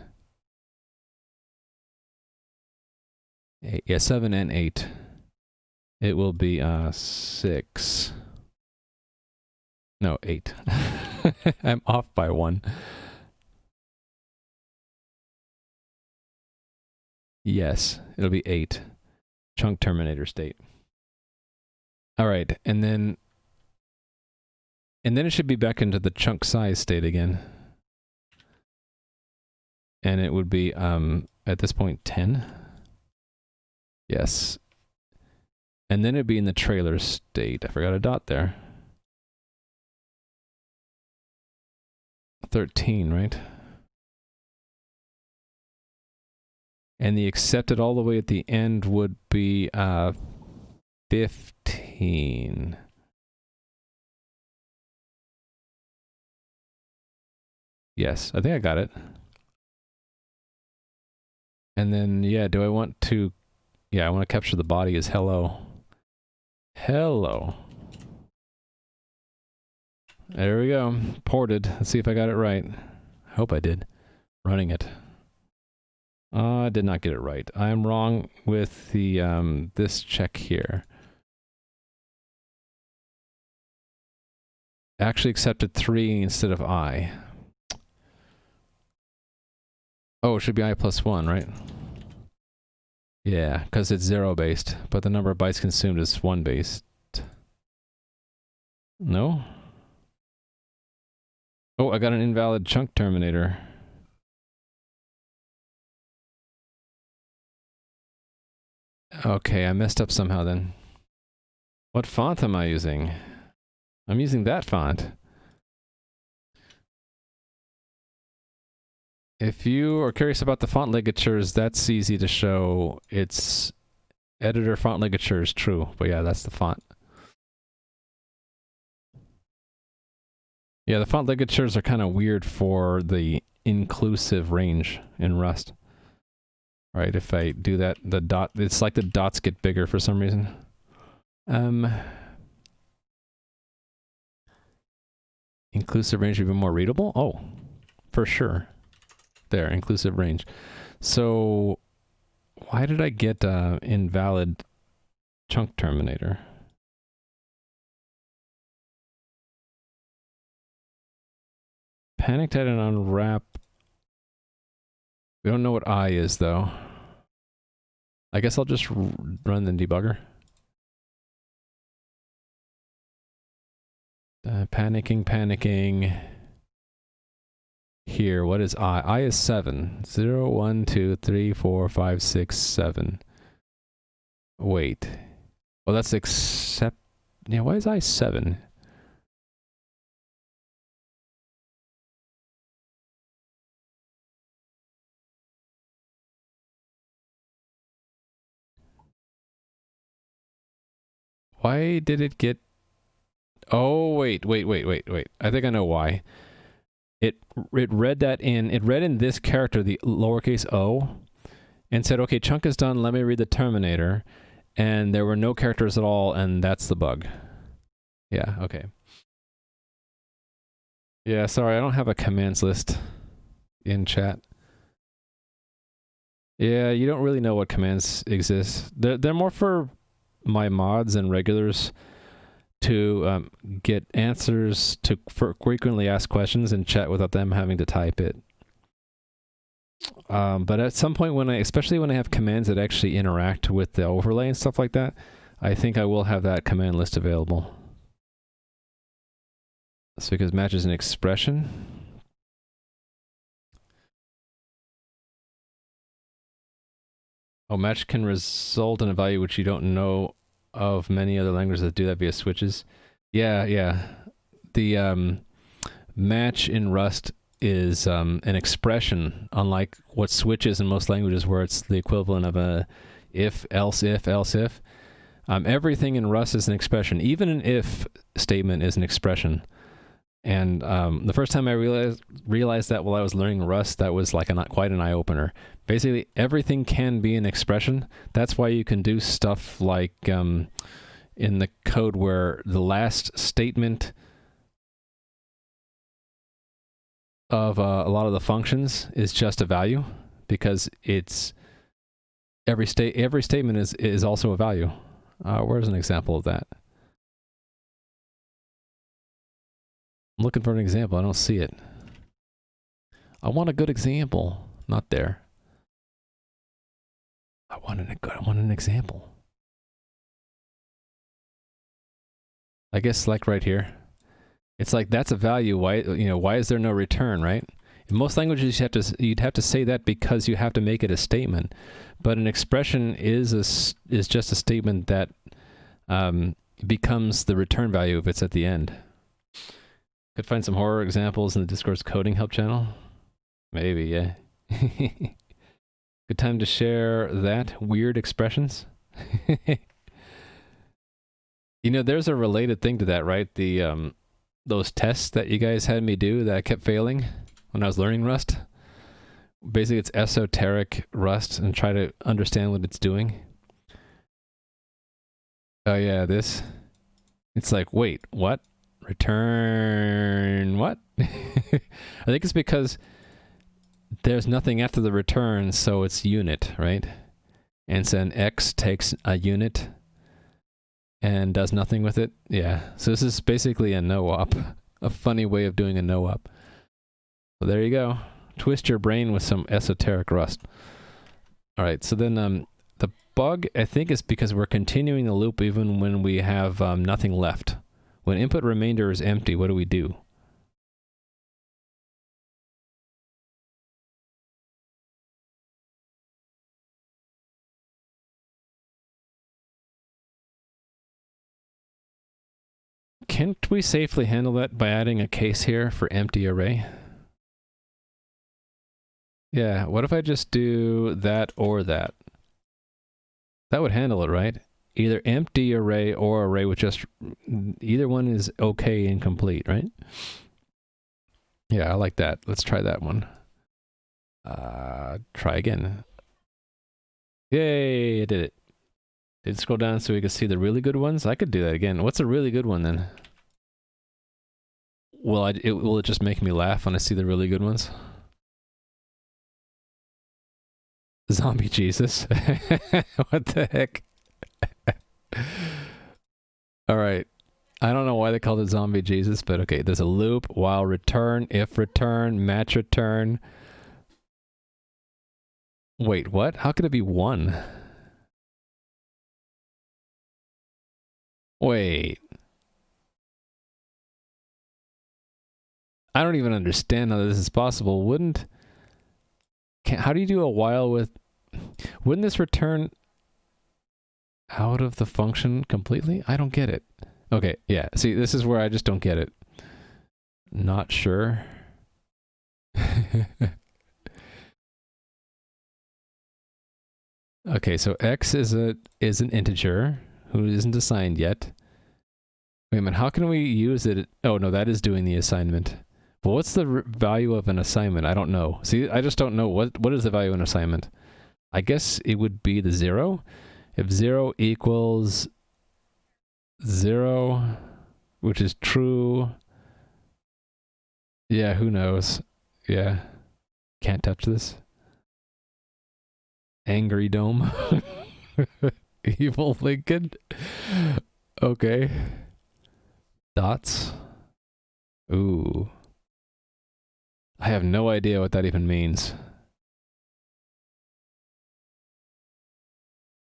8. Yeah, 7 and 8. It will be 6. No, 8. I'm off by 1. Yes, it'll be 8. Chunk terminator state. All right, and then And then it should be back into the chunk size state again. And it would be, at this point, 10. Yes. And then it'd be in the trailer state. I forgot a dot there. 13, right? And the accepted all the way at the end would be 15. Yes, I think I got it. And then, yeah, do I want to... Yeah, I want to capture the body as hello. Hello. There we go. Ported. Let's see if I got it right. I hope I did. Running it. I did not get it right. I'm wrong with the this check here. Actually accepted 3 instead of I. Oh, it should be I plus 1, right? Yeah, because it's 0 based, but the number of bytes consumed is 1 based. No? Oh, I got an invalid chunk terminator. Okay, I messed up somehow then. What font am I using? I'm using that font. If you are curious about the font ligatures, that's easy to show. It's editor font ligature is true, but yeah, that's the font. Yeah, the font ligatures are kind of weird for the inclusive range in Rust. Right, if I do that, the dot, it's like the dots get bigger for some reason. Inclusive range would be more readable? Oh, for sure. There, inclusive range. So, why did I get invalid chunk terminator? Panicked at an unwrap. We don't know what I is, though. I guess I'll just run the debugger. Panicking. Here, what is I? I is 7. 0, 1, 2, 3, 4, 5, 6, 7. Wait. Well, that's except... Yeah, why is I 7? Why did it get... Oh, wait. I think I know why. It read that in... It read in this character, the lowercase o, and said, okay, chunk is done, let me read the terminator. And there were no characters at all, and that's the bug. Yeah, okay. Yeah, sorry, I don't have a commands list in chat. Yeah, you don't really know what commands exist. They're more for my mods and regulars to get answers to frequently asked questions in chat without them having to type it. But at some point especially when I have commands that actually interact with the overlay and stuff like that, I think I will have that command list available. That's because match is an expression. Oh, match can result in a value which you don't know of many other languages that do that via switches. Yeah. The match in Rust is an expression, unlike what switch is in most languages, where it's the equivalent of a if, else if, else if. Everything in Rust is an expression. Even an if statement is an expression. And the first time I realized that while I was learning Rust, that was like quite an eye-opener. Basically, everything can be an expression. That's why you can do stuff like in the code where the last statement of a lot of the functions is just a value, because it's every statement is also a value. Where's an example of that? I'm looking for an example. I don't see it. I want a good example. Not there. I want an example. I guess like right here. It's like, that's a value. Why, why is there no return, right? In most languages, you'd have to say that because you have to make it a statement. But an expression is just a statement that becomes the return value if it's at the end. Could find some horror examples in the Discord's coding help channel. Maybe, yeah. Good time to share that. Weird expressions. There's a related thing to that, right? The those tests that you guys had me do that I kept failing when I was learning Rust. Basically, it's esoteric Rust and try to understand what it's doing. Oh yeah, this. It's like, wait, what? Return what? I think it's because there's nothing after the return, so it's unit, right? And so an X takes a unit and does nothing with it. Yeah, so this is basically a no-op. A funny way of doing a no-op. So there you go. Twist your brain with some esoteric Rust. All right, so then the bug, I think, is because we're continuing the loop even when we have nothing left. When input remainder is empty, what do we do? Can't we safely handle that by adding a case here for empty array? Yeah, what if I just do that or that? That would handle it, right? Either empty array or array with just... Either one is okay and complete, right? Yeah, I like that. Let's try that one. Try again. Yay, I did it. Did it scroll down so we could see the really good ones? I could do that again. What's a really good one then? Will it just make me laugh when I see the really good ones? Zombie Jesus. What the heck? All right. I don't know why they called it Zombie Jesus, but okay. There's a loop, while return, if return, match return. Wait, what? How could it be one? Wait. I don't even understand how this is possible. How do you do a while with... Wouldn't this return out of the function completely? I don't get it. Okay, yeah. See, this is where I just don't get it. Not sure. Okay, so x is an integer who isn't assigned yet. Wait a minute, how can we use it? Oh, no, that is doing the assignment. But what's the value of an assignment? I don't know. See, I just don't know. What is the value of an assignment? I guess it would be the 0. If 0 equals 0, which is true. Yeah, who knows? Yeah. Can't touch this. Angry Dome. Evil Lincoln. Okay. Dots. Ooh. I have no idea what that even means.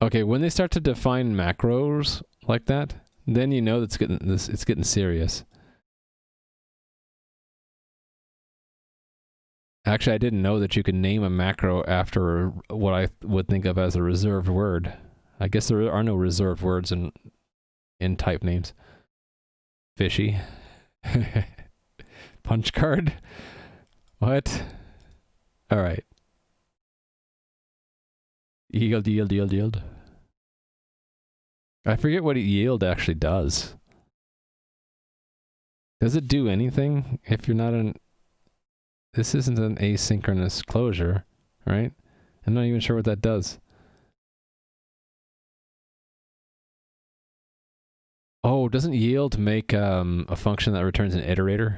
Okay, when they start to define macros like that, then you know that it's getting serious. Actually, I didn't know that you could name a macro after what I would think of as a reserved word. I guess there are no reserved words in type names. Fishy. Punch card? What? All right. Yield. I forget what yield actually does. Does it do anything if you're not an... This isn't an asynchronous closure, right? I'm not even sure what that does. Oh, doesn't yield make a function that returns an iterator?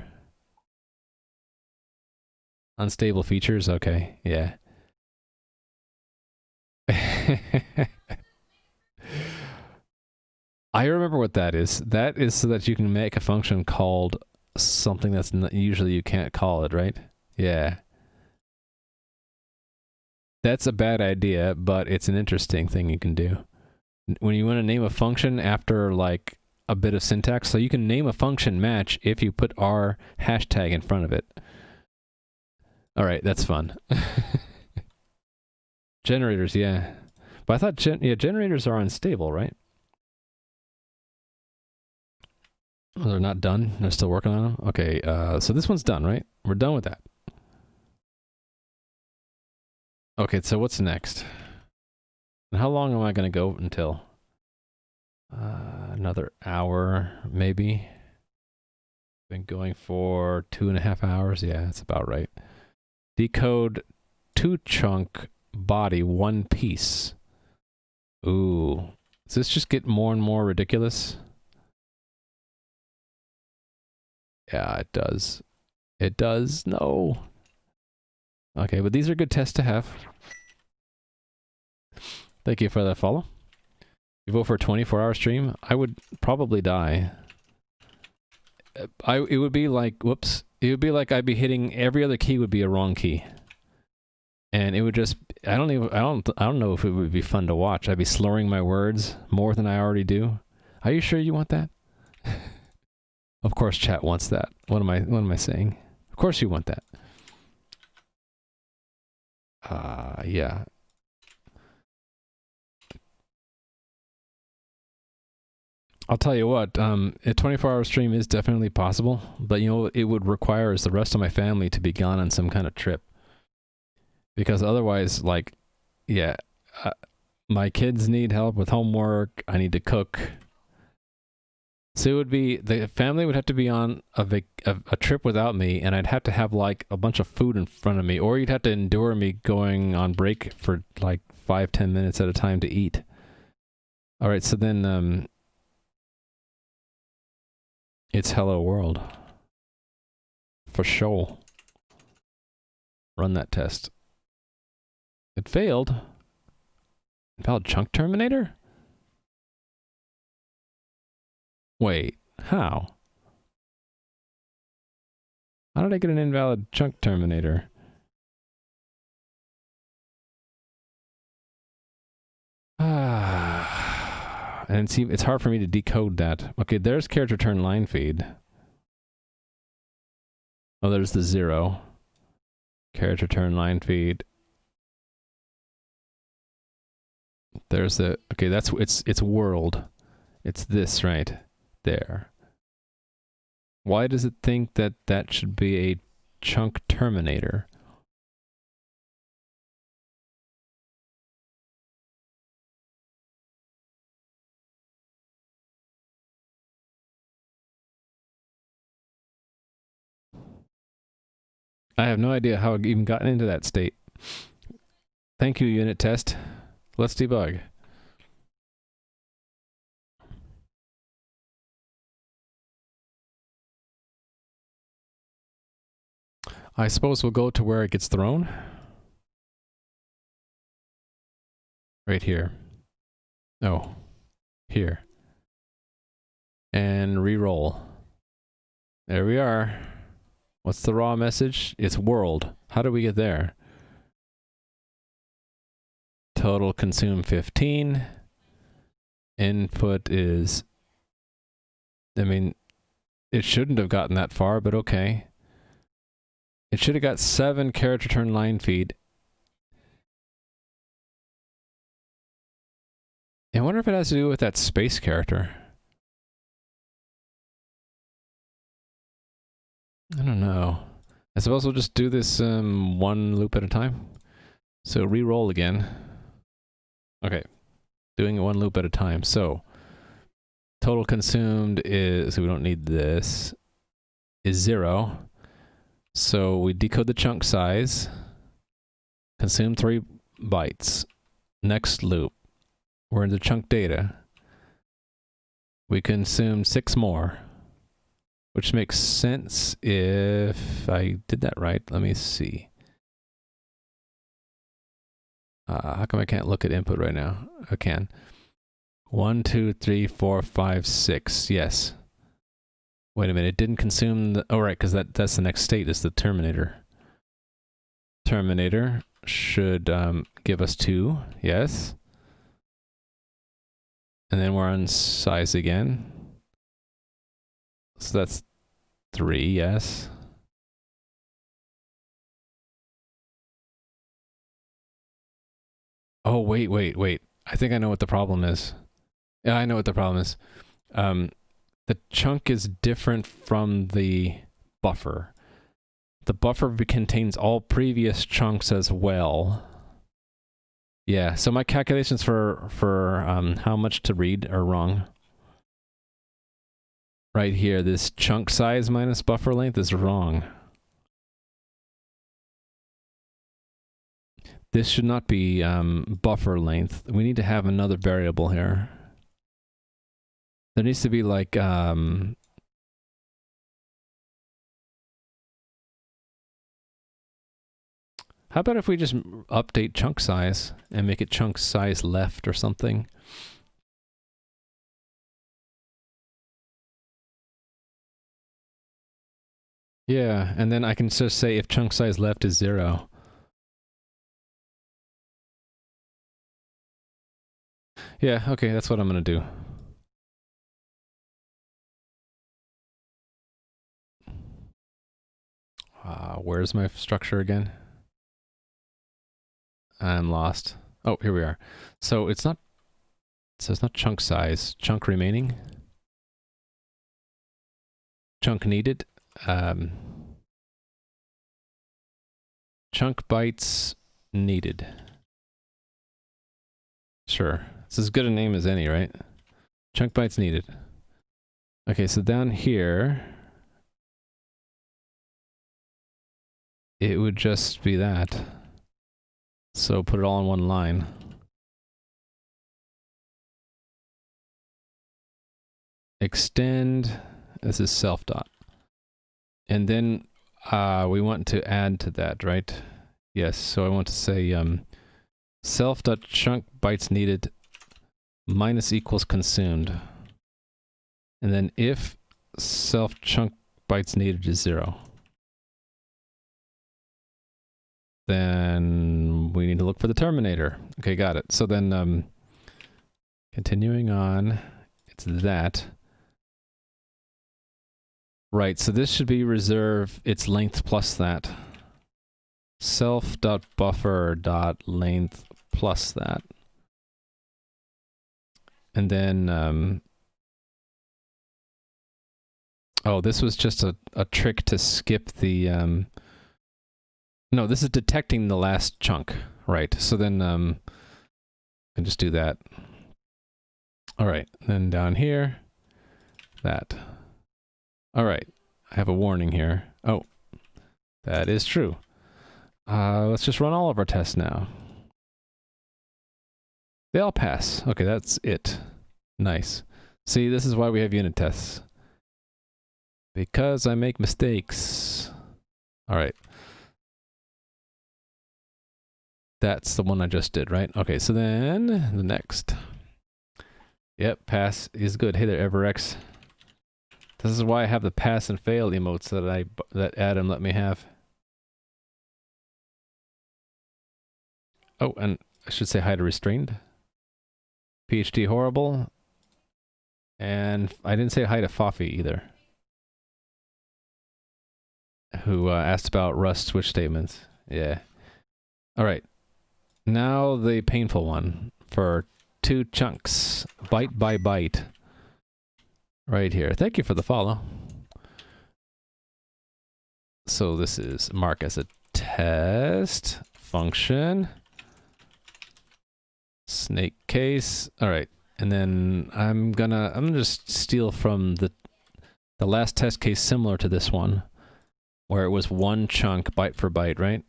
Unstable features? Okay, yeah. I remember what that is. That is so that you can make a function called something that's usually you can't call it, right? Yeah. That's a bad idea, but it's an interesting thing you can do. When you want to name a function after, like, a bit of syntax. So you can name a function match if you put our hashtag in front of it. All right, that's fun. Generators, yeah. But I thought generators are unstable, right? Oh, they're not done. They're still working on them. Okay, so this one's done, right? We're done with that. Okay, so what's next? And how long am I going to go until? Another hour, maybe. Been going for 2.5 hours. Yeah, that's about right. Decode 2-chunk body 1 piece. Ooh. Does this just get more and more ridiculous? Yeah, it does. It does. No. Okay, but these are good tests to have. Thank you for that follow. You vote for a 24-hour stream? I would probably die. It would be like, whoops. It would be like I'd be hitting every other key would be a wrong key. And it would just, I don't know if it would be fun to watch. I'd be slurring my words more than I already do. Are you sure you want that? Of course chat wants that. What am I saying? Of course you want that. Yeah. I'll tell you what, a 24-hour stream is definitely possible, but you know what it would require is the rest of my family to be gone on some kind of trip. Because otherwise, like, yeah, my kids need help with homework, I need to cook. So it would be, the family would have to be on a trip without me, and I'd have to have like a bunch of food in front of me, or you'd have to endure me going on break for like 5-10 minutes at a time to eat. All right, so then it's Hello World. For sure. Run that test. It failed. Invalid chunk terminator? Wait, how? How did I get an invalid chunk terminator? And see, it's hard for me to decode that. Okay, there's character turn line feed. Oh, there's the 0. Character turn line feed. There's the, okay, that's, it's world. It's this right there. Why does it think that that should be a chunk terminator? I have no idea how it even got into that state. Thank you, unit test. Let's debug. I suppose we'll go to where it gets thrown. Right here. Oh, here. And re-roll. There we are. What's the raw message? It's world. How do we get there? Total consume 15. Input is, I mean, it shouldn't have gotten that far, but okay. It should have got 7 character turn line feed. I wonder if it has to do with that space character. I don't know. I suppose we'll just do this one loop at a time. So re-roll again. Okay. Doing it one loop at a time. So total consumed is, so we don't need this, is 0. So we decode the chunk size. Consume 3 bytes. Next loop. We're in the chunk data. We consume 6 more. Which makes sense if I did that right. Let me see. How come I can't look at input right now? I can. 1, 2, 3, 4, 5, 6. Yes. Wait a minute. It didn't consume the... Oh, right, because that's the next state is the terminator. Terminator should give us 2. Yes. And then we're on size again. So that's 3, yes. Oh, wait. I think I know what the problem is. Yeah, I know what the problem is. The chunk is different from the buffer. The buffer contains all previous chunks as well. Yeah, so my calculations for how much to read are wrong. Right here, this chunk size minus buffer length is wrong. This should not be buffer length. We need to have another variable here. There needs to be like how about if we just update chunk size and make it chunk size left or something? Yeah, and then I can just say if chunk size left is 0. Yeah, okay, that's what I'm gonna do. Where's my structure again? I'm lost. Oh, here we are. So it's not chunk size, chunk remaining, chunk needed, chunk bytes needed. Sure. It's as good a name as any, right? Chunk bytes needed. Okay, so down here, it would just be that. So put it all in one line. Extend, this is self dot. And then we want to add to that, right? Yes, so I want to say self dot chunk bytes needed minus equals consumed. And then if self chunk bytes needed is 0, then we need to look for the terminator. Okay, got it. So then continuing on, it's that. Right, so this should be reserve its length plus that. Self.buffer.length plus that. And then, oh, this was just a trick to skip the, no, this is detecting the last chunk, right? So then, I can just do that. All right, then down here, that. All right, I have a warning here. Oh, that is true. Let's just run all of our tests now. They all pass. Okay, that's it. Nice. See, this is why we have unit tests. Because I make mistakes. All right. That's the one I just did, right? Okay, so then the next. Yep, pass is good. Hey there, EverX. This is why I have the pass and fail emotes that Adam let me have. Oh, and I should say hi to Restrained. PhD Horrible. And I didn't say hi to Fafi either. Who asked about Rust switch statements. Yeah. All right. Now the painful one for 2 chunks, byte by byte. Right here. Thank you for the follow. So this is mark as a test function. Snake case. All right. And then I'm gonna just steal from the last test case similar to this one, where it was 1 chunk byte for byte, right?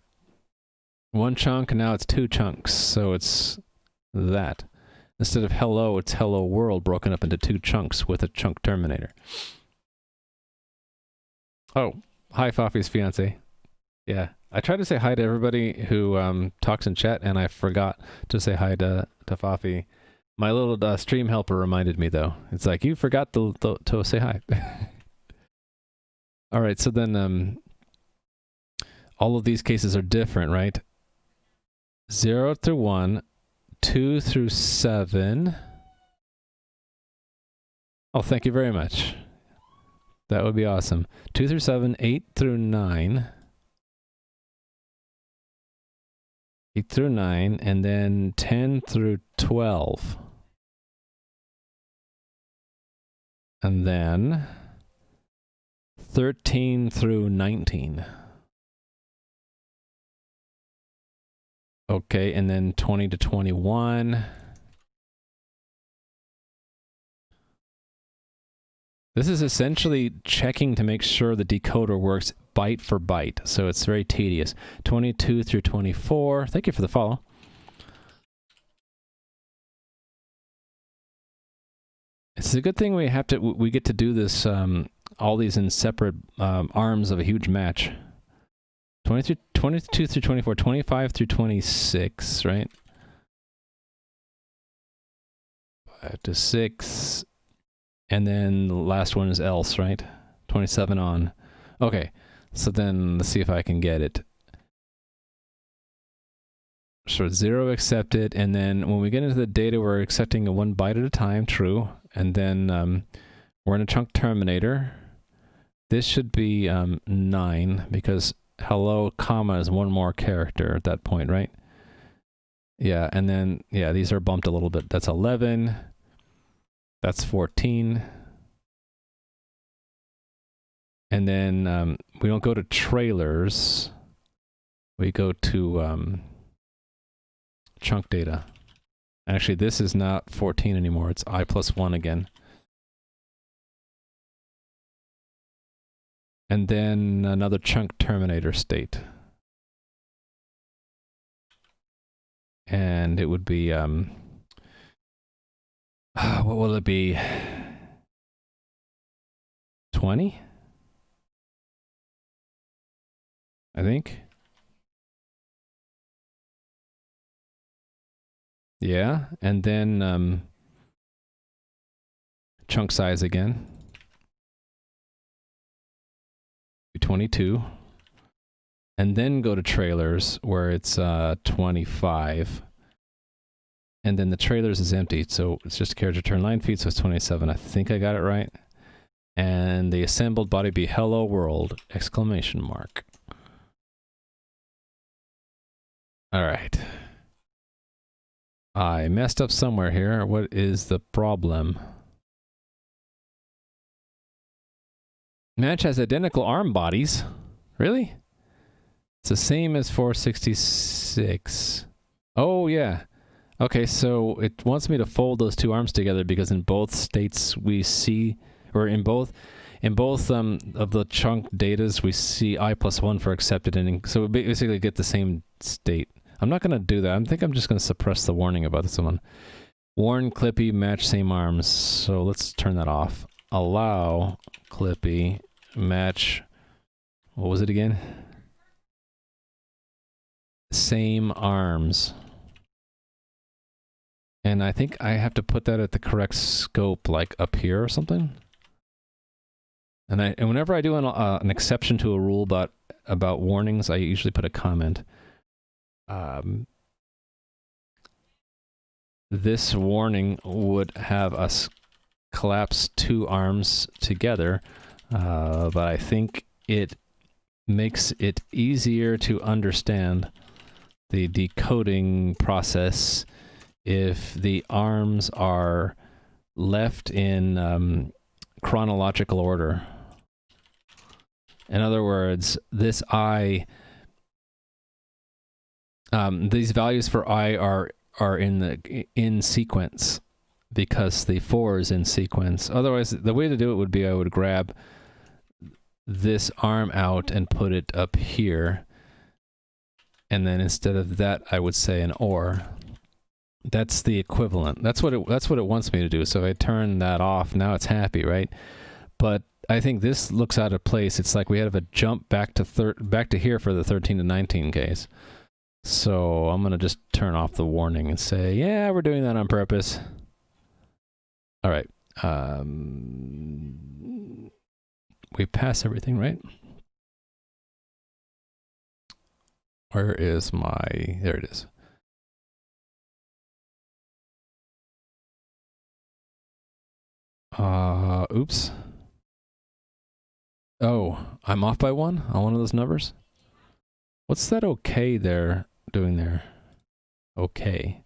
1 chunk, and now it's 2 chunks, so it's that. Instead of hello, it's hello world broken up into 2 chunks with a chunk terminator. Oh, hi Fafi's fiance. Yeah, I tried to say hi to everybody who talks in chat, and I forgot to say hi to Fafi. My little stream helper reminded me, though. It's like, you forgot to say hi. All right, so then all of these cases are different, right? 0 through 1, 2 through 7. Oh, thank you very much. That would be awesome. 2 through 7, 8 through 9. 8 through 9, and then 10 through 12. And then 13 through 19. Okay, and then 20 to 21. This is essentially checking to make sure the decoder works byte for byte, so it's very tedious. 22 through 24. Thank you for the follow. It's a good thing we get to do this, all these in separate arms of a huge match. 22 through 24, 25 through 26, right? 5 to 6. And then the last one is else, right? 27 on. Okay, so then let's see if I can get it. So 0 accepted, and then when we get into the data, we're accepting a 1 byte at a time, true. And then we're in a chunk terminator. This should be 9, because hello, comma is 1 more character at that point, right? Yeah, and then, yeah, these are bumped a little bit. That's 11. That's 14. And then we don't go to trailers. We go to chunk data. Actually, this is not 14 anymore. It's I plus 1 again. And then another chunk terminator state. And it would be, what will it be? 20? I think. Yeah, and then chunk size again. 22. And then go to trailers where it's 25. And then the trailers is empty, so it's just a character turn line feed, so it's 27. I think I got it right. And the assembled body be hello world, exclamation mark. All right. I messed up somewhere here. What is the problem? Match has identical arm bodies. Really? It's the same as 466. Oh, yeah. Okay, so it wants me to fold those two arms together because in both states we see, or in both of the chunk datas we see I plus 1 for accepted ending. So we basically get the same state. I'm not going to do that. I think I'm just going to suppress the warning about this one. Warn Clippy match same arms. So let's turn that off. Allow Clippy match, what was it again? Same arms. And I think I have to put that at the correct scope, like up here or something. And whenever I do an exception to a rule about warnings, I usually put a comment. This warning would have us collapse two arms together, but I think it makes it easier to understand the decoding process if the arms are left in chronological order. In other words, this I, these values for I are in sequence because the 4 is in sequence. Otherwise, the way to do it would be I would grab this arm out and put it up here, and then instead of that, I would say an or. That's the equivalent. That's what it wants me to do. So if I turn that off, now it's happy, right? But I think this looks out of place. It's like we have a jump back to here for the 13 to 19 case. So I'm gonna just turn off the warning and say, yeah, we're doing that on purpose. All right. We pass everything, right? Where is my? There it is. Oops. Oh, I'm off by one on one of those numbers? What's that okay there doing there? Okay.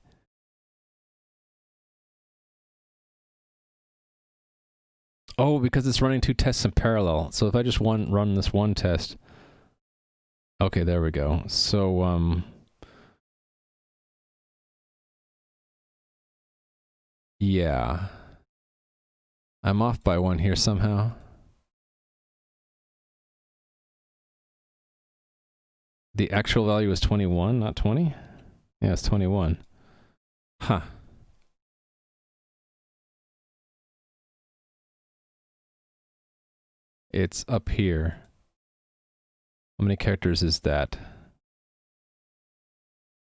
Oh, because it's running two tests in parallel. So if I just run this one test. Okay, there we go. So, yeah. I'm off by one here somehow. The actual value is 21, not 20? Yeah, it's 21. Huh. It's up here. How many characters is that?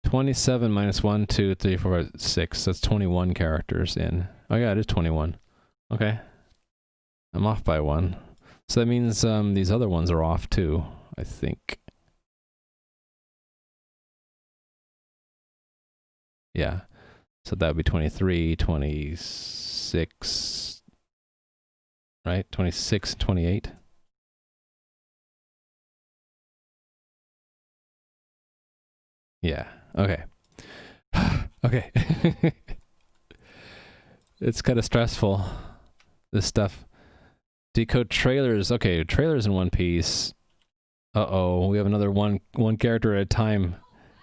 27 minus 1, 2, 3, 4, 5, 6. That's 21 characters in. Oh yeah, it is 21. Okay. I'm off by one. So that means these other ones are off too, I think. Yeah. So that would be 23, 26, right? 26, 28. Yeah. Okay. Okay. It's kind of stressful, this stuff. Decode trailers. Okay, trailers in One Piece. Uh-oh, we have another one character at a time.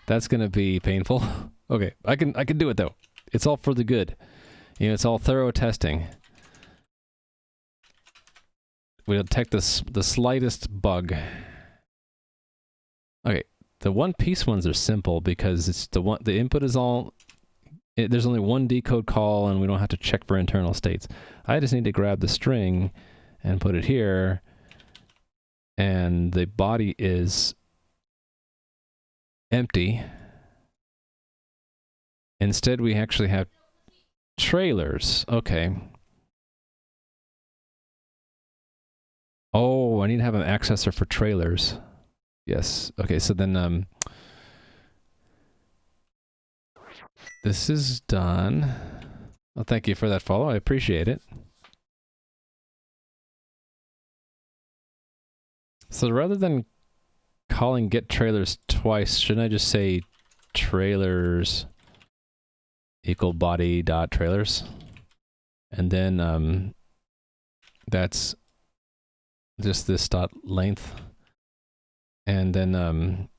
That's gonna be painful. Okay, I can do it though. It's all for the good. You know, it's all thorough testing. We'll detect the slightest bug. Okay, the One Piece ones are simple because it's the input is all. There's only one decode call, and we don't have to check for internal states. I just need to grab the string and put it here, and the body is empty. Instead, we actually have trailers. Okay. Oh, I need to have an accessor for trailers. Yes. Okay, so then this is done. Well, thank you for that follow. I appreciate it. So rather than calling get trailers twice, shouldn't I just say trailers equal body dot trailers? And then that's just this dot length. And then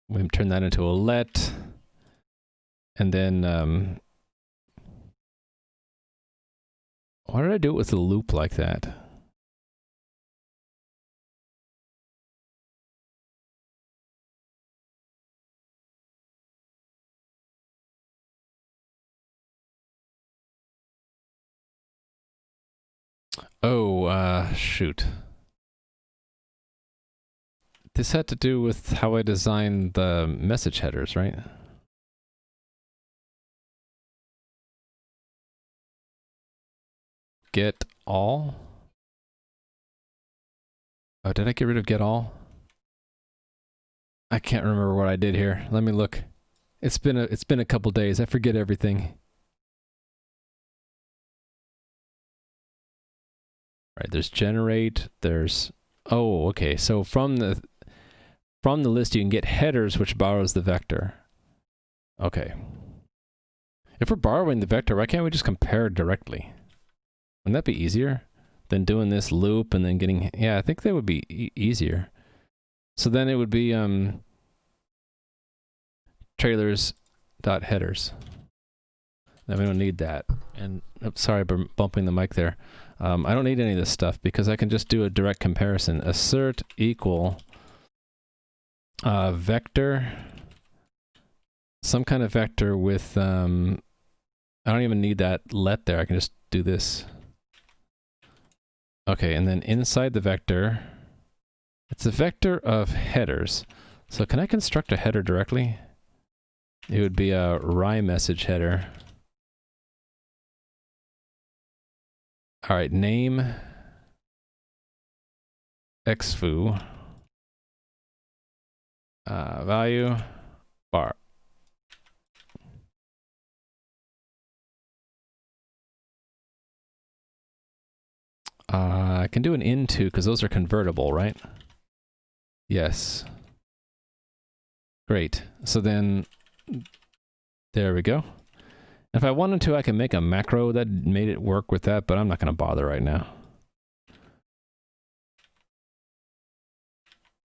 we turn that into a let. And then why did I do it with a loop like that? Oh, shoot. This had to do with how I designed the message headers, right? Get all? Oh, did I get rid of get all? I can't remember what I did here. Let me look. It's been a couple days. I forget everything. Right, there's generate, there's oh, okay. So from the list you can get headers which borrows the vector. Okay. If we're borrowing the vector, why can't we just compare directly? Wouldn't that be easier than doing this loop and then getting yeah, I think that would be easier. So then it would be trailers dot headers. Then we don't need that. And oops, sorry for bumping the mic there. I don't need any of this stuff because I can just do a direct comparison. Assert equal vector, some kind of vector with I don't even need that let there. I can just do this. Okay, and then inside the vector, it's a vector of headers. So can I construct a header directly? It would be a RY message header. All right, name xfoo value bar. I can do an into because those are convertible, right? Yes. Great. So then, there we go. If I wanted to, I can make a macro that made it work with that, but I'm not going to bother right now.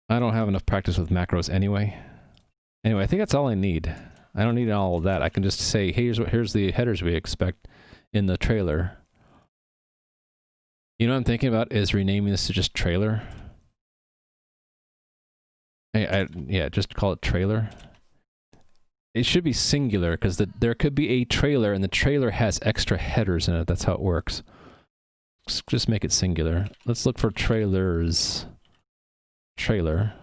I don't have enough practice with macros anyway. Anyway, I think that's all I need. I don't need all of that. I can just say, hey, here's the headers we expect in the trailer. You know what I'm thinking about is renaming this to just trailer. Yeah, just call it trailer. It should be singular because there could be a trailer and the trailer has extra headers in it. That's how it works. Just make it singular. Let's look for trailers. Trailer.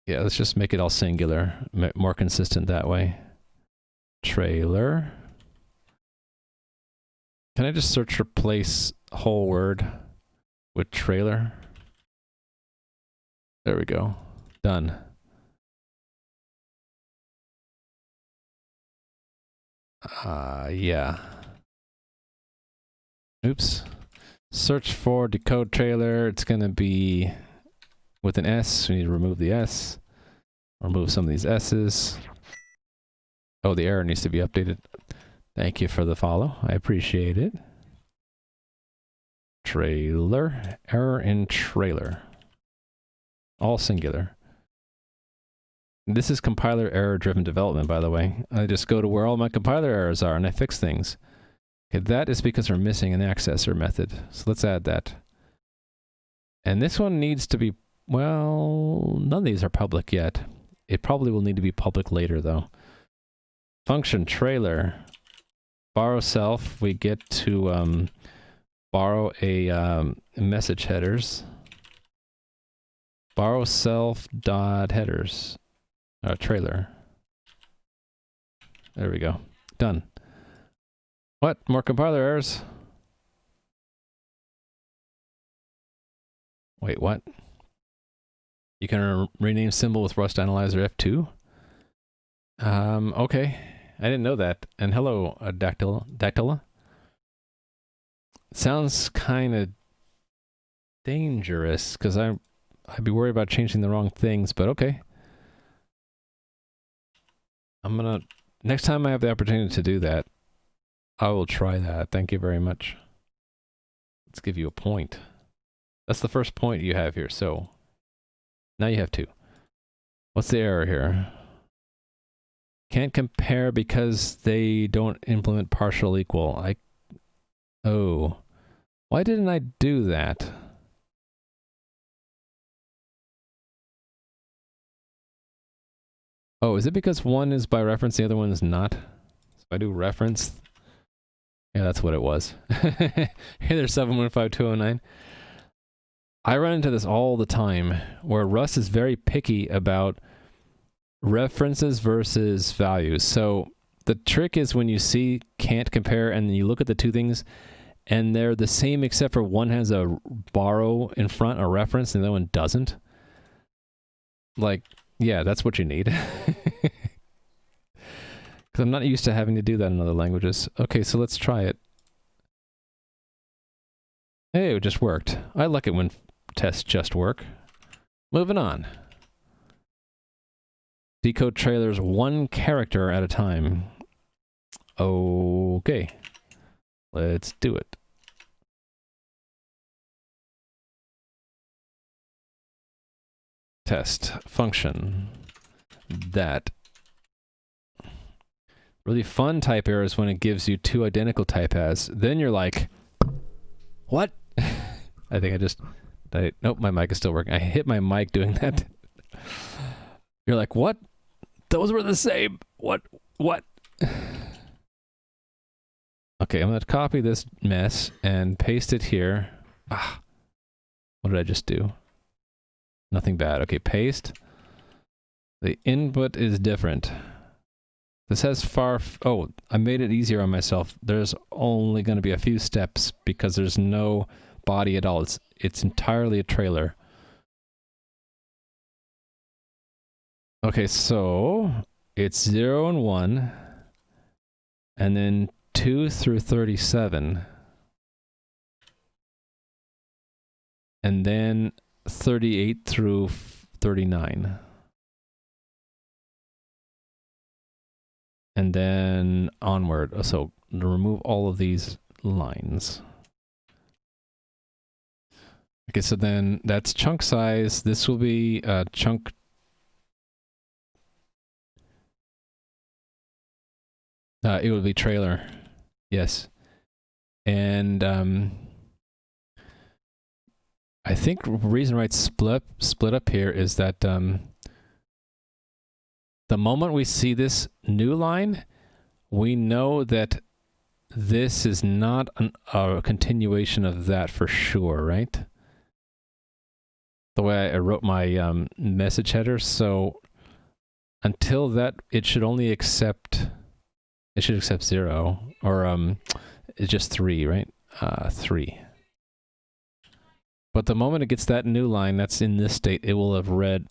Yeah, let's just make it all singular. More consistent that way. Trailer. Can I just search replace whole word with trailer? There we go. Done. Yeah. Oops. Search for decode trailer. It's gonna be with an S. We need to remove the S. Remove some of these S's. Oh, the error needs to be updated. Thank you for the follow. I appreciate it. Trailer. Error in trailer. All singular. This is compiler error driven development, by the way. I just go to where all my compiler errors are and I fix things. Okay, that is because we're missing an accessor method. So let's add that. And this one needs to be, well, none of these are public yet. It probably will need to be public later though. Function trailer. Borrow self, we get to borrow a message headers. Borrow self dot headers. Trailer. There we go. Done. What? More compiler errors? Wait, what? You can rename symbol with Rust Analyzer F2? Okay. I didn't know that. And hello, Dactyla. Sounds kind of dangerous, because I'd be worried about changing the wrong things, but okay. I'm gonna... Next time I have the opportunity to do that, I will try that. Thank you very much. Let's give you a point. That's the first point you have here, so... Now you have two. What's the error here? Can't compare because they don't implement partial equal. Oh. Why didn't I do that? Oh, is it because one is by reference, the other one is not? So if I do reference... Yeah, that's what it was. Hey there, 715209. I run into this all the time, where Rust is very picky about references versus values. So the trick is when you see can't compare and you look at the two things and they're the same except for one has a borrow in front, a reference, and the other one doesn't. Like, yeah, that's what you need. Because I'm not used to having to do that in other languages. Okay, so let's try it. Hey, it just worked. I like it when tests just work. Moving on. Decode trailers one character at a time. Okay. Let's do it. Test function that. Really fun type error is when it gives you two identical type as. Then you're like, what? I think nope, my mic is still working. I hit my mic doing that. You're like, what? Those were the same. What? Okay, I'm going to copy this mess and paste it here. Ah, what did I just do? Nothing bad. Okay, paste. The input is different. This has oh, I made it easier on myself. There's only going to be a few steps because there's no body at all. It's entirely a trailer. Okay, so it's 0 and 1, and then 2 through 37. and then 38 through 39. And then onward. So remove all of these lines. Okay, so then that's chunk size. This will be chunk. It will be trailer. Yes. And I think the reason why it's split up here is that the moment we see this new line, we know that this is not a continuation of that for sure, right? The way I wrote my message header. So until that, it should only accept, it should accept 0, or it's just 3, right? 3. But the moment it gets that new line that's in this state, it will have read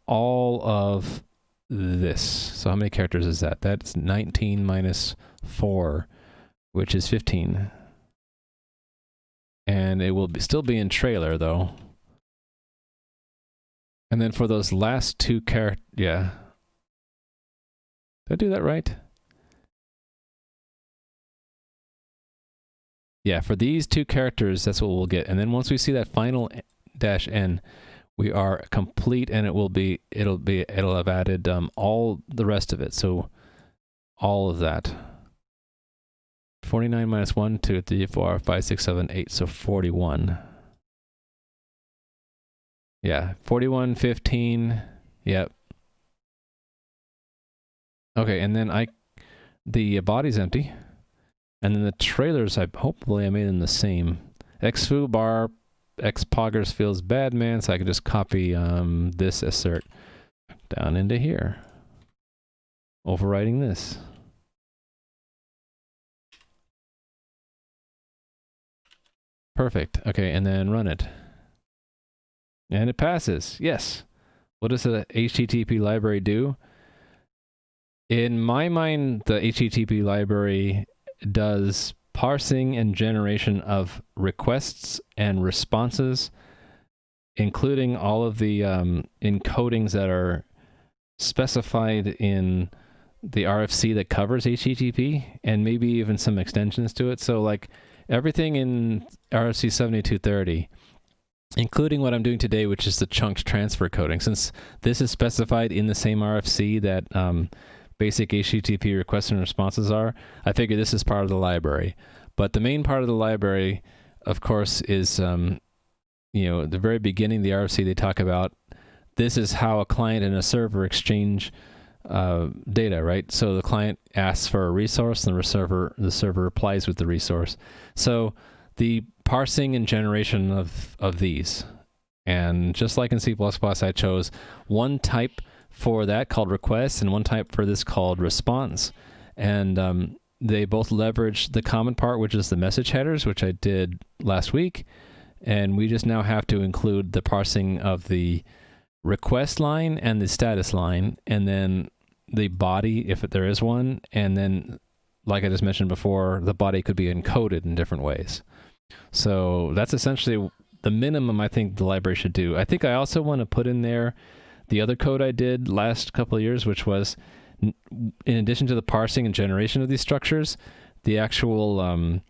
all of this. So how many characters is that? That's 19 minus 4, which is 15. And it will still be in trailer, though. And then for those last 2 characters, yeah. Did I do that right? Yeah, for these 2 characters, that's what we'll get. And then once we see that final -n, we are complete, and it'll have added all the rest of it. So all of that. 49 minus 1, 2, 3, 4, 5, 6, 7, 8. So 41. Yeah, 41, 15. Yep. Okay, and then the body's empty. And then the trailers, hopefully I made them the same. Xfoo bar xpoggers feels bad, man, so I can just copy this assert down into here. Overwriting this. Perfect. Okay, and then run it. And it passes. Yes. What does the HTTP library do? In my mind, the HTTP library does parsing and generation of requests and responses, including all of the encodings that are specified in the RFC that covers HTTP, and maybe even some extensions to it. So like everything in RFC 7230, including what I'm doing today, which is the chunk transfer coding, since this is specified in the same RFC that basic HTTP requests and responses are, I figure this is part of the library. But the main part of the library, of course, is, the very beginning of the RFC, they talk about this is how a client and a server exchange data, right? So the client asks for a resource, and the server replies with the resource. So the parsing and generation of these, and just like in C++, I chose one type for that called request and one type for this called response. And they both leverage the common part, which is the message headers, which I did last week. And we just now have to include the parsing of the request line and the status line, and then the body, if there is one. And then, like I just mentioned before, the body could be encoded in different ways. So that's essentially the minimum I think the library should do. I think I also want to put in there the other code I did last couple of years, which was, in addition to the parsing and generation of these structures, the actual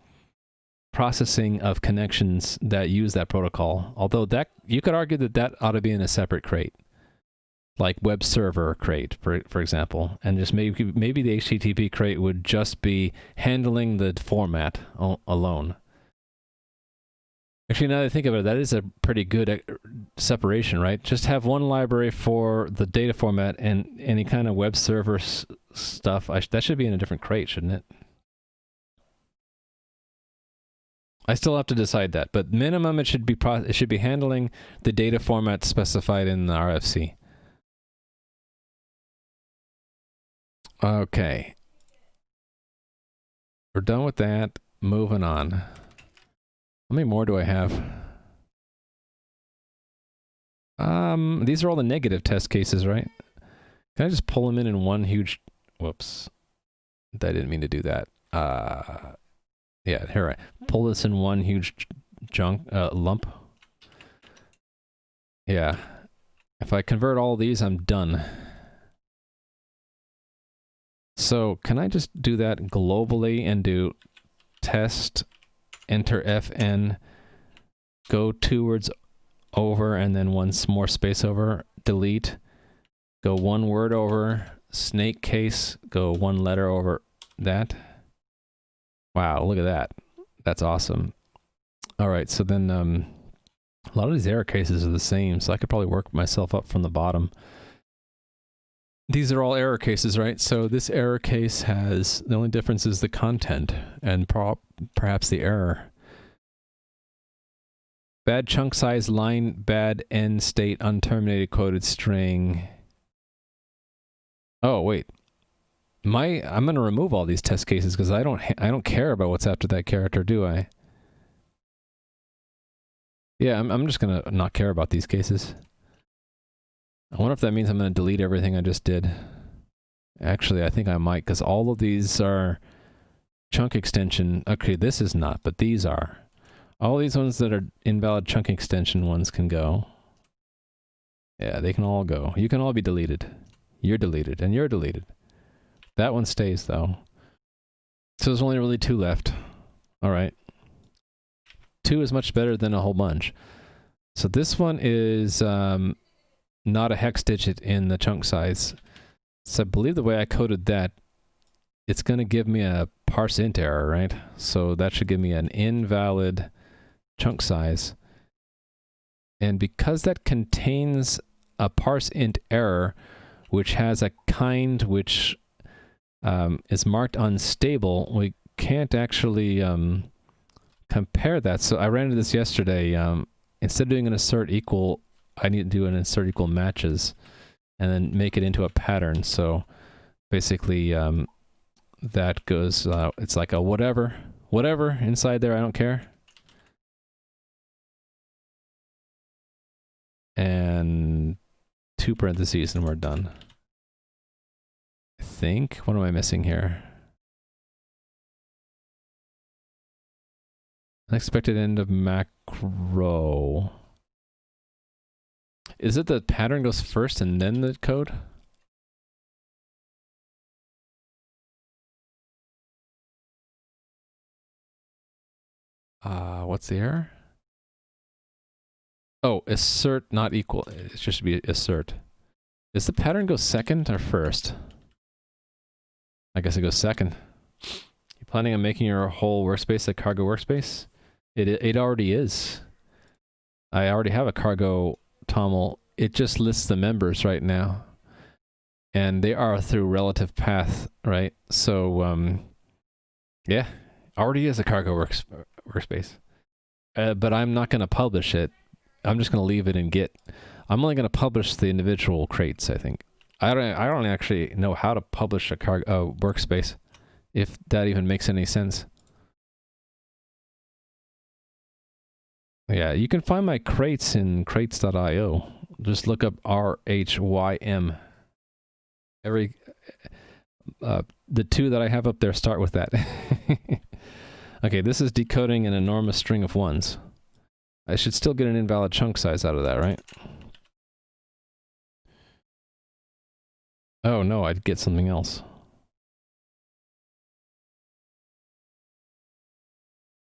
processing of connections that use that protocol. Although that, you could argue that that ought to be in a separate crate, like web server crate, for example. And just maybe the HTTP crate would just be handling the format alone. Actually, now that I think of it, that is a pretty good separation, right? Just have one library for the data format, and any kind of web server stuff, that should be in a different crate, shouldn't it? I still have to decide that, but minimum it should be handling the data format specified in the RFC. Okay. We're done with that. Moving on. How many more do I have? These are all the negative test cases, right? Can I just pull them in one huge... Whoops. I didn't mean to do that. Yeah, here, pull this in one huge lump. Yeah. If I convert all these, I'm done. So can I just do that globally and do test, enter fn, go 2 words over and then one more space over, delete, go 1 word over, snake case, go 1 letter over that. Wow, look at that. That's awesome. All right, so then a lot of these error cases are the same, so I could probably work myself up from the bottom. These are all error cases, right? So this error case has, the only difference is the content and perhaps the error. Bad chunk size line, bad end state, unterminated quoted string. Oh, wait. I'm going to remove all these test cases because I don't care about what's after that character, do I? Yeah, I'm just going to not care about these cases. I wonder if that means I'm going to delete everything I just did. Actually, I think I might, because all of these are chunk extension. Okay, this is not, but these are. All these ones that are invalid chunk extension ones can go. Yeah, they can all go. You can all be deleted. You're deleted, and you're deleted. That one stays, though. So there's only really 2 left. All right. 2 is much better than a whole bunch. So this one is not a hex digit in the chunk size. So I believe the way I coded that, it's going to give me a parse int error, right? So that should give me an invalid chunk size. And because that contains a parse int error, which has a kind which is marked unstable, we can't actually compare that. So I ran into this yesterday. Instead of doing an assert equal, I need to do an insert equal matches and then make it into a pattern. So basically that goes, it's like a whatever inside there, I don't care. And 2 parentheses and we're done. I think. What am I missing here? Unexpected end of macro. Is it the pattern goes first and then the code? What's the error? Oh, assert not equal. It should be assert. Does the pattern go second or first? I guess it goes second. You planning on making your whole workspace a cargo workspace? It already is. I already have a cargo toml. It just lists the members right now. And they are through relative path, right? So, yeah, already is a cargo workspace. But I'm not going to publish it. I'm just going to leave it in Git. I'm only going to publish the individual crates, I think. I don't actually know how to publish a workspace, if that even makes any sense. Yeah, you can find my crates in crates.io. Just look up RHYM. The 2 that I have up there start with that. Okay, this is decoding an enormous string of 1s. I should still get an invalid chunk size out of that, right? Oh no, I'd get something else.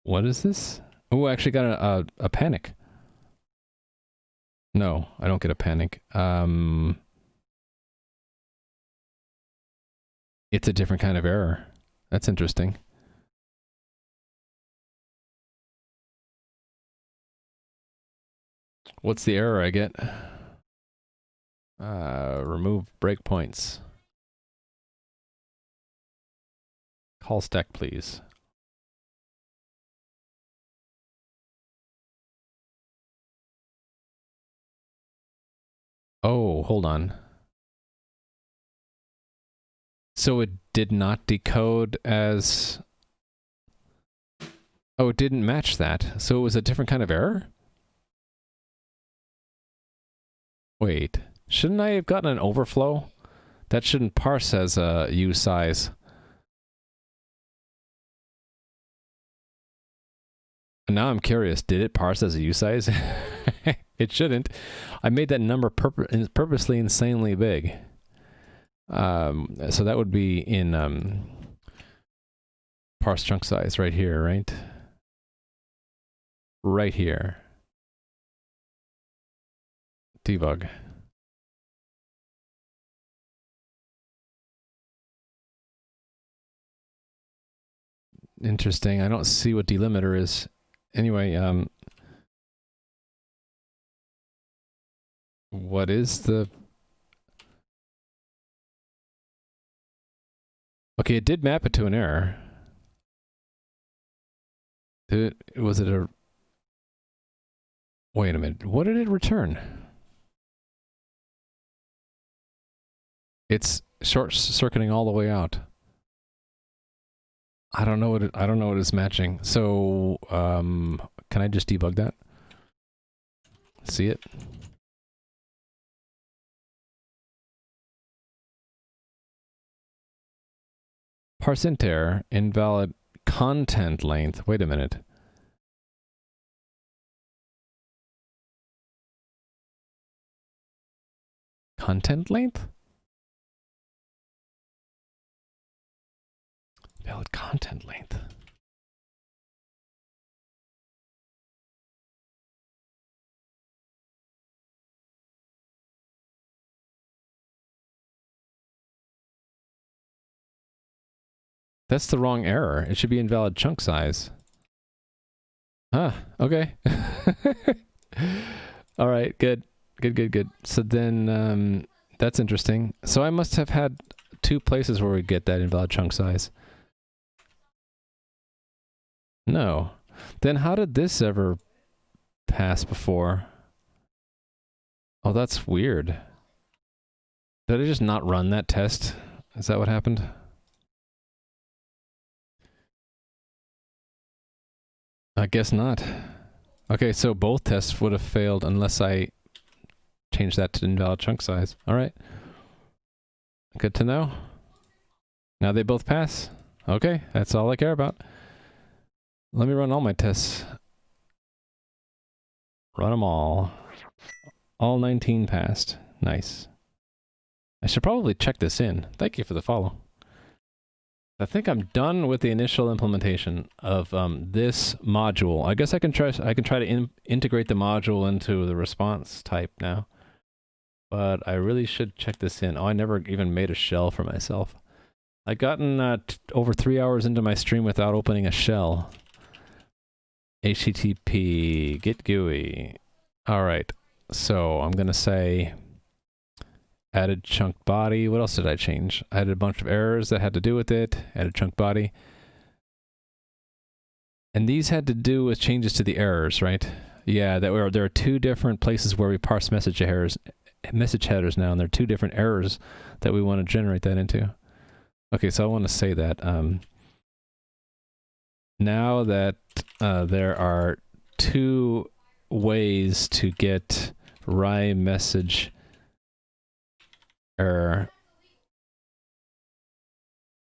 What is this? Oh, I actually got a panic. No, I don't get a panic. It's a different kind of error. That's interesting. What's the error I get? Remove breakpoints. Call stack, please. Oh, hold on. So it did not decode as... Oh, it didn't match that. So it was a different kind of error? Wait, shouldn't I have gotten an overflow? That shouldn't parse as a U size. Now I'm curious, did it parse as a U size? It shouldn't. I made that number purposely insanely big. So that would be in parse chunk size right here, right? Right here. Debug. Interesting. I don't see what delimiter is. Anyway, what is the... Okay, it did map it to an error. Was it a... Wait a minute. What did it return? It's short-circuiting all the way out. I don't know what it's matching. So, can I just debug that? See it? Parse int error, invalid content length. Wait a minute. Content length? Valid content length. That's the wrong error. It should be invalid chunk size. Ah, okay. All right, good. Good. So then, that's interesting. So I must have had two places where we get that invalid chunk size. No. Then how did this ever pass before? Oh, that's weird. Did I just not run that test? Is that what happened? I guess not. Okay, so both tests would have failed unless I changed that to invalid chunk size. All right. Good to know. Now they both pass. Okay, that's all I care about. Let me run all my tests. Run them all. All 19 passed. Nice. I should probably check this in. Thank you for the follow. I think I'm done with the initial implementation of this module. I guess I can try to integrate the module into the response type now. But I really should check this in. Oh, I never even made a shell for myself. I've gotten over 3 hours into my stream without opening a shell. HTTP get GUI. All right. So I'm going to say added chunk body. What else did I change? I added a bunch of errors that had to do with it. Added chunk body. And these had to do with changes to the errors, right? Yeah, there are two different places where we parse message headers now, and there are two different errors that we want to generate that into. Okay, so I want to say that now that there are two ways to get RAI message error.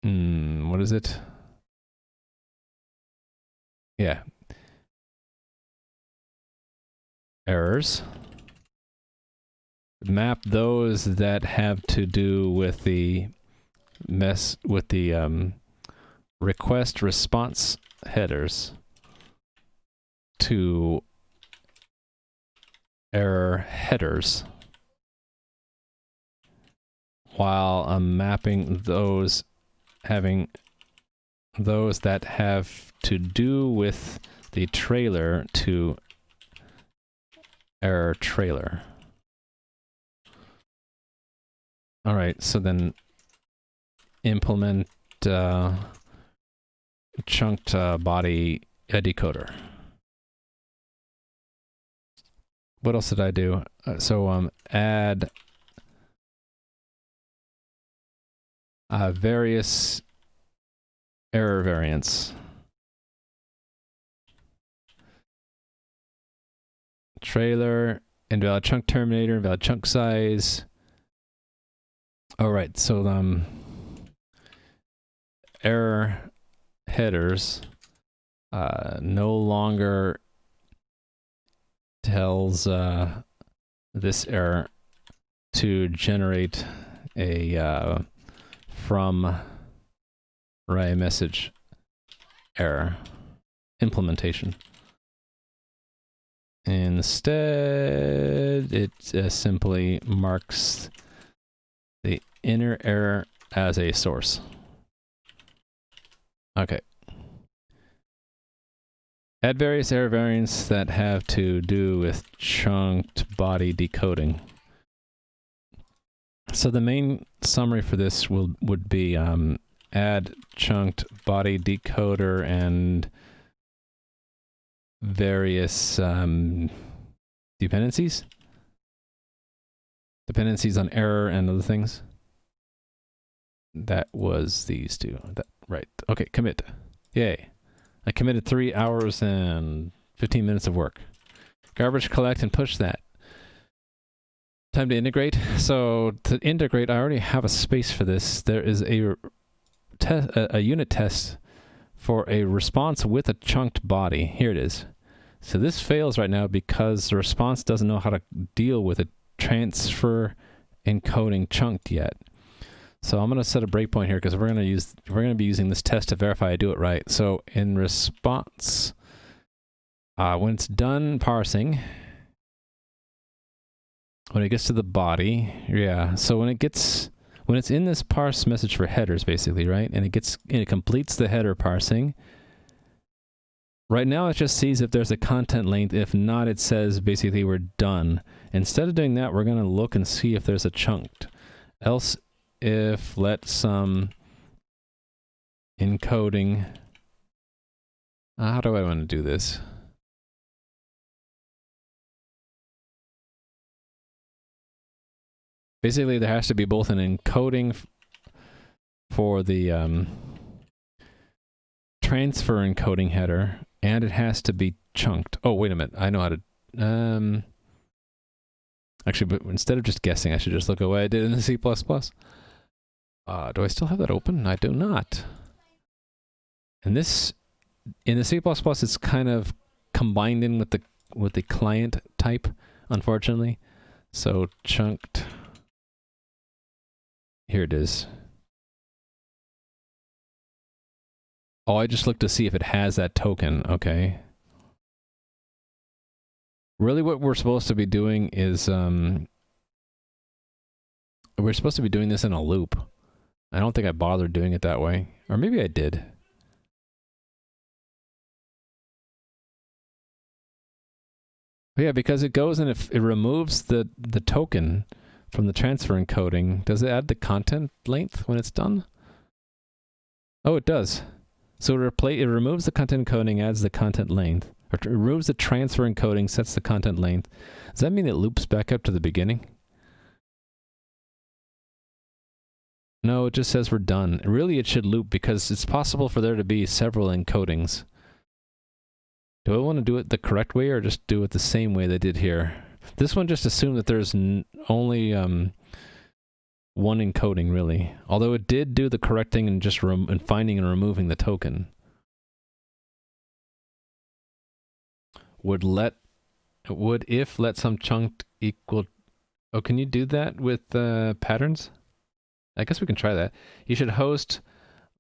What is it? Yeah. Errors. Map those that have to do with the request response headers to error headers, while I'm mapping those having those that have to do with the trailer to error trailer. All right, so then implement chunked body decoder. What else did I do? Add various error variants. Trailer, invalid chunk terminator, invalid chunk size. All right, so error headers no longer tells this error to generate a from array message error implementation. Instead, it simply marks the inner error as a source. Okay. Add various error variants that have to do with chunked body decoding. So the main summary for this would be add chunked body decoder and various dependencies on error and other things. That was these two. Right. Okay, commit. Yay. I committed 3 hours and 15 minutes of work. Garbage collect and push that. Time to integrate. So to integrate, I already have a space for this. There is a unit test for a response with a chunked body. Here it is. So this fails right now because the response doesn't know how to deal with a transfer encoding chunked yet. So I'm going to set a breakpoint here because we're going to be using this test to verify I do it right. So in response, when it's done parsing, when it gets to the body, yeah. So when it's in this parse message for headers, basically, right, and it completes the header parsing. Right now, it just sees if there's a content length. If not, it says basically we're done. Instead of doing that, we're going to look and see if there's a chunked. Else, if let some encoding. How do I want to do this? Basically, there has to be both an encoding for the transfer encoding header, and it has to be chunked. Oh, wait a minute. I know how to... actually, but instead of just guessing, I should just look away. I did it in the C++. Do I still have that open? I do not. And this, in the C++, it's kind of combined in with the client type, unfortunately. So chunked... Here it is. Oh, I just looked to see if it has that token. Okay. Really what we're supposed to be doing is, we're supposed to be doing this in a loop. I don't think I bothered doing it that way. Or maybe I did. But yeah, because it goes and it removes the token from the transfer encoding. Does it add the content length when it's done? Oh, it does. So it removes the content encoding, adds the content length. Or it removes the transfer encoding, sets the content length. Does that mean it loops back up to the beginning? No, it just says we're done. Really, it should loop because it's possible for there to be several encodings. Do I want to do it the correct way or just do it the same way they did here? This one just assumed that there's only one encoding, really. Although it did do the correcting and just finding and removing the token. Would if let some chunked equal... Oh, can you do that with patterns? I guess we can try that. You should host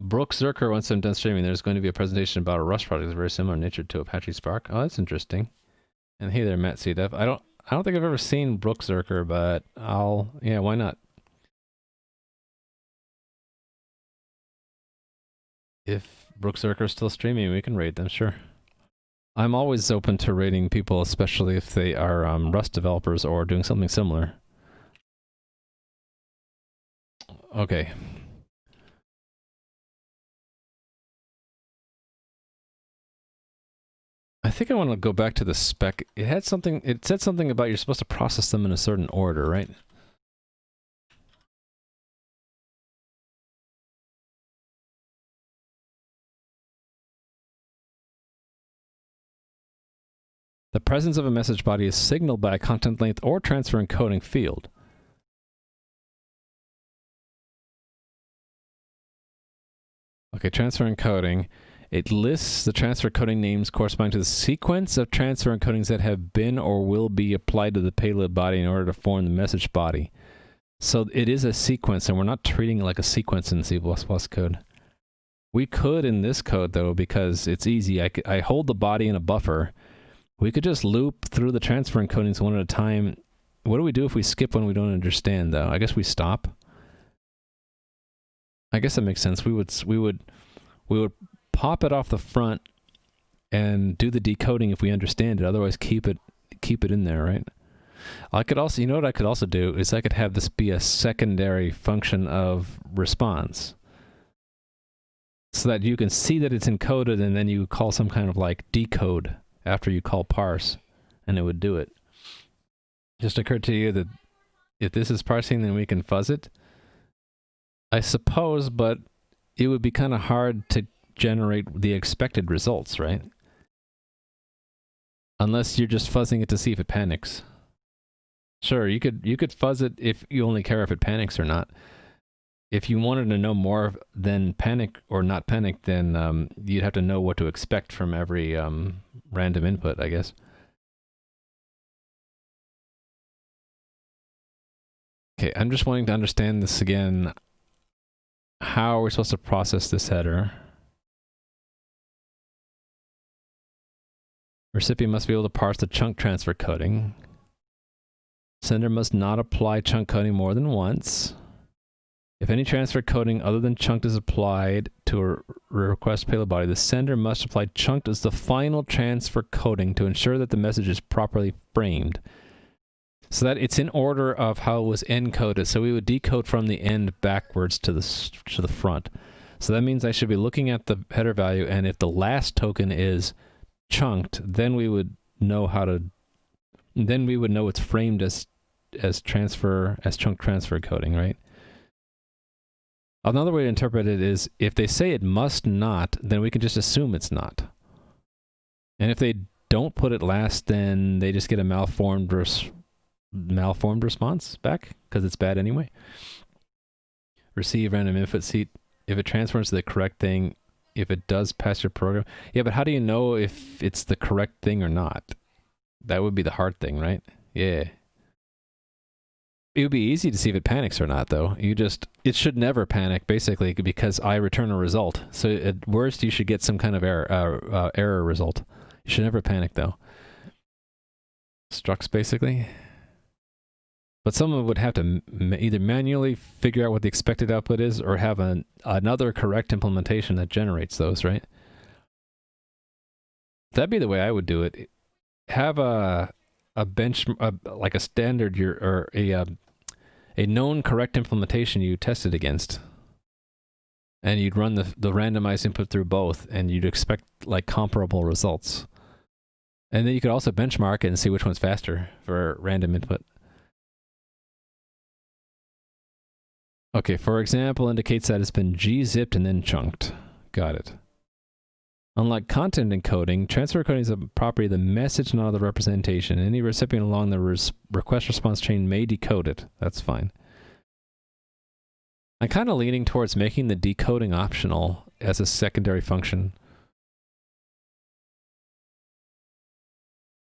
Brooke Zerker once I'm done streaming. There's going to be a presentation about a Rust project that's very similar in nature to Apache Spark. Oh, that's interesting. And hey there, Matt CDF. I don't think I've ever seen Brooke Zerker, but yeah, why not? If Brooke Zerker is still streaming, we can raid them, sure. I'm always open to raiding people, especially if they are Rust developers or doing something similar. Okay. I think I want to go back to the spec. It said something about you're supposed to process them in a certain order, right? The presence of a message body is signaled by a content length or transfer encoding field. Okay, transfer encoding. It lists the transfer coding names corresponding to the sequence of transfer encodings that have been or will be applied to the payload body in order to form the message body. So it is a sequence, and we're not treating it like a sequence in C++ code. We could in this code, though, because it's easy. I hold the body in a buffer. We could just loop through the transfer encodings one at a time. What do we do if we skip one we don't understand, though? I guess we stop. I guess that makes sense. We would pop it off the front and do the decoding if we understand it. Otherwise, keep it in there, right? I could also, you know what I could also do is I could have this be a secondary function of response, so that you can see that it's encoded, and then you call some kind of like decode after you call parse, and it would do it. Just occurred to you that if this is parsing, then we can fuzz it, I suppose, but it would be kind of hard to generate the expected results, right? Unless you're just fuzzing it to see if it panics. Sure, you could fuzz it if you only care if it panics or not. If you wanted to know more than panic or not panic, then you'd have to know what to expect from every random input, I guess. Okay, I'm just wanting to understand this again. How are we supposed to process this header? Recipient must be able to parse the chunk transfer coding. Sender must not apply chunk coding more than once. If any transfer coding other than chunked is applied to a request payload body, the sender must apply chunked as the final transfer coding to ensure that the message is properly framed. So that it's in order of how it was encoded. So we would decode from the end backwards to the front. So that means I should be looking at the header value, and if the last token is chunked, then we would know how to. Then we would know it's framed as chunk transfer coding, right? Another way to interpret it is if they say it must not, then we can just assume it's not. And if they don't put it last, then they just get a malformed response back because it's bad anyway. Receive random input seat. If it transforms to the correct thing, if it does pass your program. Yeah, but how do you know if it's the correct thing or not? That would be the hard thing, right? Yeah. It would be easy to see if it panics or not, though. It should never panic, basically, because I return a result. So at worst, you should get some kind of error result. You should never panic, though. Structs, basically. But someone would have to either manually figure out what the expected output is or have another correct implementation that generates those, right? That'd be the way I would do it. Have a bench, like a standard, or a known correct implementation you tested against, and you'd run the randomized input through both, and you'd expect like comparable results. And then you could also benchmark it and see which one's faster for random input. Okay, for example, indicates that it's been gzipped and then chunked. Got it. Unlike content encoding, transfer encoding is a property of the message, not of the representation. Any recipient along the request response chain may decode it. That's fine. I'm kind of leaning towards making the decoding optional as a secondary function.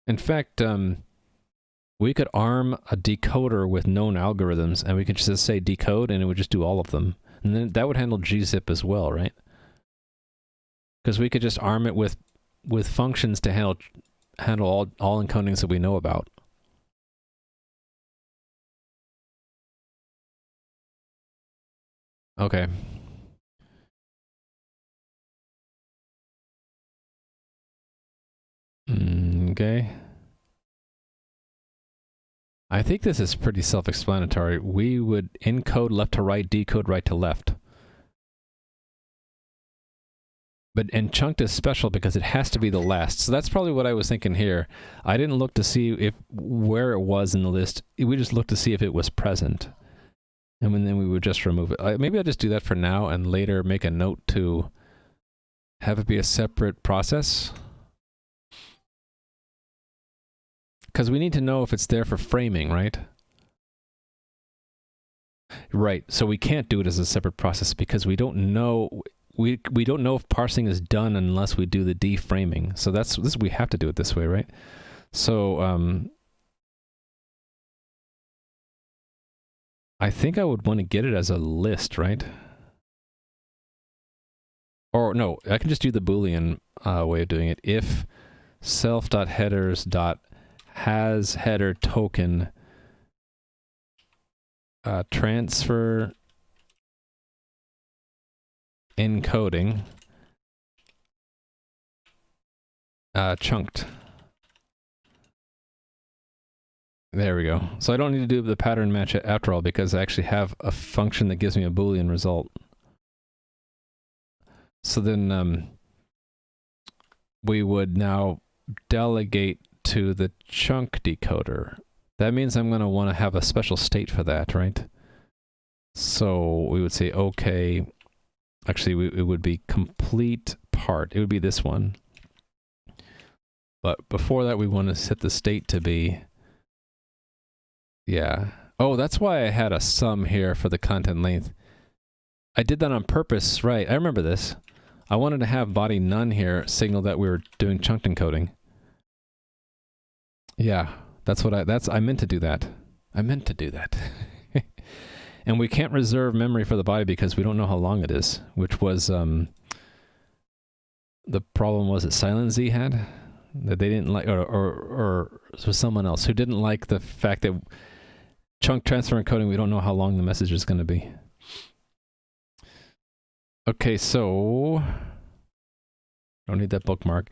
In fact, we could arm a decoder with known algorithms, and we could just say decode, and it would just do all of them. And then that would handle gzip as well, right? Because we could just arm it with functions to handle all encodings that we know about. Okay. Okay. I think this is pretty self-explanatory. We would encode left to right, decode right to left. And chunked is special because it has to be the last. So that's probably what I was thinking here. I didn't look to see where it was in the list. We just looked to see if it was present. And then we would just remove it. Maybe I'll just do that for now and later make a note to have it be a separate process. Because we need to know if it's there for framing, right? Right. So we can't do it as a separate process because we don't know we don't know if parsing is done unless we do the deframing. So this we have to do it this way, right? So I think I would want to get it as a list, right? Or no, I can just do the Boolean way of doing it. If self.headers.has header token transfer encoding chunked. There we go. So I don't need to do the pattern match after all because I actually have a function that gives me a Boolean result. So then we would now delegate to the chunk decoder. That means I'm going to want to have a special state for that, right? So we would say, okay, actually it would be complete part. It would be this one. But before that, we want to set the state to be, yeah. Oh, that's why I had a sum here for the content length. I did that on purpose, right? I remember this. I wanted to have body none here signal that we were doing chunked encoding. Yeah, that's what I meant to do that. I meant to do that. And we can't reserve memory for the body because we don't know how long it is, which was the problem was that Silent Z had, that they didn't like, or it was someone else who didn't like the fact that chunk transfer encoding, we don't know how long the message is going to be. Okay, so don't need that bookmark.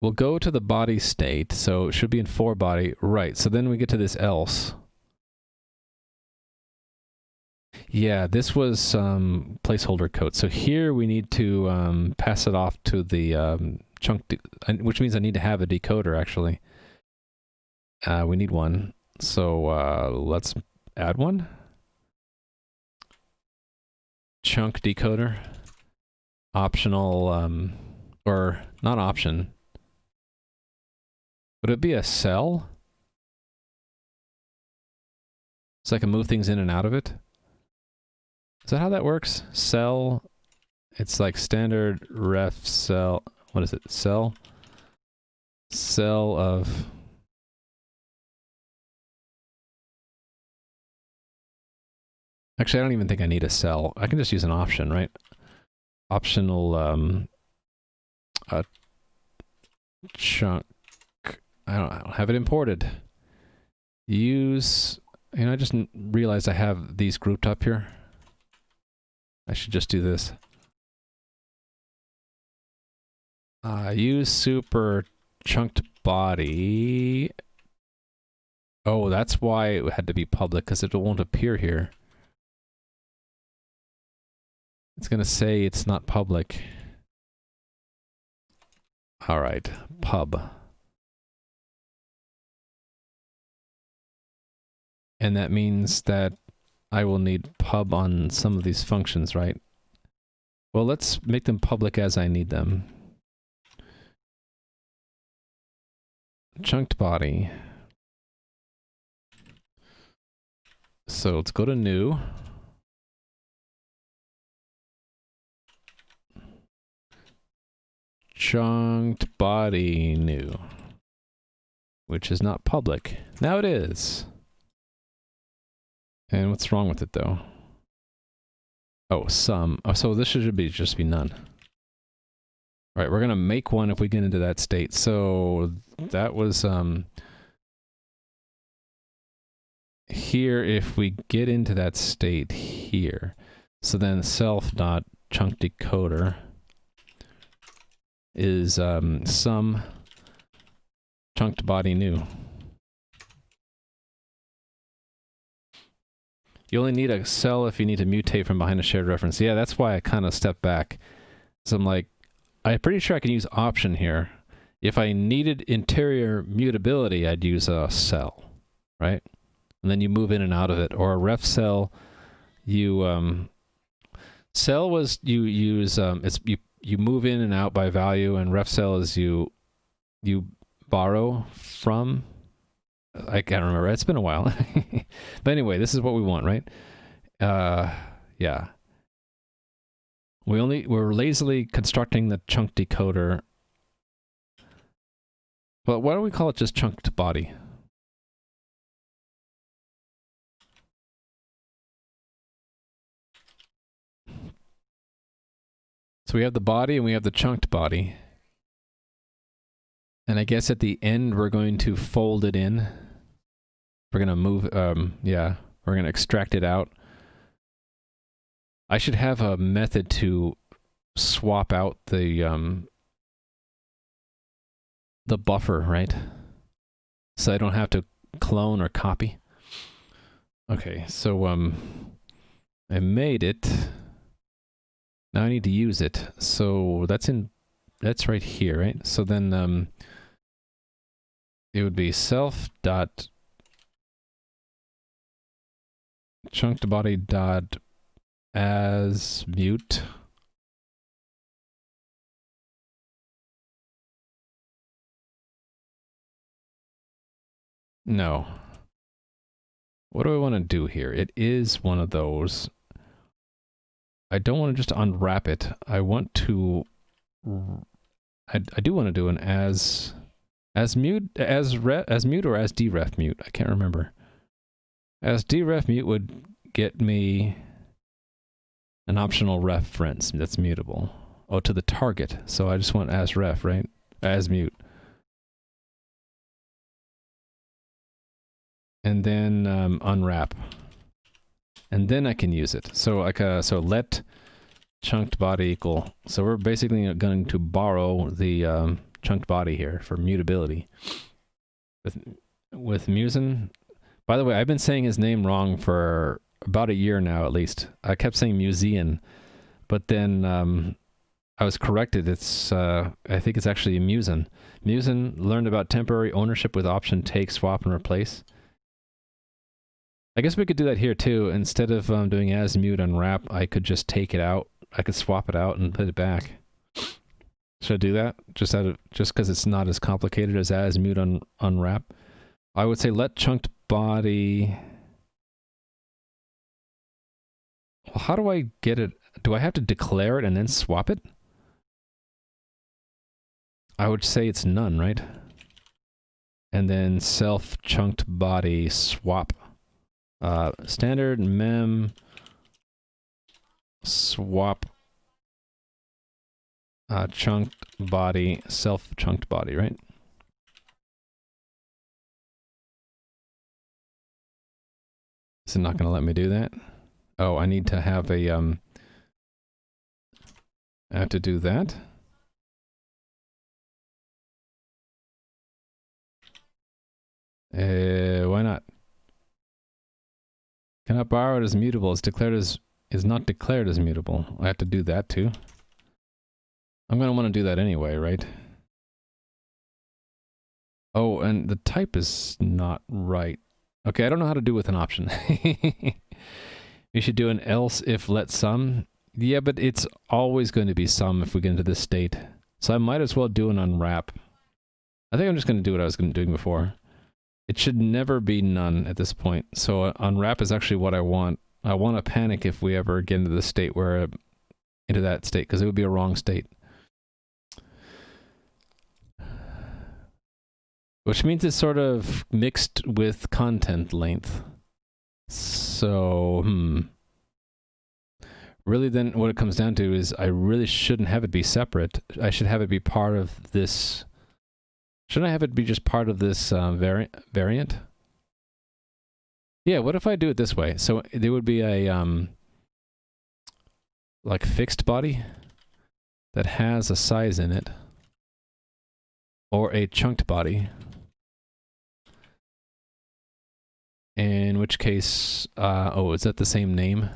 We'll go to the body state, so it should be in for body, right? So then we get to this else. Yeah, this was placeholder code. So here we need to pass it off to the chunk, which means I need to have a decoder actually. We need one. So let's add one. Chunk decoder. Optional, or not option. Would it be a cell? So I can move things in and out of it? Is that how that works? Cell, it's like standard ref cell, what is it? Cell of, actually I don't even think I need a cell. I can just use an option, right? Optional chunk, I don't have it imported. Use, you know, I just realized I have these grouped up here. I should just do this. Use super chunked body. Oh, that's why it had to be public, because it won't appear here. It's going to say it's not public. All right, pub. And that means that I will need pub on some of these functions, right? Well, let's make them public as I need them. Chunked body. So let's go to new. Chunked body new. Which is not public. Now it is. And what's wrong with it though? Oh, some. Oh, so this should be just be none. All right, we're gonna make one if we get into that state. So that was here if we get into that state here. So then self.chunk decoder is some chunked body new. You only need a cell if you need to mutate from behind a shared reference. Yeah, that's why I kind of stepped back. So I'm like, I'm pretty sure I can use option here. If I needed interior mutability, I'd use a cell, right? And then you move in and out of it. Or a ref cell, you cell was you use you move in and out by value, and ref cell is you borrow from. I can't remember. It's been a while. But anyway, this is what we want, right? Yeah. We're lazily constructing the chunk decoder. But why don't we call it just chunked body? So we have the body and we have the chunked body. And I guess at the end we're going to fold it in. We're going to move, yeah, we're going to extract it out. I should have a method to swap out the buffer, right? So I don't have to clone or copy. Okay, so I made it. Now I need to use it. So that's right here, right? So then it would be self dot chunked body dot as mute. No. What do I want to do here? It is one of those. I don't want to just unwrap it. I want to. I do want to do an as mute or as deref mute. I can't remember. As deref mute would get me an optional reference that's mutable. Oh, to the target. So I just want as ref, right? As mute. And then unwrap. And then I can use it. So like so let chunked body equal. So we're basically going to borrow the chunked body here for mutability. With Musin. By the way, I've been saying his name wrong for about a year now, at least. I kept saying Musean, but then I was corrected. It's I think it's actually Musin. Musin learned about temporary ownership with option take, swap, and replace. I guess we could do that here too. Instead of doing as mute unwrap, I could just take it out. I could swap it out and put it back. Should I do that? Just because it's not as complicated as mute unwrap. I would say let chunked body. Well, how do I get it? Do I have to declare it and then swap it? I would say it's none, right? And then self chunked body swap. Standard mem swap chunked body, self chunked body, right? Is it not going to let me do that? Oh, I need to have a I have to do that. Why not? Cannot borrow it as mutable. It's declared as is not declared as mutable. I have to do that too. I'm going to want to do that anyway, right? Oh, and the type is not right. Okay, I don't know how to do with an option. We should do an else if let sum. Yeah, but it's always going to be sum if we get into this state. So I might as well do an unwrap. I think I'm just going to do what I was doing before. It should never be none at this point. So unwrap is actually what I want. I want to panic if we ever get into the state where into that state, because it would be a wrong state. Which means it's sort of mixed with content length. So, really then what it comes down to is I really shouldn't have it be separate. I should have it be part of this. Shouldn't I have it be just part of this variant? Yeah, what if I do it this way? So there would be a like fixed body that has a size in it, or a chunked body. In which case, oh, is that the same name?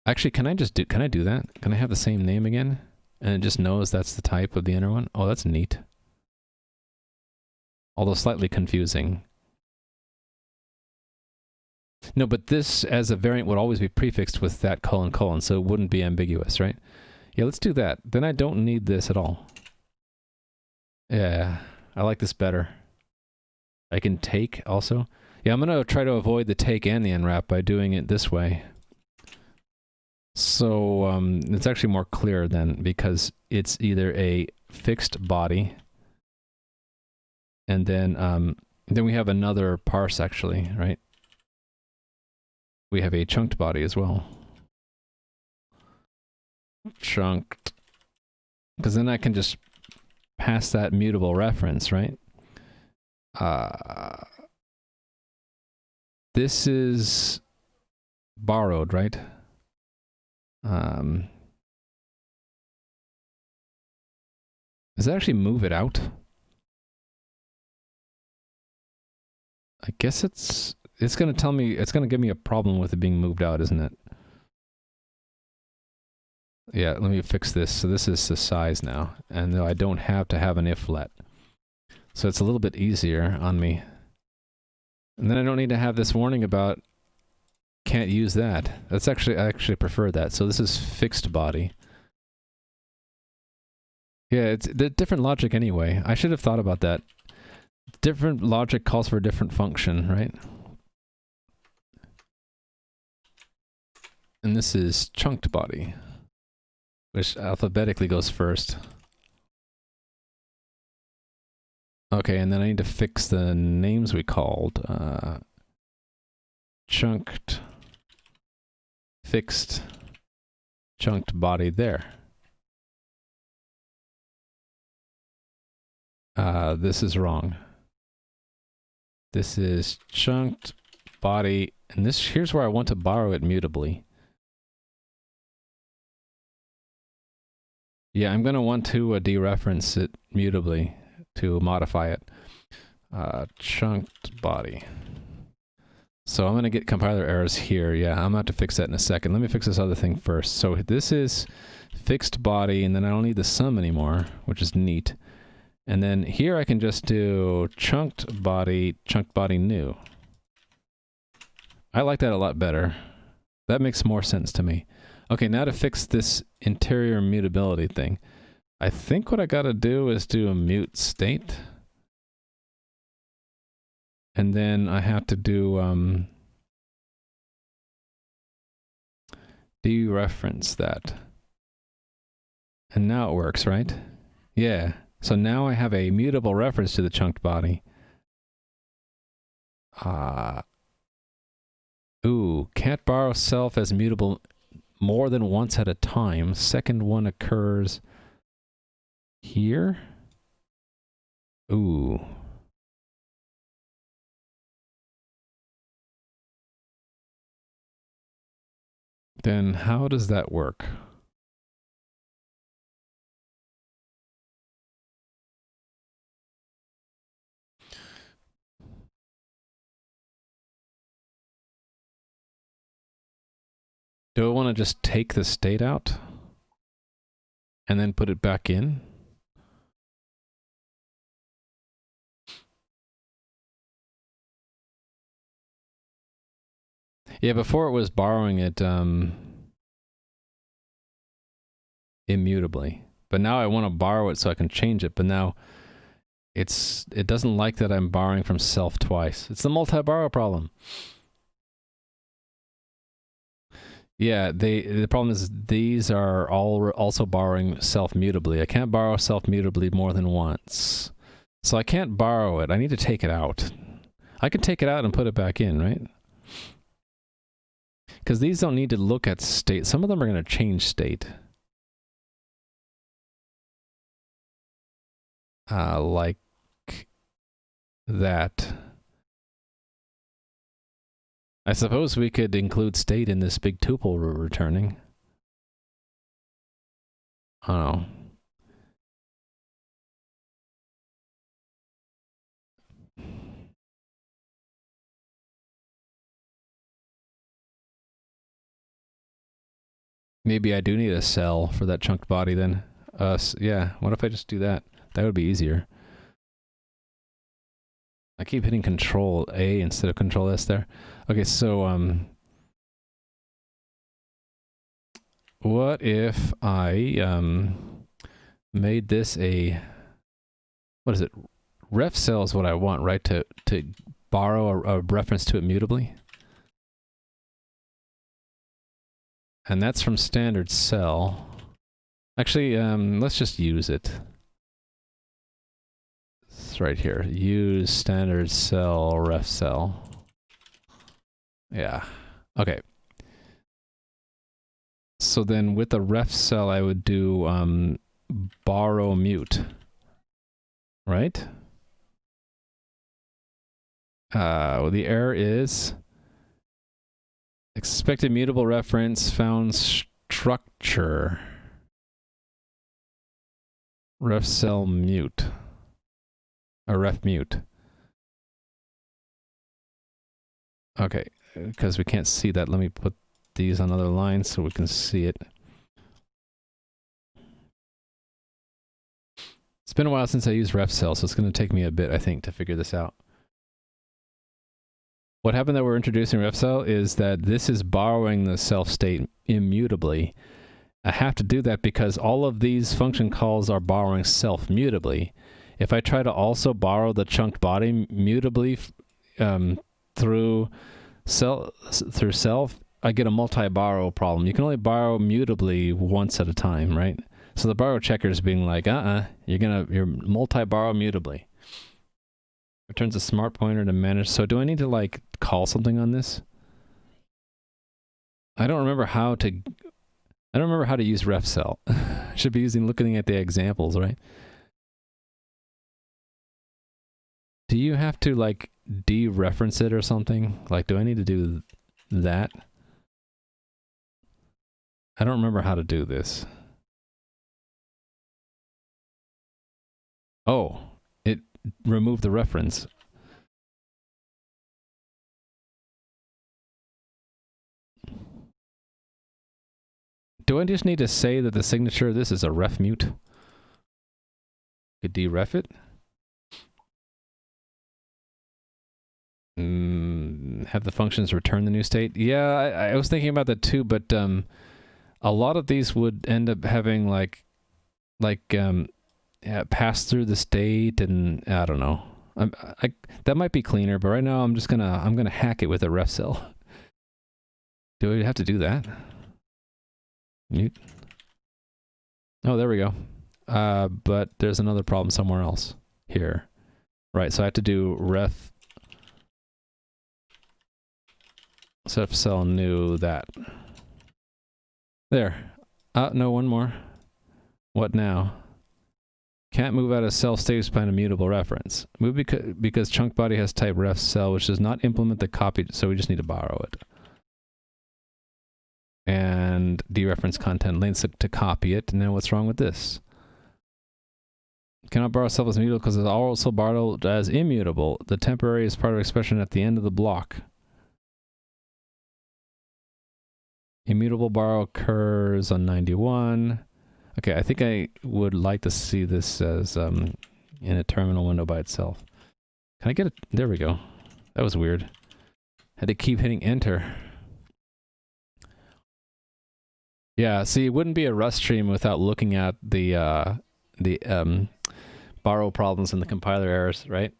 Actually, can I do that? Can I have the same name again? And it just knows that's the type of the inner one? Oh, that's neat. Although slightly confusing. No, but this as a variant would always be prefixed with that : so it wouldn't be ambiguous, right? Yeah, let's do that. Then I don't need this at all. Yeah, I like this better. I can take also. Yeah, I'm going to try to avoid the take and the unwrap by doing it this way. So it's actually more clear then, because it's either a fixed body, and then we have another parse actually, right? We have a chunked body as well. Chunked. Because then I can just pass that mutable reference, right? This is borrowed, right? Does it actually move it out? I guess it's going to tell me, it's going to give me a problem with it being moved out, isn't it? Yeah, let me fix this. So this is the size now, and I don't have to have an if let. So it's a little bit easier on me. And then I don't need to have this warning about can't use that. That's actually, I actually prefer that. So this is fixed body. Yeah, it's the different logic anyway. I should have thought about that. Different logic calls for a different function, right? And this is chunked body, which alphabetically goes first. Okay, and then I need to fix the names we called. Chunked, fixed, chunked body there. This is wrong. This is chunked body, and this here's where I want to borrow it mutably. Yeah, I'm gonna want to dereference it mutably to modify it. Chunked body. So I'm gonna get compiler errors here. Yeah, I'm gonna have to fix that in a second. Let me fix this other thing first. So this is fixed body, and then I don't need the sum anymore, which is neat. And then here I can just do chunked body new. I like that a lot better. That makes more sense to me. Okay, now to fix this interior mutability thing. I think what I gotta do is do a mute state. And then I have to do dereference that. And now it works, right? Yeah. So now I have a mutable reference to the chunked body. Ooh, can't borrow self as mutable more than once at a time. Second one occurs here. Ooh. Then how does that work? Do I want to just take the state out and then put it back in? Yeah, before it was borrowing it immutably. But now I want to borrow it so I can change it. But now it doesn't like that I'm borrowing from self twice. It's the multi-borrow problem. Yeah, the problem is these are all also borrowing self-mutably. I can't borrow self-mutably more than once. So I can't borrow it. I need to take it out. I can take it out and put it back in, right? Because these don't need to look at state. Some of them are going to change state. Like that. I suppose we could include state in this big tuple we're returning. I don't know. Maybe I do need a cell for that chunked body then. Yeah, what if I just do that? That would be easier. I keep hitting Control A instead of Control S there. Okay, so what if I made this a, what is it? Ref cell is what I want, right? To borrow a reference to it mutably. And that's from standard cell. Actually, let's just use it. It's right here. Use standard cell ref cell. Yeah. Okay. So then with the ref cell, I would do borrow mute. Right? Well, the error is expected mutable reference found structure. Ref cell mute. Or ref mute. Okay, because we can't see that, let me put these on other lines so we can see it. It's been a while since I used ref cell, so it's going to take me a bit, I think, to figure this out. What happened that we're introducing ref cell is that this is borrowing the self state immutably. I have to do that because all of these function calls are borrowing self mutably. If I try to also borrow the chunked body mutably through self, I get a multi-borrow problem. You can only borrow mutably once at a time, right? So the borrow checker is being like, you're multi-borrow mutably. Returns a smart pointer to manage. So do I need to like call something on this? I don't remember how to use ref cell. I should be looking at the examples, right? Do you have to like dereference it or something? Like, do I need to do that? I don't remember how to do this. Oh, it removed the reference. Do I just need to say that the signature of this is a ref mute? Could deref it? Have the functions return the new state? Yeah, I was thinking about that too, but a lot of these would end up having pass through the state, and I don't know. That might be cleaner, but right now I'm gonna hack it with a ref cell. Do we have to do that? Mute. Oh, there we go. But there's another problem somewhere else here. Right, so I have to do ref cell new that. There. No, one more. What now? Can't move out of cell status by an immutable reference. Move because chunk body has type ref cell, which does not implement the copy, so we just need to borrow it. And dereference content links to copy it. And then what's wrong with this? Cannot borrow self as immutable because it's also borrowed as immutable. The temporary is part of expression at the end of the block. Immutable borrow occurs on 91. Okay, I think I would like to see this as in a terminal window by itself. Can I get it? There we go. That was weird. Had to keep hitting enter. Yeah, see, it wouldn't be a Rust stream without looking at the borrow problems and the compiler errors, right?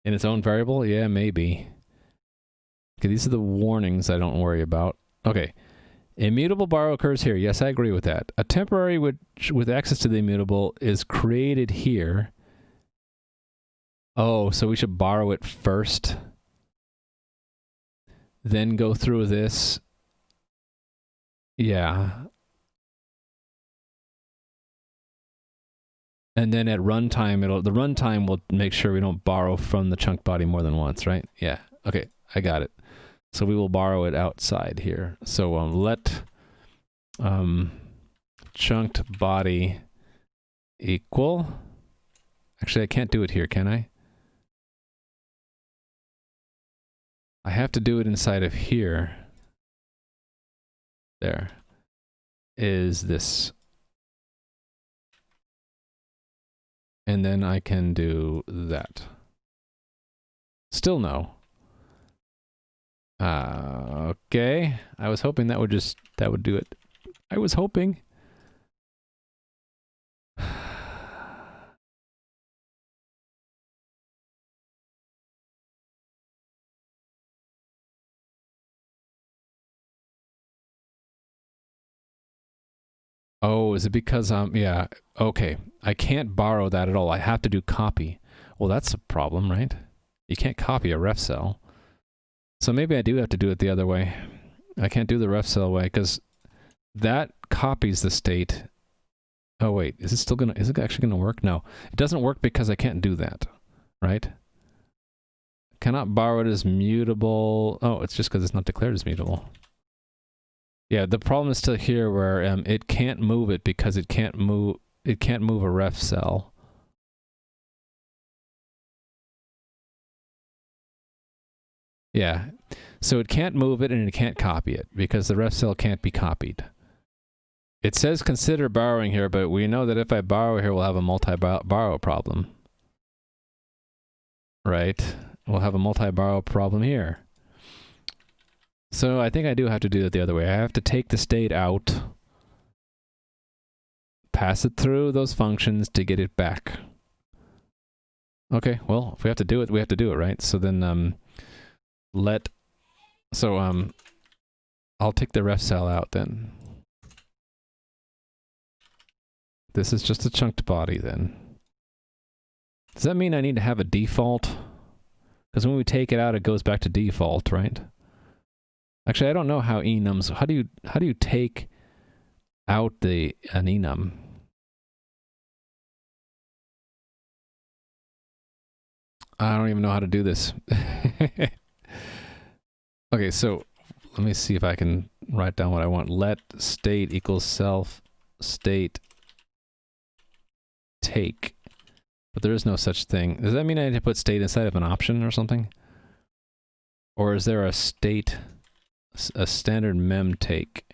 In its own variable? Yeah, maybe. Okay, these are the warnings I don't worry about. Okay. Immutable borrow occurs here. Yes, I agree with that. A temporary with access to the immutable is created here. Oh, so we should borrow it first. Then go through this. Yeah. And then at runtime, the runtime will make sure we don't borrow from the chunk body more than once, right? Yeah. Okay, I got it. So we will borrow it outside here. So let chunked body equal. Actually, I can't do it here, can I? I have to do it inside of here. There. Is this. And then I can do that. Still no. Okay. I was hoping that would do it. I was hoping. Oh, is it because, yeah, okay. I can't borrow that at all. I have to do copy. Well, that's a problem, right? You can't copy a ref cell. So maybe I do have to do it the other way. I can't do the ref cell way because that copies the state. Oh, wait, is it actually gonna work? No, it doesn't work because I can't do that, right? Cannot borrow it as mutable. Oh, it's just because it's not declared as mutable. Yeah, the problem is still here where it can't move it because it can't move a ref cell. Yeah, so it can't move it and it can't copy it because the ref cell can't be copied. It says consider borrowing here, but we know that if I borrow here, we'll have a multi-borrow problem. Right? We'll have a multi-borrow problem here. So I think I do have to do it the other way. I have to take the state out, pass it through those functions to get it back. Okay, well, if we have to do it, we have to do it, right? So then I'll take the ref cell out then. This is just a chunked body then. Does that mean I need to have a default? Because when we take it out, it goes back to default, right? Actually, I don't know how enums. How do you take out an enum? I don't even know how to do this. Okay, so let me see if I can write down what I want. Let state equals self state take. But there is no such thing. Does that mean I need to put state inside of an option or something? Or is there a state, a standard mem take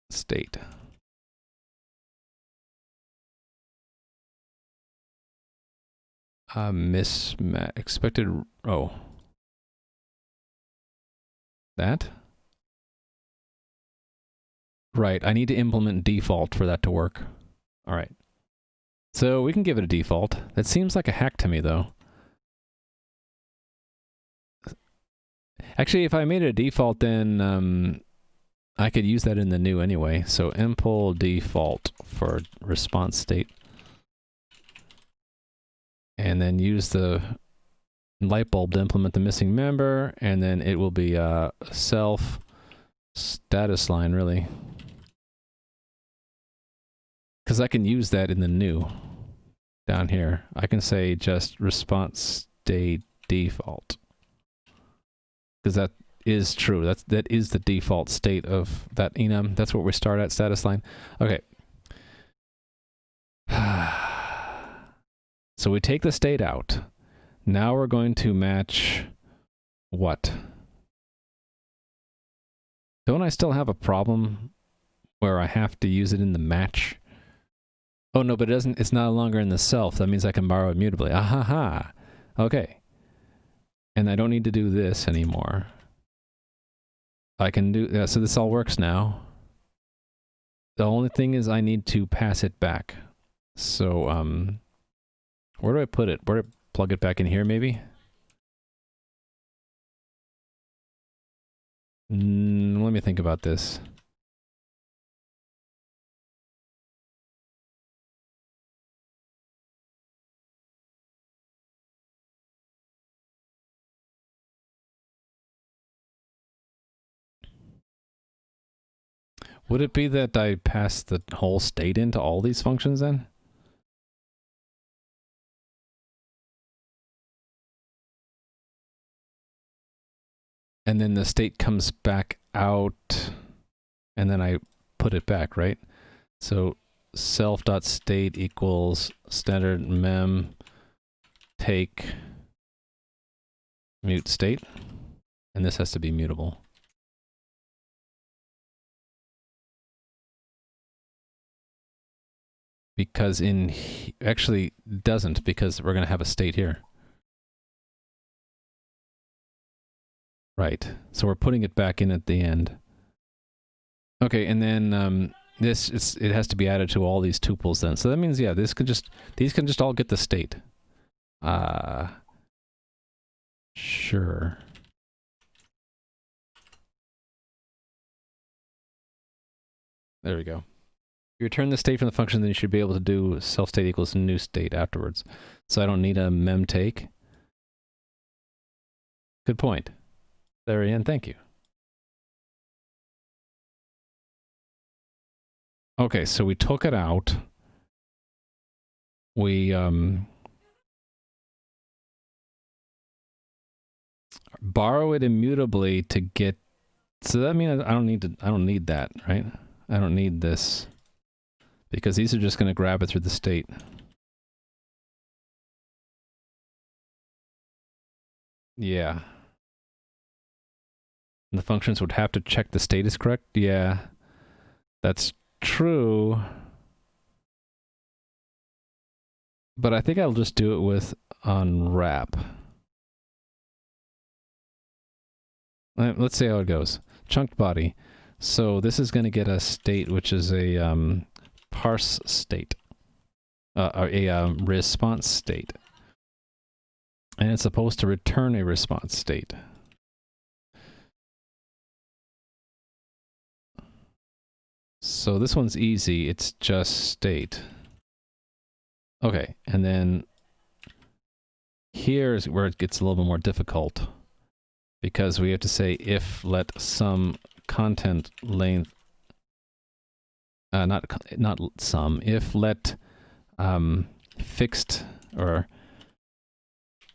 state? Mismatch expected. Oh, that. Right. I need to implement default for that to work. All right. So we can give it a default. That seems like a hack to me, though. Actually, if I made it a default, then I could use that in the new anyway. So impl default for response state. And then use the light bulb to implement the missing member, and then it will be a self status line, really. Because I can use that in the new down here. I can say just response state default. Because that is true. That is the default state of that enum. That's what we start at, status line. Okay. So we take the state out. Now we're going to match what? Don't I still have a problem where I have to use it in the match? Oh no, but it doesn't. It's no longer in the self. That means I can borrow it mutably. Ahaha. Okay. And I don't need to do this anymore. I can do. Yeah, so this all works now. The only thing is I need to pass it back. So where do I put it? Where do I plug it back in here? Maybe. Let me think about this. Would it be that I pass the whole state into all these functions then? And then the state comes back out, and then I put it back, right? So self.state equals standard mem take mute state, and this has to be mutable. Because actually doesn't, because we're going to have a state here. Right. So we're putting it back in at the end. Okay, and then it has to be added to all these tuples then. So that means, yeah, these can just all get the state. Sure. There we go. You return the state from the function, then you should be able to do self state equals new state afterwards. So I don't need a mem take. Good point. There, Ian, thank you. Okay, so we took it out. We borrow it immutably to get. So that means I don't need that, right? I don't need this because these are just going to grab it through the state. Yeah. And the functions would have to check the state is correct. Yeah, that's true. But I think I'll just do it with unwrap. Let's see how it goes. Chunked body. So this is going to get a state, which is a parse state, a response state. And it's supposed to return a response state. So this one's easy. It's just state. Okay, and then here's where it gets a little bit more difficult, because we have to say if let some content length, not some, if let fixed or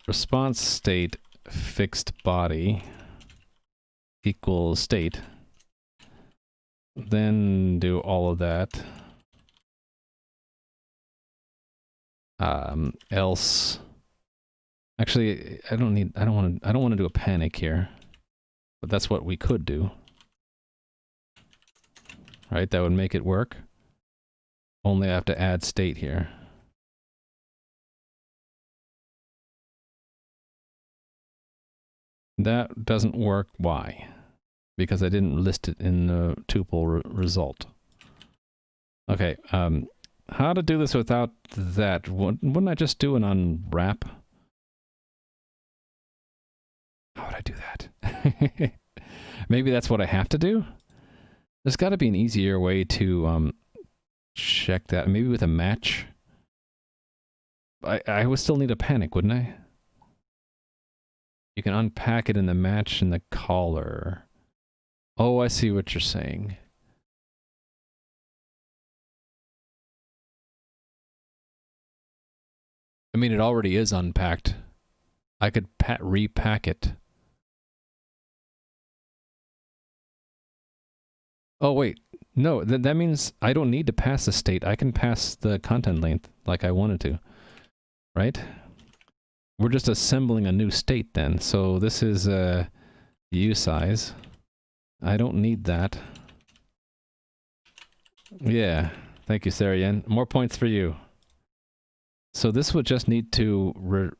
response state fixed body equals state, then do all of that. Else, actually, I don't want to do a panic here, but that's what we could do, right? That would make it work. Only I have to add state here. That doesn't work. Why? Because I didn't list it in the tuple result. Okay, how to do this without that? Wouldn't I just do an unwrap? How would I do that? Maybe that's what I have to do? There's got to be an easier way to check that. Maybe with a match? I would still need a panic, wouldn't I? You can unpack it in the match in the caller. Oh, I see what you're saying. I mean, it already is unpacked. I could repack it. Oh, wait. No, that means I don't need to pass the state. I can pass the content length like I wanted to. Right? We're just assembling a new state then. So this is U size. I don't need that. Yeah. Thank you, Sarian. More points for you. So this would just need to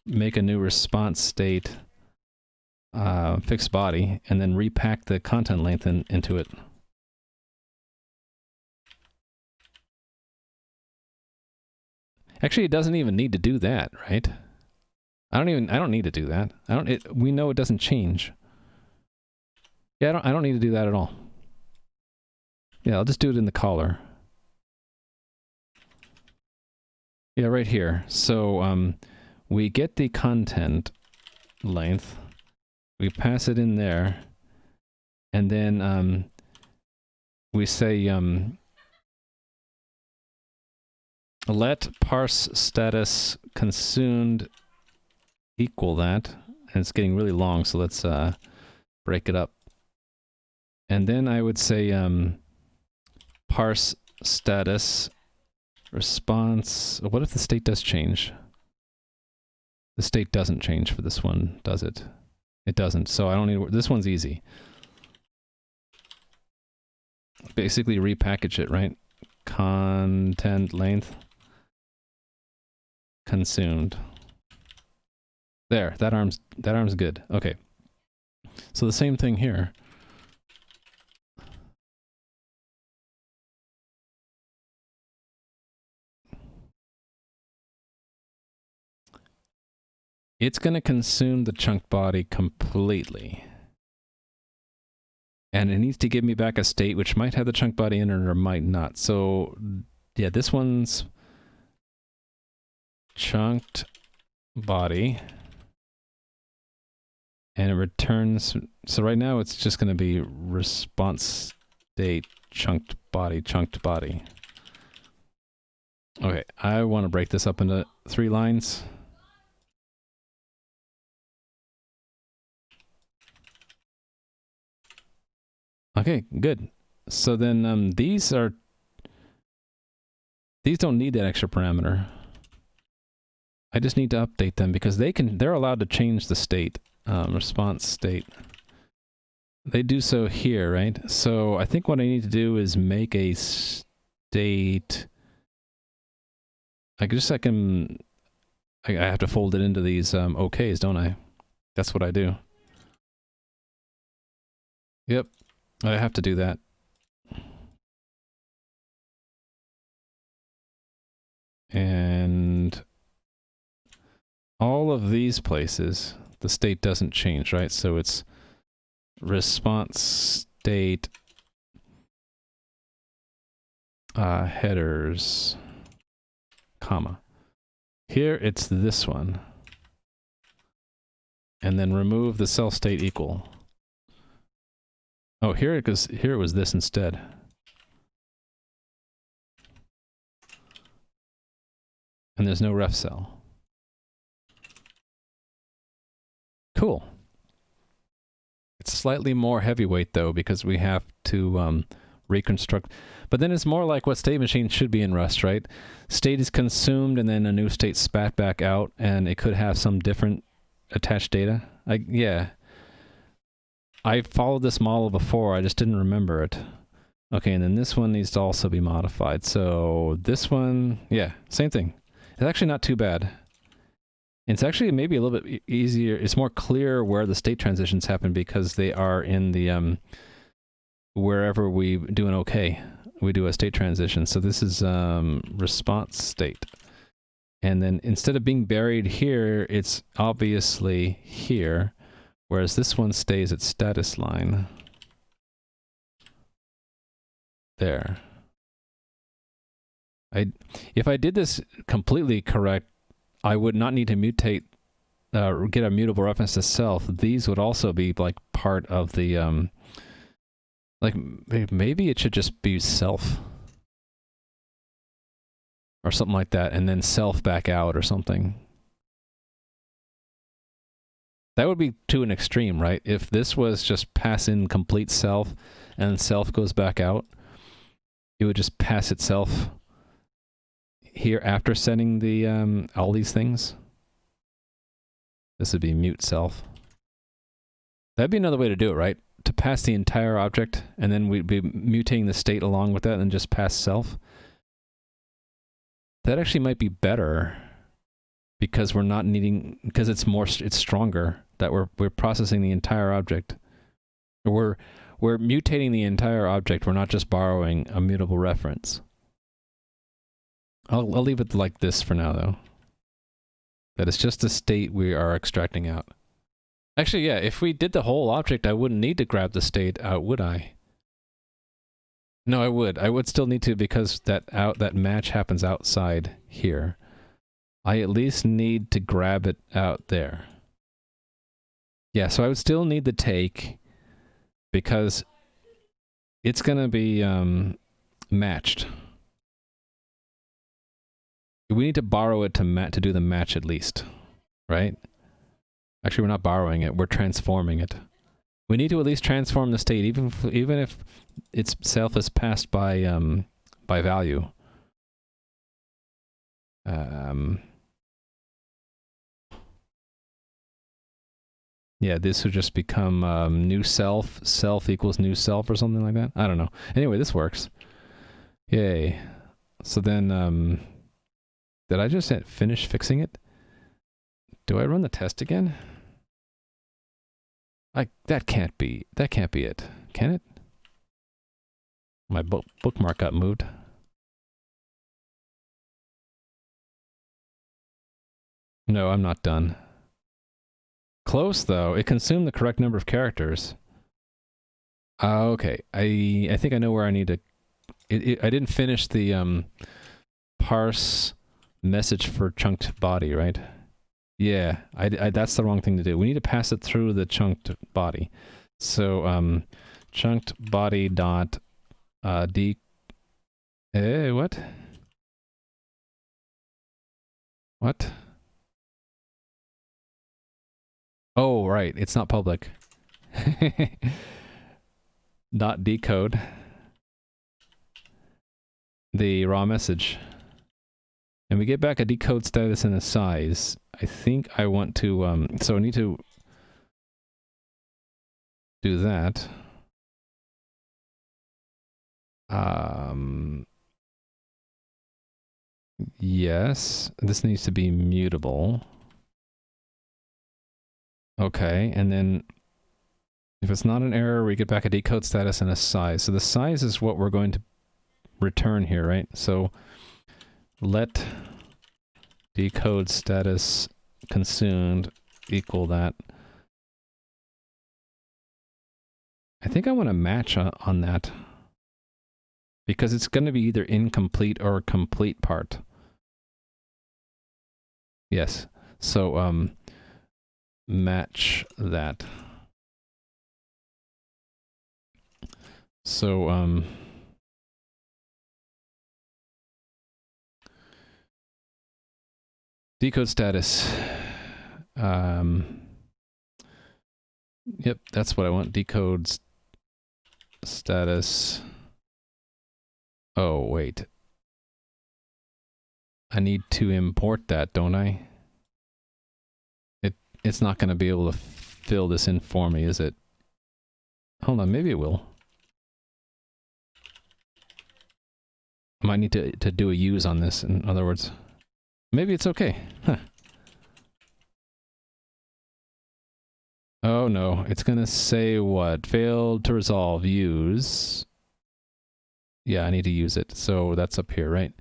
make a new response state fixed body and then repack the content length into it. Actually, it doesn't even need to do that, right? I don't need to do that. We know it doesn't change. Yeah, I don't need to do that at all. Yeah, I'll just do it in the caller. Yeah, right here. So we get the content length, we pass it in there, and then we say let parse status consumed equal that, and it's getting really long, so let's break it up. And then I would say parse status response. What if the state does change? The state doesn't change for this one, does it? It doesn't, so I don't need. This one's easy. Basically repackage it, right? Content length consumed. There, that arm's good. Okay. So the same thing here. It's going to consume the chunk body completely. And it needs to give me back a state which might have the chunk body in it or might not. So yeah, this one's chunked body. And it returns, so right now it's just going to be response state chunked body, chunked body. Okay, I want to break this up into 3 lines. Okay, good. So then these don't need that extra parameter. I just need to update them because they're allowed to change the state, response state. They do so here, right? So I think what I need to do is make a state. I have to fold it into these OKs, don't I? That's what I do. Yep, I have to do that. And all of these places, the state doesn't change, right? So it's response state headers, comma. Here it's this one. And then remove the self state equal. Oh, here it goes. Here it was this instead. And there's no ref cell. Cool. It's slightly more heavyweight though because we have to reconstruct. But then it's more like what state machine should be in Rust, right? State is consumed and then a new state spat back out, and it could have some different attached data. Yeah. I followed this model before, I just didn't remember it. Okay, and then this one needs to also be modified. So this one, yeah, same thing. It's actually not too bad. It's actually maybe a little bit easier. It's more clear where the state transitions happen because they are in the wherever we do an OK, we do a state transition. So this is response state. And then instead of being buried here, it's obviously here, whereas this one stays at status line. There. If I did this completely correct, I would not need to mutate, get a mutable reference to self. These would also be like part of the, like maybe it should just be self. Or something like that, and then self back out or something. That would be to an extreme, right? If this was just pass in complete self, and self goes back out, it would just pass itself here after setting the all these things. This would be mute self. That'd be another way to do it, right? To pass the entire object, and then we'd be mutating the state along with that, and just pass self. That actually might be better because we're not needing, because it's stronger that we're processing the entire object. We're mutating the entire object. We're not just borrowing a mutable reference. I'll leave it like this for now though. That it's just the state we are extracting out. Actually, yeah, if we did the whole object, I wouldn't need to grab the state out, would I? No, I would. I would still need to because that match happens outside here. I at least need to grab it out there. Yeah, so I would still need the take because it's going to be matched. We need to borrow it to do the match at least, right? Actually, we're not borrowing it. We're transforming it. We need to at least transform the state, even if its self is passed by value. Yeah, this would just become new self. Self equals new self or something like that. I don't know. Anyway, this works. Yay. So then, did I just finish fixing it? Do I run the test again? That can't be it. Can it? My bookmark got moved. No, I'm not done. Close though. It consumed the correct number of characters. Okay, I think I know where I need to. I didn't finish the parse message for chunked body, right? Yeah, that's the wrong thing to do. We need to pass it through the chunked body. So chunked body dot d. What? What? Oh, right. It's not public. Dot decode the raw message. And we get back a decode status and a size. I think I want to, so I need to do that. Yes, this needs to be mutable. Okay, and then if it's not an error, we get back a decode status and a size. So the size is what we're going to return here, right? So let decode status consumed equal that. I think I want to match on that because it's going to be either incomplete or a complete part. Yes. So match that. So decode status. Yep, that's what I want. Decode status. Oh, wait. I need to import that, don't I? It's not going to be able to fill this in for me, is it? Hold on, maybe it will. I might need to do a use on this, in other words. Maybe it's okay. Huh. Oh no, it's going to say what? Failed to resolve, use. Yeah, I need to use it. So that's up here, right?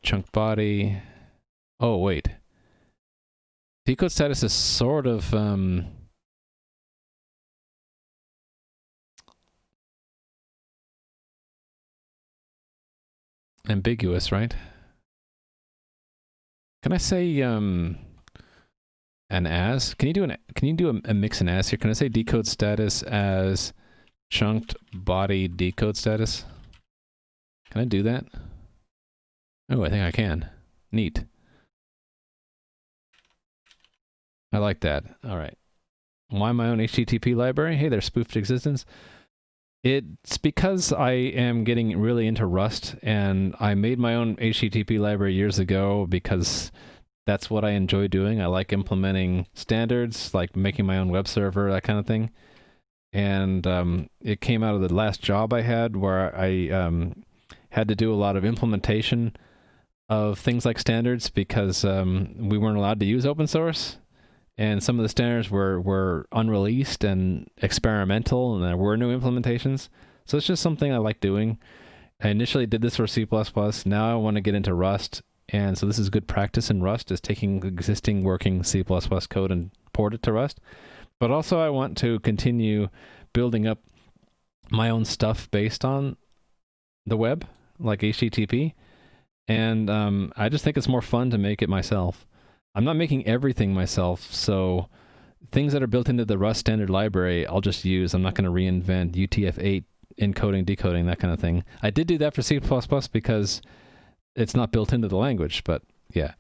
Chunk body. Oh, wait. Decode status is sort of, ambiguous, right? Can I say, an as? Can you do a mix and as here? Can I say decode status as chunked body decode status? Can I do that? Oh, I think I can. Neat. I like that. All right. Why my own HTTP library? Hey there, spoofed existence. It's because I am getting really into Rust, and I made my own HTTP library years ago because that's what I enjoy doing. I like implementing standards, like making my own web server, that kind of thing. And it came out of the last job I had where I had to do a lot of implementation of things like standards because we weren't allowed to use open source. And some of the standards were unreleased and experimental, and there were no implementations. So it's just something I like doing. I initially did this for C++. Now I want to get into Rust. And so this is good practice in Rust, is taking existing working C++ code and port it to Rust. But also I want to continue building up my own stuff based on the web, like HTTP. And I just think it's more fun to make it myself. I'm not making everything myself, so things that are built into the Rust standard library, I'll just use. I'm not going to reinvent UTF-8 encoding, decoding, that kind of thing. I did do that for C++ because it's not built into the language, but yeah.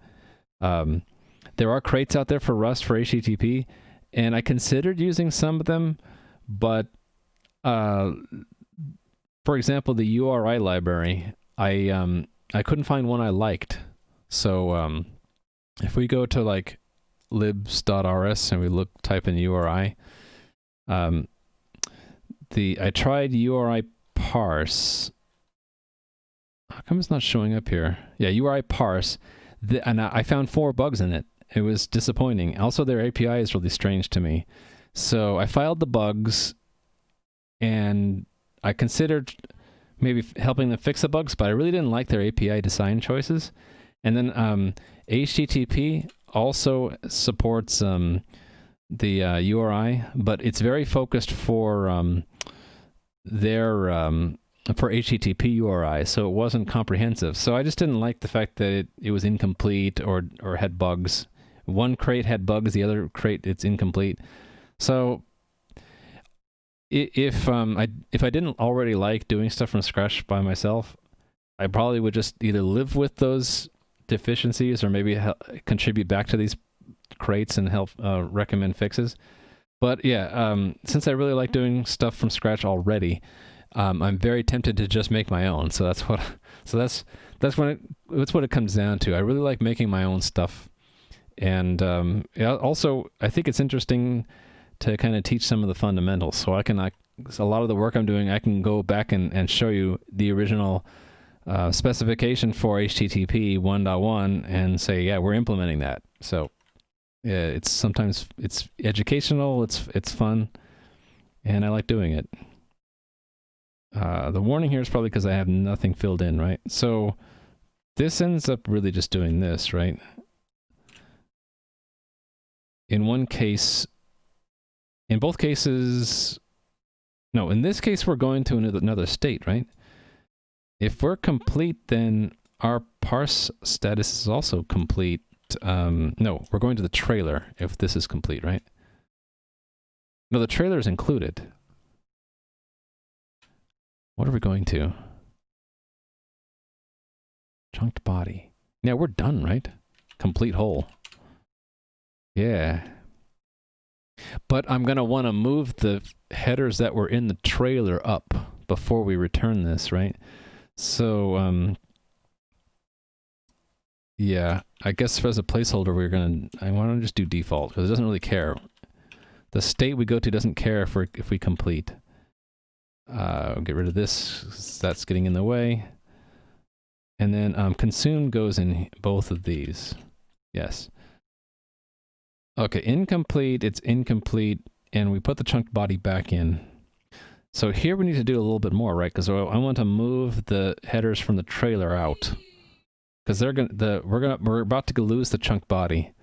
There are crates out there for Rust for HTTP, and I considered using some of them, but for example, the URI library, I couldn't find one I liked. So if we go to like libs.rs and we type in URI, I tried URI parse. How come it's not showing up here? Yeah, URI parse, and I found 4 bugs in it. It was disappointing. Also, their API is really strange to me. So I filed the bugs, and I considered maybe helping them fix the bugs, but I really didn't like their API design choices. And then HTTP also supports URI, but it's very focused for their for HTTP URI, so it wasn't comprehensive. So I just didn't like the fact that it was incomplete or had bugs. One crate had bugs, the other crate it's incomplete. So if I didn't already like doing stuff from scratch by myself, I probably would just either live with those deficiencies or maybe contribute back to these crates and help recommend fixes. But yeah, since I really like doing stuff from scratch already, I'm very tempted to just make my own. So that's what it comes down to. I really like making my own stuff, and yeah, also I think it's interesting to kind of teach some of the fundamentals. So a lot of the work I'm doing, I can go back and show you the original specification for HTTP 1.1 and say, yeah, we're implementing that. So yeah, sometimes it's educational, it's fun, and I like doing it. The warning here is probably because I have nothing filled in, right? So this ends up really just doing this, right? In both cases, no, in this case, we're going to another state, right? If we're complete, then our parse status is also complete. No, we're going to the trailer if this is complete, right? No, the trailer is included. What are we going to? Chunked body. Yeah, we're done, right? Complete whole. Yeah. But I'm going to want to move the headers that were in the trailer up before we return this, right? So, yeah, I guess as a placeholder, I want to just do default because it doesn't really care. The state we go to doesn't care if we complete. Get rid of this. That's getting in the way. And then consume goes in both of these. Yes. Okay, incomplete, it's incomplete, and we put the chunked body back in. So here we need to do a little bit more, right? Because I want to move the headers from the trailer out. Because we're about to lose the chunked body.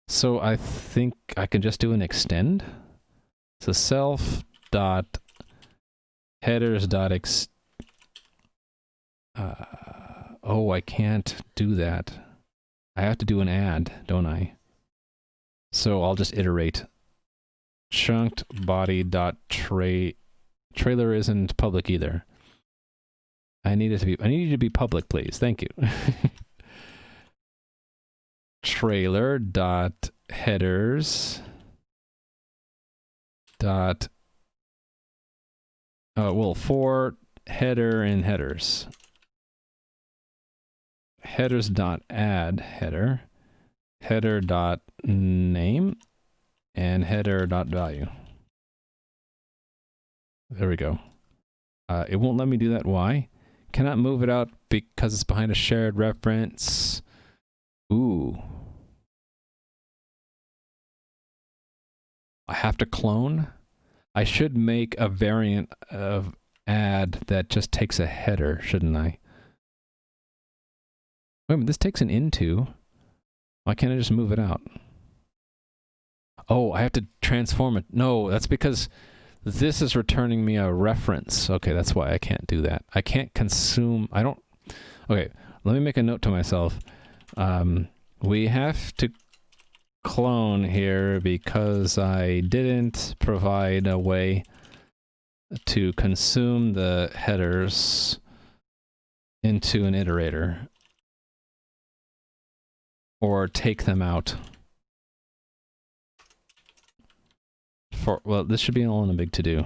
So I think I can just do an extend. So self dot headers dot oh, I can't do that. I have to do an add, don't I? So I'll just iterate. Chunked body dot trailer isn't public either. I need you to be public, please. Thank you. Trailer dot headers dot for header and headers. Headers dot add header, header dot name, and header dot value. There we go. It won't let me do that. Why? Cannot move it out because it's behind a shared reference. Ooh. I have to clone? I should make a variant of add that just takes a header, shouldn't I? Wait a minute, this takes an into. Why can't I just move it out? Oh, I have to transform it. No, that's because this is returning me a reference. Okay, that's why I can't do that. I can't consume. Okay, let me make a note to myself. We have to clone here because I didn't provide a way to consume the headers into an iterator or take them out. Well, this should be all in a big to-do.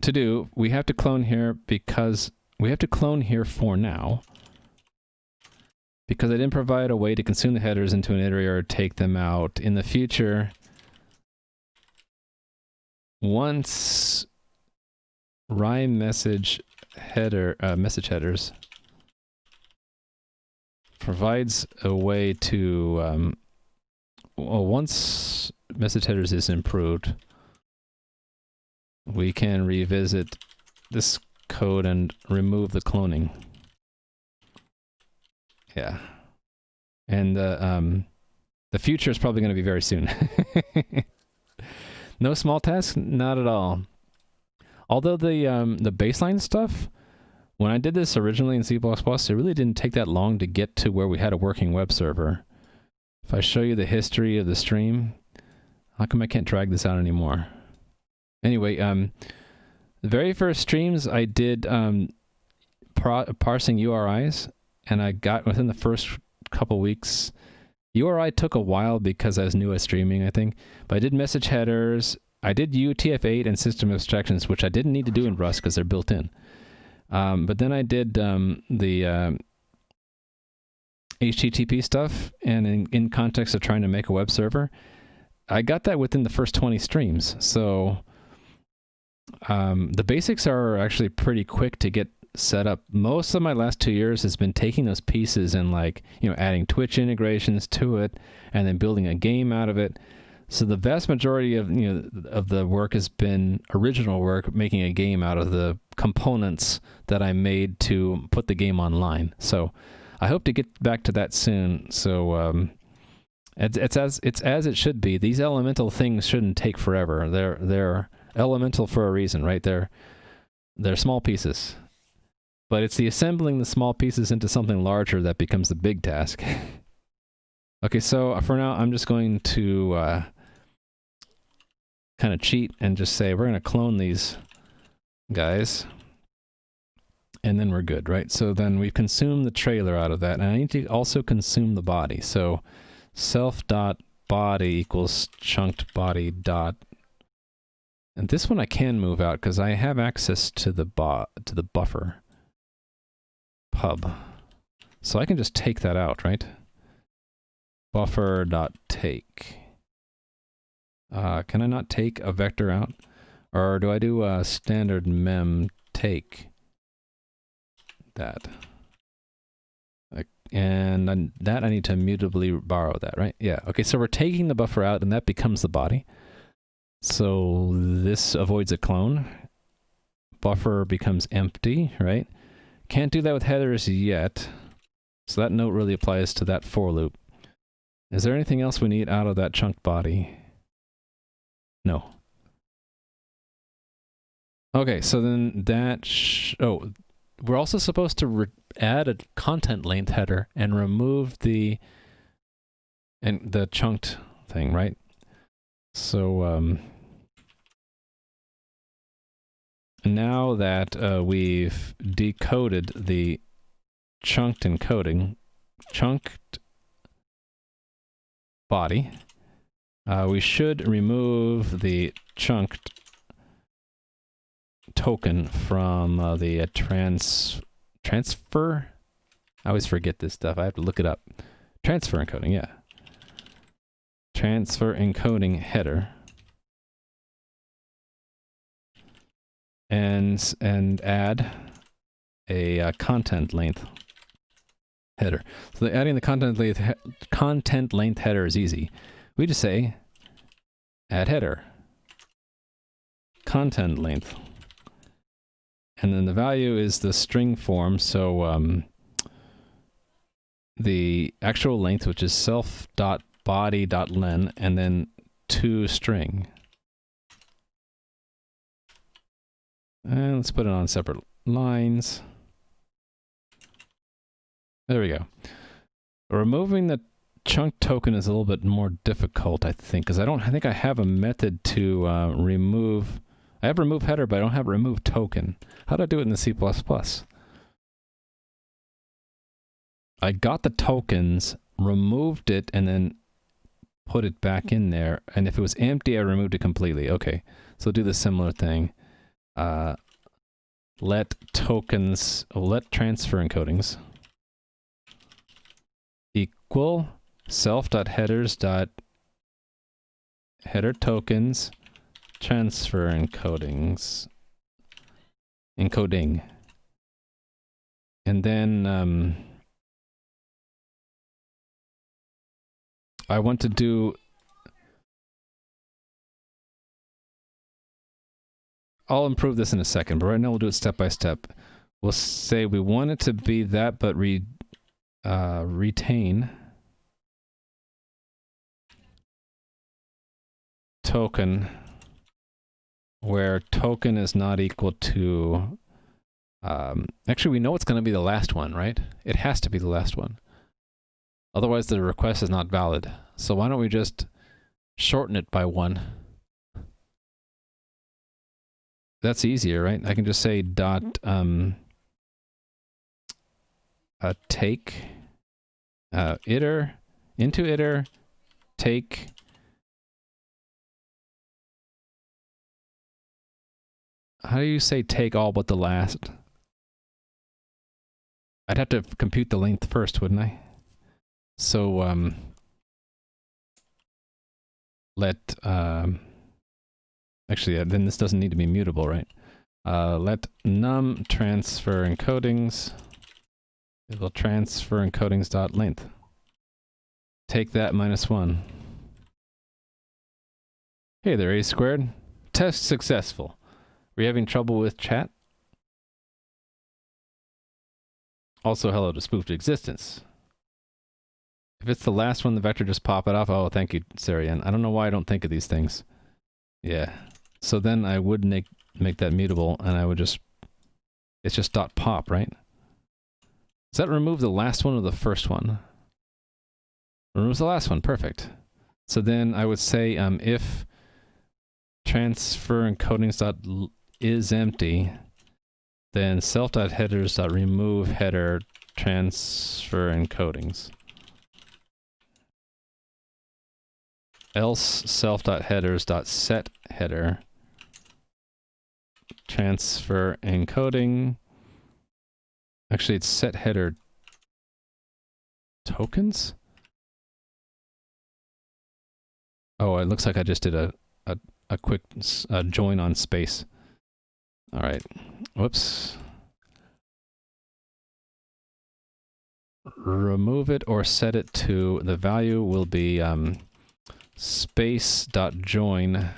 To-do, we have to clone here because we have to clone here for now. Because I didn't provide a way to consume the headers into an iterator or take them out. In the future, once message headers provides a way to, once message headers is improved, we can revisit this code and remove the cloning. Yeah. And the future is probably going to be very soon. No small tasks? Not at all. Although the baseline stuff, when I did this originally in C++, it really didn't take that long to get to where we had a working web server. If I show you the history of the stream, how come I can't drag this out anymore? Anyway, the very first streams I did parsing URIs, and I got within the first couple weeks. URI took a while because I was new at streaming, I think, but I did message headers. I did UTF-8 and system abstractions, which I didn't need to do in Rust because they're built in. But then I did the HTTP stuff, and in context of trying to make a web server, I got that within the first 20 streams. So the basics are actually pretty quick to get set up. Most of my last 2 years has been taking those pieces and, like, you know, adding Twitch integrations to it and then building a game out of it. So the vast majority of, you know, of the work has been original work, making a game out of the components that I made to put the game online. So I hope to get back to that soon. So it's as it should be. These elemental things shouldn't take forever. They're elemental for a reason, right? They're small pieces. But it's the assembling the small pieces into something larger that becomes the big task. Okay, so for now, I'm just going to kind of cheat and just say we're going to clone these guys. And then we're good, right? So then we've consumed the trailer out of that. And I need to also consume the body. So self.body equals chunked body dot. And this one I can move out because I have access to the buffer. Pub. So I can just take that out, right? Buffer.take. Can I not take a vector out? Or do I do a standard mem take that? And that I need to mutably borrow that, right? Yeah. Okay, so we're taking the buffer out and that becomes the body. So this avoids a clone. Buffer becomes empty, right? Can't do that with headers yet. So that note really applies to that for loop. Is there anything else we need out of that chunked body? No. Okay, so then that... oh, we're also supposed to add a content length header and remove the chunked thing, right? So now that we've decoded the chunked encoding, chunked body, we should remove the chunked token from the transfer. I always forget this stuff. I have to look it up. Transfer encoding, yeah. Transfer encoding header. And add a content length header. So adding the content length header is easy. We just say add header content length, and then the value is the string form. So the actual length, which is self.body.len, and then to string. And let's put it on separate lines. There we go. Removing the chunk token is a little bit more difficult, I think, because I think I have a method to remove. I have remove header, but I don't have remove token. How do I do it in the C++? I got the tokens, removed it, and then put it back in there. And if it was empty, I removed it completely. Okay, so do the similar thing. Let transfer encodings equal self.headers.header tokens transfer encoding. And then I want to do... I'll improve this in a second, but right now we'll do it step by step. We'll say we want it to be that, but retain token where token is not equal to actually we know it's going to be the last one, right? It has to be the last one, otherwise the request is not valid. So why don't we just shorten it by 1? That's easier, right? I can just say dot take iter into iter take how do you say take all but the last? I'd have to compute the length first, wouldn't I? So let actually then this doesn't need to be mutable, right? Let num transfer encodings. It will transfer encodings dot length. Take that minus 1. Hey there, A squared. Test successful. Were you having trouble with chat? Also, hello to spoofed existence. If it's the last one, the vector, just pop it off. Oh, thank you, Sarian. I don't know why I don't think of these things. Yeah. So then I would make that mutable, and I would just... It's just dot pop, right? Does that remove the last one or the first one? Removes the last one. Perfect. So then I would say if transfer encodings dot is empty, then self.headers dot remove header transfer encodings. Else self.headers dot set header transfer encoding. Actually, it's set header tokens. Oh, it looks like I just did a quick join on space. All right. Whoops. Remove it or set it to, the value will be space.join. I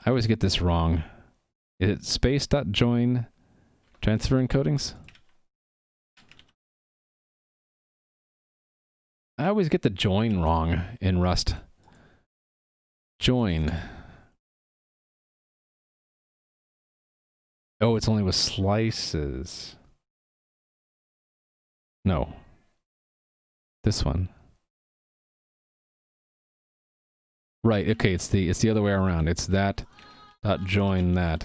always get this wrong. Is it space.join transfer encodings? I always get the join wrong in Rust. Join. Oh, it's only with slices. No. This one. Right, okay, it's the other way around. It's that dot join that.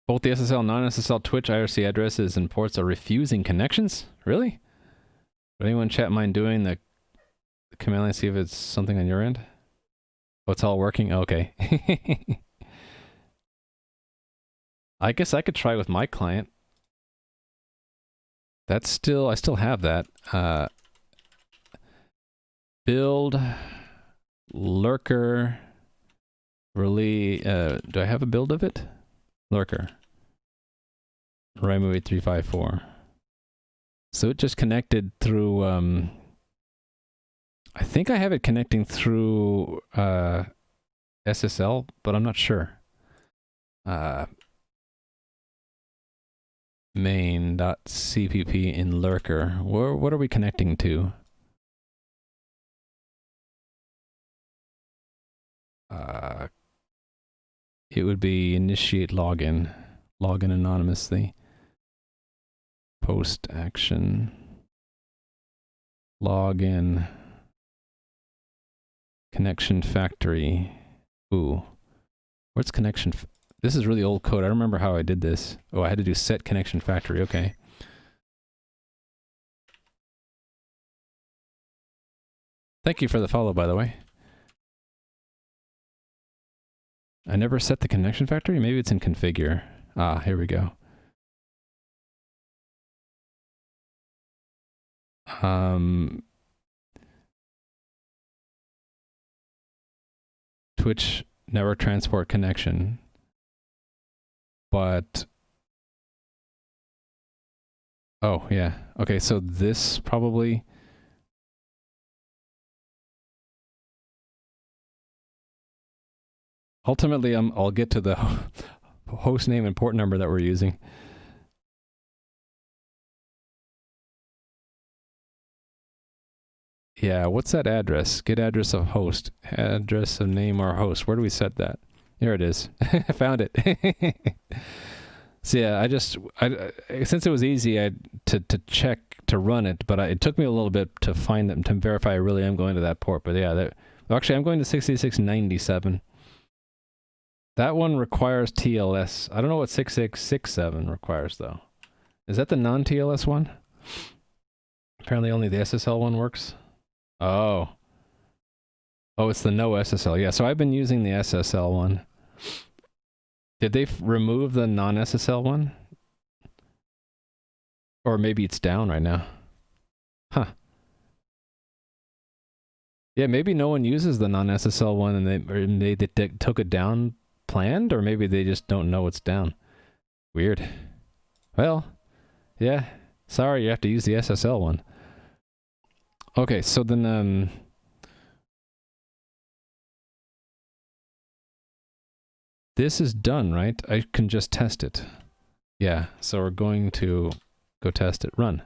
Both the SSL and non-SSL Twitch IRC addresses and ports are refusing connections? Really? Would anyone in chat mind doing the command line, see if it's something on your end? Oh, it's all working? Okay. I guess I could try with my client. That's still, I still have that. Build, lurker, really, do I have a build of it? Lurker. Raimu 8354. So it just connected through, I think I have it connecting through SSL, but I'm not sure. Main.cpp in lurker. What are we connecting to? It would be initiate login. Login anonymously. Post action. Login. Connection factory. Ooh. Where's connection? This is really old code. I don't remember how I did this. Oh, I had to do set connection factory. Okay. Thank you for the follow, by the way. I never set the connection factory? Maybe it's in configure. Ah, here we go. Twitch network transport connection. But... Oh, yeah. Okay, so this probably... Ultimately, I'll get to the host name and port number that we're using. Yeah, what's that address? Get address of host. Address of name or host. Where do we set that? Here it is. I found it. So yeah, since it was easy to check to run it, but it took me a little bit to find them to verify I really am going to that port. But yeah, actually I'm going to 6697. That one requires TLS. I don't know what 6667 requires though. Is that the non-TLS one? Apparently only the SSL one works. Oh. Oh, it's the no SSL. Yeah, so I've been using the SSL one. Did they remove the non-SSL one? Or maybe it's down right now. Huh. Yeah, maybe no one uses the non-SSL one and they took it down planned, or maybe they just don't know it's down. Weird. Well, yeah. Sorry, you have to use the SSL one. Okay, so then, this is done, right? I can just test it. Yeah, so we're going to go test it. Run.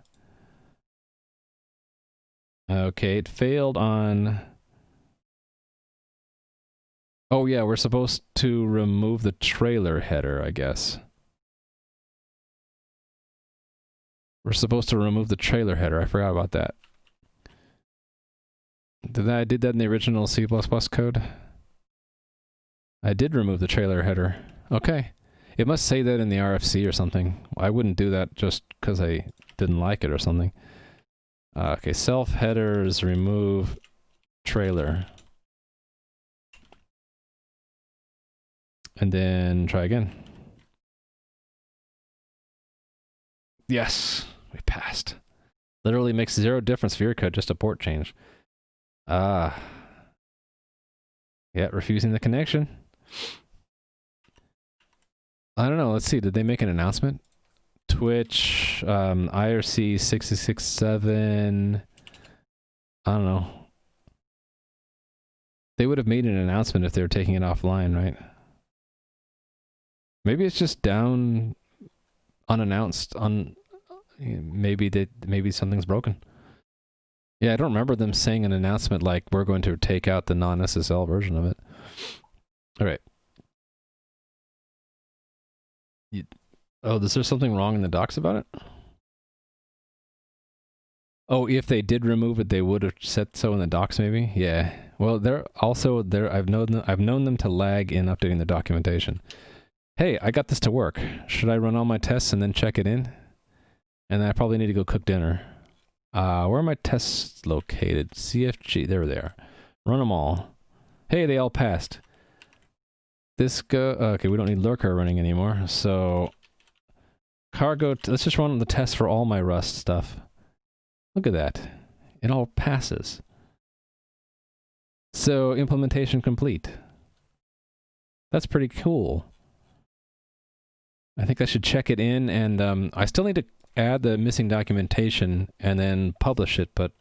Okay, it failed on... Oh yeah, we're supposed to remove the trailer header, I guess. We're supposed to remove the trailer header. I forgot about that. I did that in the original C++ code? I did remove the trailer header. Okay. It must say that in the RFC or something. I wouldn't do that just because I didn't like it or something. Okay, self headers, remove trailer. And then try again. Yes, we passed. Literally makes zero difference for your code, just a port change. Yeah, refusing the connection. I don't know, let's see, did they make an announcement? Twitch, IRC 6667, I don't know. They would have made an announcement if they were taking it offline, right? Maybe it's just down, unannounced, maybe something's broken. Yeah, I don't remember them saying an announcement like, we're going to take out the non-SSL version of it. All right. Oh, is there something wrong in the docs about it? Oh, if they did remove it, they would have said so in the docs, maybe? Yeah. Well, I've known them to lag in updating the documentation. Hey, I got this to work. Should I run all my tests and then check it in? And then I probably need to go cook dinner. Where are my tests located? CFG, there they are. Run them all. Hey, they all passed. Okay, we don't need lurker running anymore, so... Cargo, let's just run the test for all my Rust stuff. Look at that. It all passes. So, implementation complete. That's pretty cool. I think I should check it in, and I still need to add the missing documentation and then publish it, but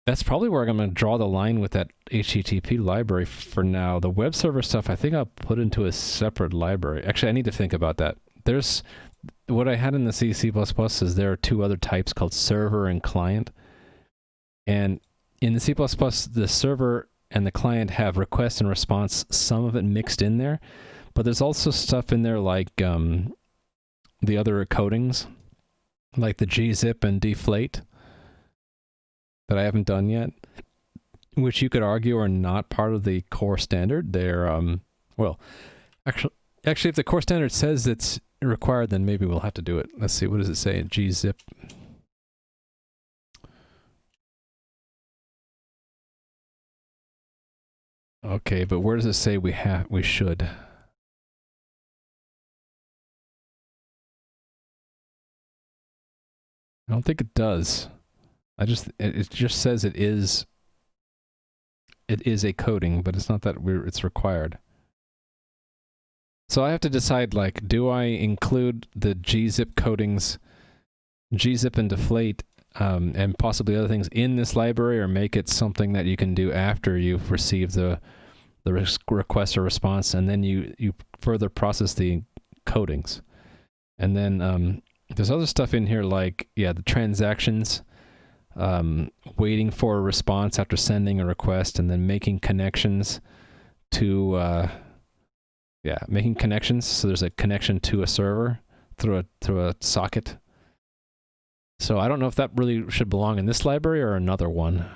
that's probably where I'm going to draw the line with that HTTP library for now. The web server stuff, I think I'll put into a separate library. Actually, I need to think about that. There's what I had in the C++ is there are two other types called server and client. And in the C++, the server and the client have request and response, some of it mixed in there. But there's also stuff in there like the other encodings, like the gzip and deflate that I haven't done yet, which you could argue are not part of the core standard. They're, well, actually, if the core standard says it's required, then maybe we'll have to do it. Let's see, what does it say? Gzip. Okay, but where does it say we should? I don't think it does. It just says it is a coding, but it's not that it's required. So I have to decide, like, do I include the gzip codings, gzip and deflate, and possibly other things in this library, or make it something that you can do after you've received the the request or response, and then you further process the encodings. And then there's other stuff in here like, yeah, the transactions, waiting for a response after sending a request, and then making connections to, making connections. So there's a connection to a server through a socket. So I don't know if that really should belong in this library or another one.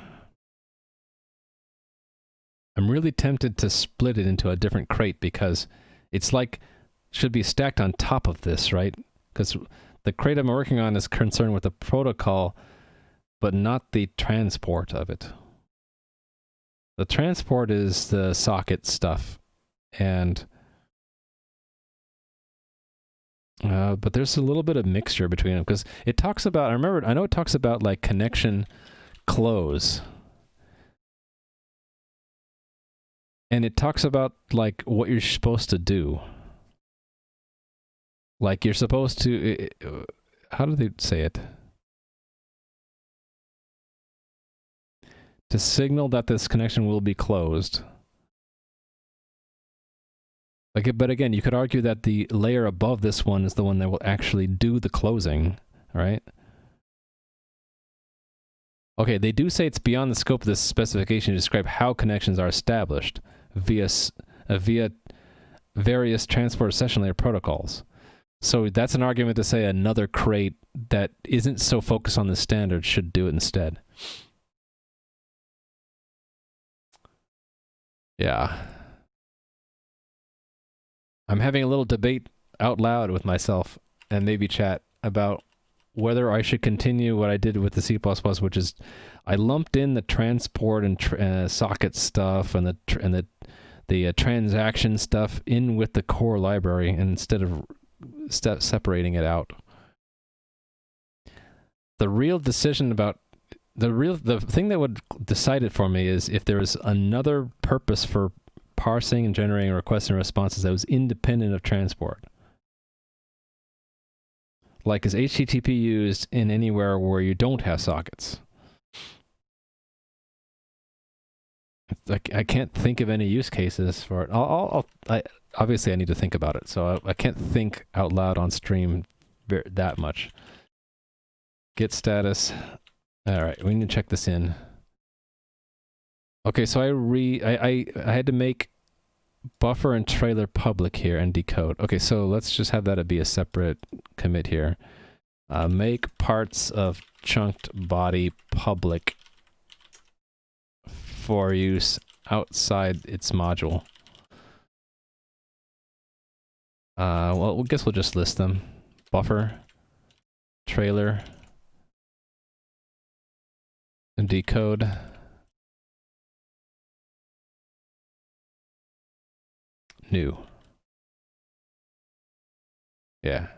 I'm really tempted to split it into a different crate because it's like, should be stacked on top of this, right? Because the crate I'm working on is concerned with the protocol, but not the transport of it. The transport is the socket stuff, and but there's a little bit of mixture between them because it talks about, I know it talks about like connection close. And it talks about like what you're supposed to do. Like you're supposed to, how do they say it? To signal that this connection will be closed. Like, but again, you could argue that the layer above this one is the one that will actually do the closing, right? Okay, they do say it's beyond the scope of this specification to describe how connections are established via various transport session layer protocols. So that's an argument to say another crate that isn't so focused on the standard should do it instead. Yeah. I'm having a little debate out loud with myself and maybe chat about whether I should continue what I did with the C++, which is I lumped in the transport and socket stuff and the transaction stuff in with the core library instead of separating it out. The real decision about the thing that would decide it for me is if there was another purpose for parsing and generating requests and responses that was independent of transport. Like, is HTTP used in anywhere where you don't have sockets? Like, I can't think of any use cases for it. Obviously, I need to think about it, so I can't think out loud on stream that much. Git status. All right, we need to check this in. Okay, so I had to make buffer and trailer public here and decode. Okay, so let's just have that be a separate commit here. Make parts of chunked body public for use outside its module. Well, I guess we'll just list them. Buffer, trailer, and decode. New. Yeah.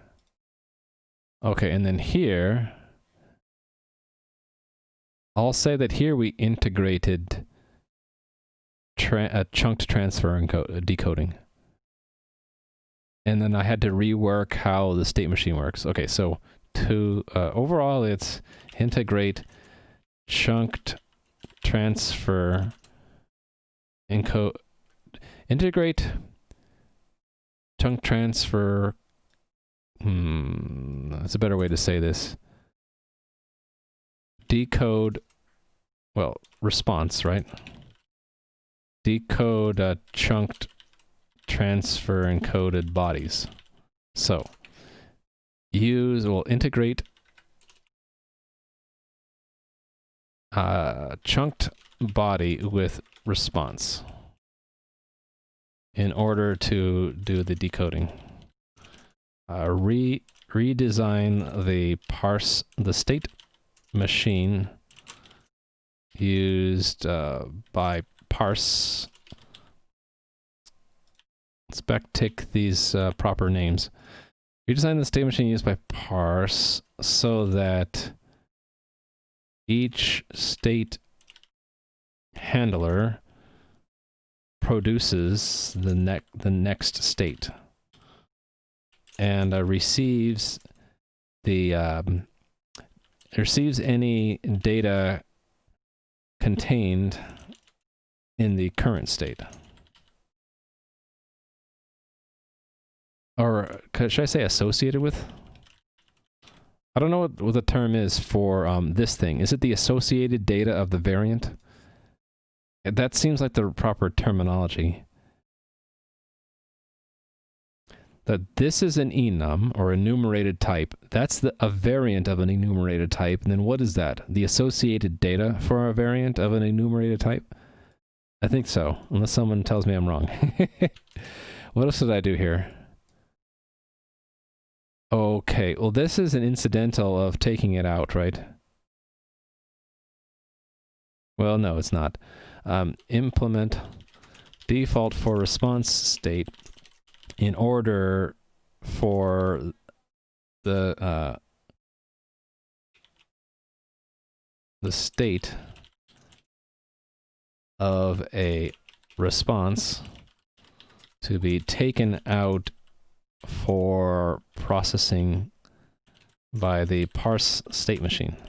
Okay, and then here, I'll say that here we integrated chunked transfer and decoding. And then I had to rework how the state machine works. Okay, so to overall, it's integrate chunked transfer integrate chunk transfer. That's a better way to say this. Decode, well, response, right? Decode chunked transfer encoded bodies. So we'll integrate chunked body with response in order to do the decoding. Redesign the state machine used by parse. Let's backtick these proper names. Redesign the state machine used by parse so that each state handler produces the next state and receives any data contained in the current state. or should I say associated with? I don't know what the term is for this thing. Is it the associated data of the variant? That seems like the proper terminology. That this is an enum, or enumerated type. That's a variant of an enumerated type. And then what is that? The associated data for a variant of an enumerated type? I think so, unless someone tells me I'm wrong. What else did I do here? Okay, well this is an incidental of taking it out, right? Well, no, it's not. Implement default for response state in order for the state of a response to be taken out for processing by the parse state machine. I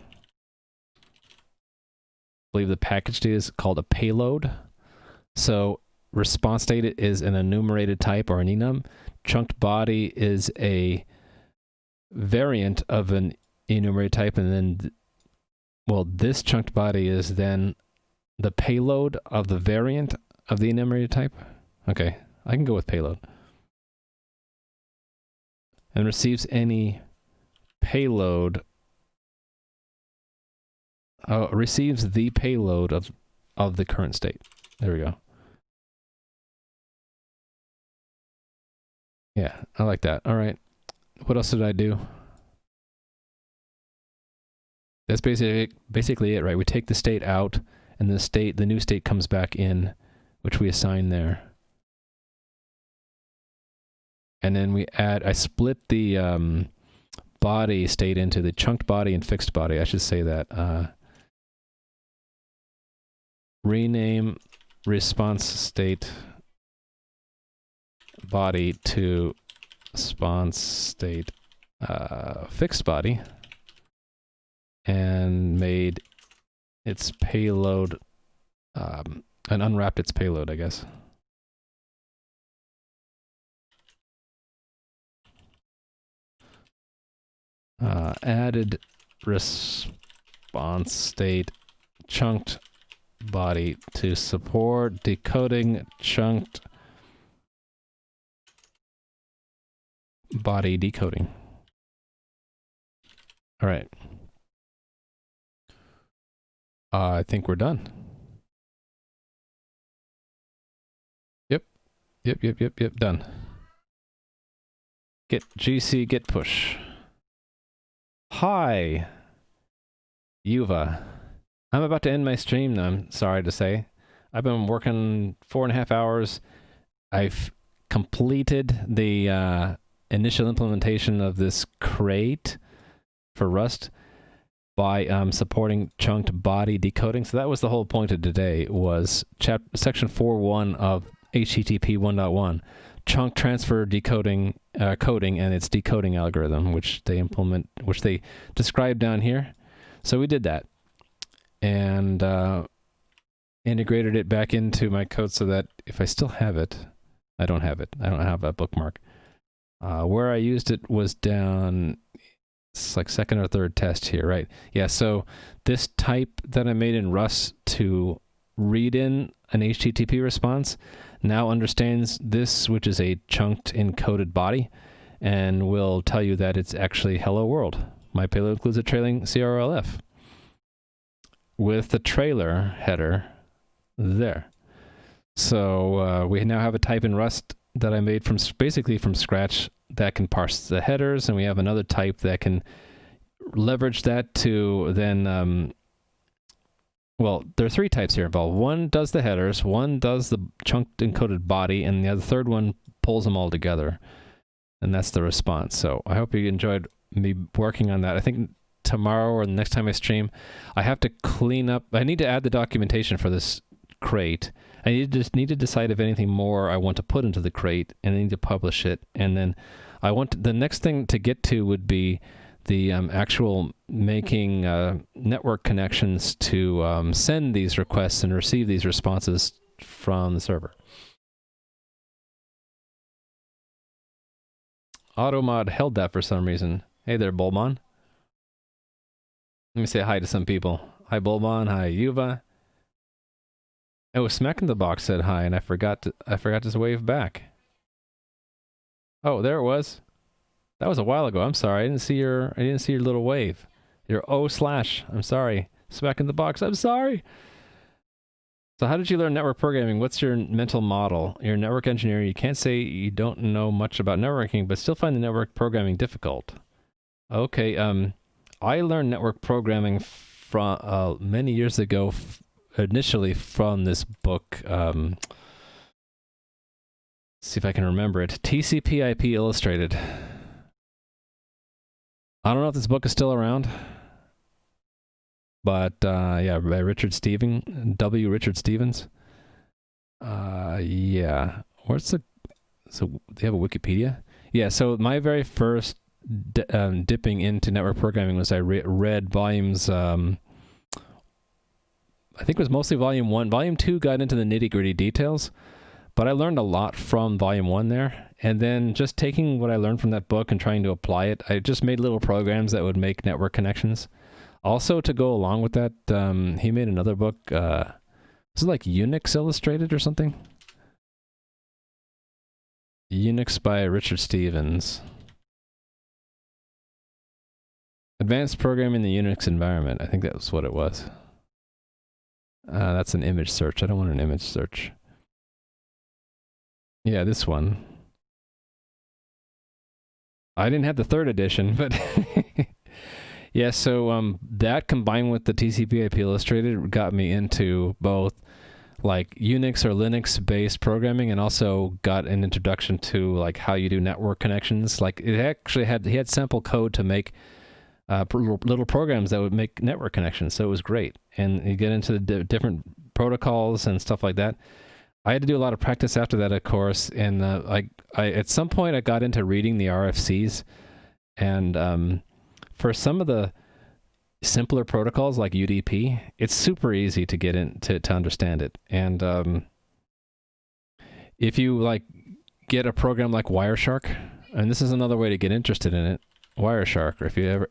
believe the package data is called a payload. So response data is an enumerated type or an enum. Chunked body is a variant of an enumerated type, and then, well, this chunked body is then the payload of the variant of the enumerated type. Okay, I can go with payload. And receives any payload, receives the payload of the current state. There we go. Yeah, I like that. All right. What else did I do? That's basically it, right? We take the state out, and the new state comes back in, which we assign there. And then we add, I split the body state into the chunked body and fixed body. I should say that. Rename response state body to response state fixed body, and made its payload, and unwrapped its payload, I guess. Added response state chunked body to support decoding chunked body decoding. All right. I think we're done. Yep, done. Git GC git push. Hi, Yuva. I'm about to end my stream now, I'm sorry to say. I've been working 4.5 hours. I've completed the initial implementation of this crate for Rust by supporting chunked body decoding. So that was the whole point of today, was section 4.1 of HTTP 1.1. Chunk transfer decoding coding and its decoding algorithm, which they describe down here. So we did that and integrated it back into my code so that if I still have it, I don't have it. I don't have a bookmark. Where I used it was down, it's like second or third test here, right? Yeah, so this type that I made in Rust to read in an HTTP response now understands this, which is a chunked encoded body, and will tell you that it's actually hello world. My payload includes a trailing CRLF with the trailer header there. So we now have a type in Rust that I made basically from scratch that can parse the headers, and we have another type that can leverage that to then well, there are 3 types here involved. One does the headers, one does the chunked encoded body, and the third one pulls them all together. And that's the response. So I hope you enjoyed me working on that. I think tomorrow or the next time I stream, I have to clean up. I need to add the documentation for this crate. I just need to decide if anything more I want to put into the crate, and I need to publish it. And then the next thing to get to would be the actual making network connections to send these requests and receive these responses from the server. AutoMod held that for some reason. Hey there, Bulbon. Let me say hi to some people. Hi, Bulbon. Hi, Yuva. Oh, Smack in the Box said hi, and I forgot to wave back. Oh, there it was. That was a while ago. I'm sorry. I didn't see your little wave. Your O/. I'm sorry. Smack in the Box. I'm sorry. So how did you learn network programming? What's your mental model? You're a network engineer. You can't say you don't know much about networking, but still find the network programming difficult. Okay. I learned network programming from many years ago, initially from this book. See if I can remember it. TCP/IP Illustrated. I don't know if this book is still around, but yeah, by Richard Stevens. Yeah. Where's the? So they have a Wikipedia. Yeah. So my very first dipping into network programming was I read volumes. I think it was mostly volume 1. Volume 2 got into the nitty-gritty details, but I learned a lot from volume 1 there. And then just taking what I learned from that book and trying to apply it, I just made little programs that would make network connections. Also, to go along with that, he made another book. Was it like Unix Illustrated or something? Unix by Richard Stevens. Advanced Programming in the Unix Environment. I think that was what it was. That's an image search. I don't want an image search. Yeah, this one. I didn't have the 3rd edition, but yeah, so that combined with the TCP/IP Illustrated got me into both like Unix or Linux-based programming, and also got an introduction to like how you do network connections. Like it actually he had sample code to make little programs that would make network connections, so it was great. And you get into the different protocols and stuff like that. I had to do a lot of practice after that, of course, and I at some point I got into reading the RFCs, and for some of the simpler protocols like UDP, it's super easy to get in to understand it. And if you like get a program like Wireshark, and this is another way to get interested in it, Wireshark, or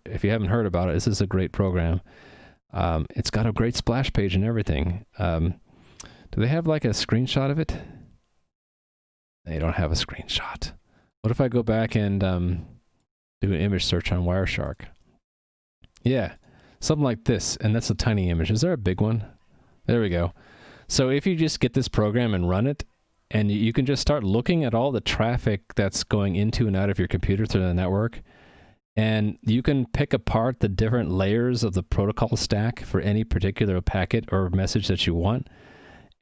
if you haven't heard about it, this is a great program. It's got a great splash page and everything. Do they have like a screenshot of it? They don't have a screenshot. What if I go back and do an image search on Wireshark? Yeah, something like this, and that's a tiny image. Is there a big one? There we go. So if you just get this program and run it, and you can just start looking at all the traffic that's going into and out of your computer through the network, and you can pick apart the different layers of the protocol stack for any particular packet or message that you want.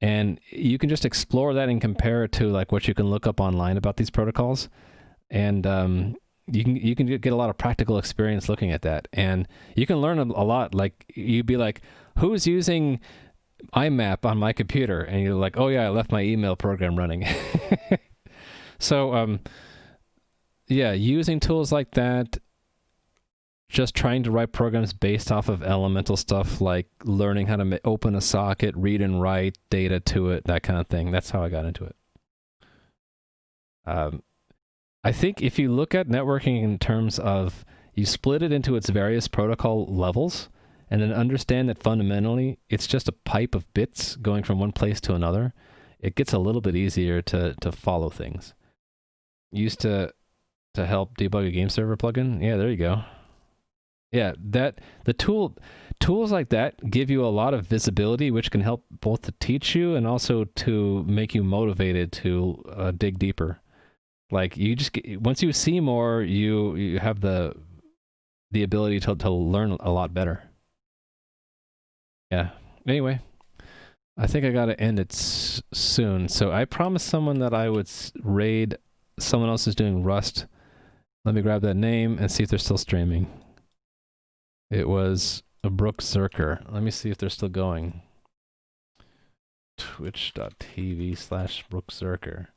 And you can just explore that and compare it to like what you can look up online about these protocols. And you can get a lot of practical experience looking at that. And you can learn a lot. Like you'd be like, who's using IMAP on my computer? And you're like, oh yeah, I left my email program running. So yeah, using tools like that, just trying to write programs based off of elemental stuff, like learning how to open a socket, read and write data to it, that kind of thing. That's how I got into it. I think if you look at networking in terms of you split it into its various protocol levels, and then understand that fundamentally it's just a pipe of bits going from one place to another, it gets a little bit easier to follow things. Used to help debug a game server plugin. Yeah, there you go. Yeah, tools like that give you a lot of visibility, which can help both to teach you and also to make you motivated to dig deeper. Like you just once you see more, you have the ability to learn a lot better. Yeah. Anyway, I think I got to end it soon. So I promised someone that I would raid someone else who's doing Rust. Let me grab that name and see if they're still streaming. It was a Brooke Zerker. Let me see if they're still going. Twitch.tv/Brooke Zerker.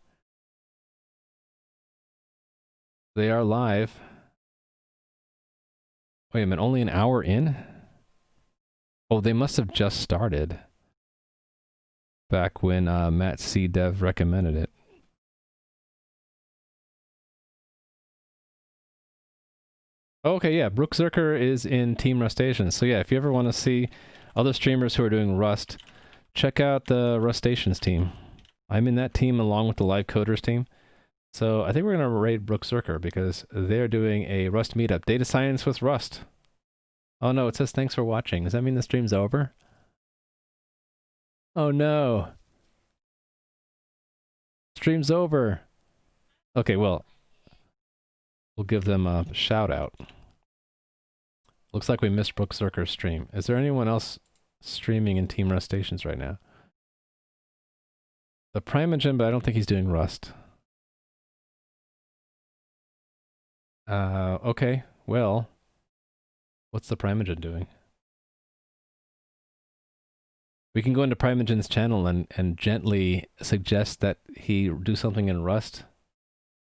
They are live. Wait a minute, only an hour in? Oh, they must have just started. Back when Matt C. Dev recommended it. Okay, yeah, Brooke Zerker is in Team Rustations. So yeah, if you ever want to see other streamers who are doing Rust, check out the Rustations team. I'm in that team along with the Live Coders team. So I think we're going to raid Brooke Zerker because they're doing a Rust meetup. Data Science with Rust. Oh no, it says thanks for watching. Does that mean the stream's over? Oh no. Stream's over. Okay, well, we'll give them a shout out. Looks like we missed Brooke Zerker's stream. Is there anyone else streaming in Team Rustations right now? The Primogen, but I don't think he's doing Rust. Okay, well, what's the Primogen doing? We can go into Primogen's channel and gently suggest that he do something in Rust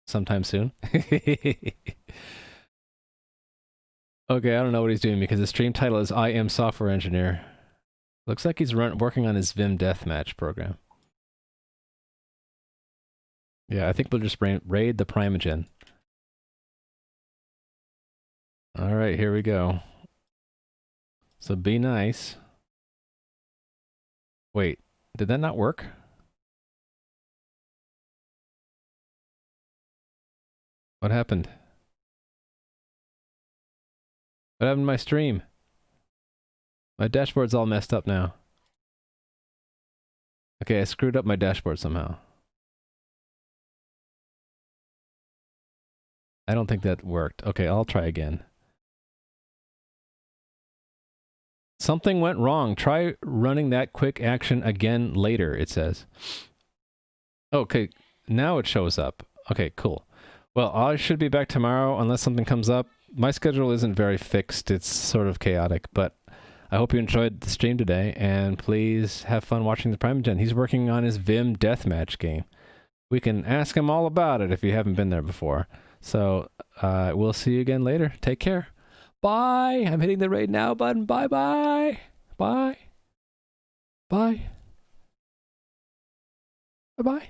sometime soon. Okay, I don't know what he's doing because his stream title is I Am Software Engineer. Looks like he's working on his Vim Deathmatch program. Yeah, I think we'll just raid the Primogen. Alright, here we go. So be nice. Wait, did that not work? What happened? What happened to my stream? My dashboard's all messed up now. Okay, I screwed up my dashboard somehow. I don't think that worked. Okay, I'll try again. Something went wrong. Try running that quick action again later, it says. Okay, now it shows up. Okay, cool. Well, I should be back tomorrow unless something comes up. My schedule isn't very fixed. It's sort of chaotic, but I hope you enjoyed the stream today, and please have fun watching the Primogen. He's working on his Vim Deathmatch game. We can ask him all about it if you haven't been there before. So, we'll see you again later. Take care. Bye! I'm hitting the raid now button. Bye-bye! Bye! Bye! Bye-bye!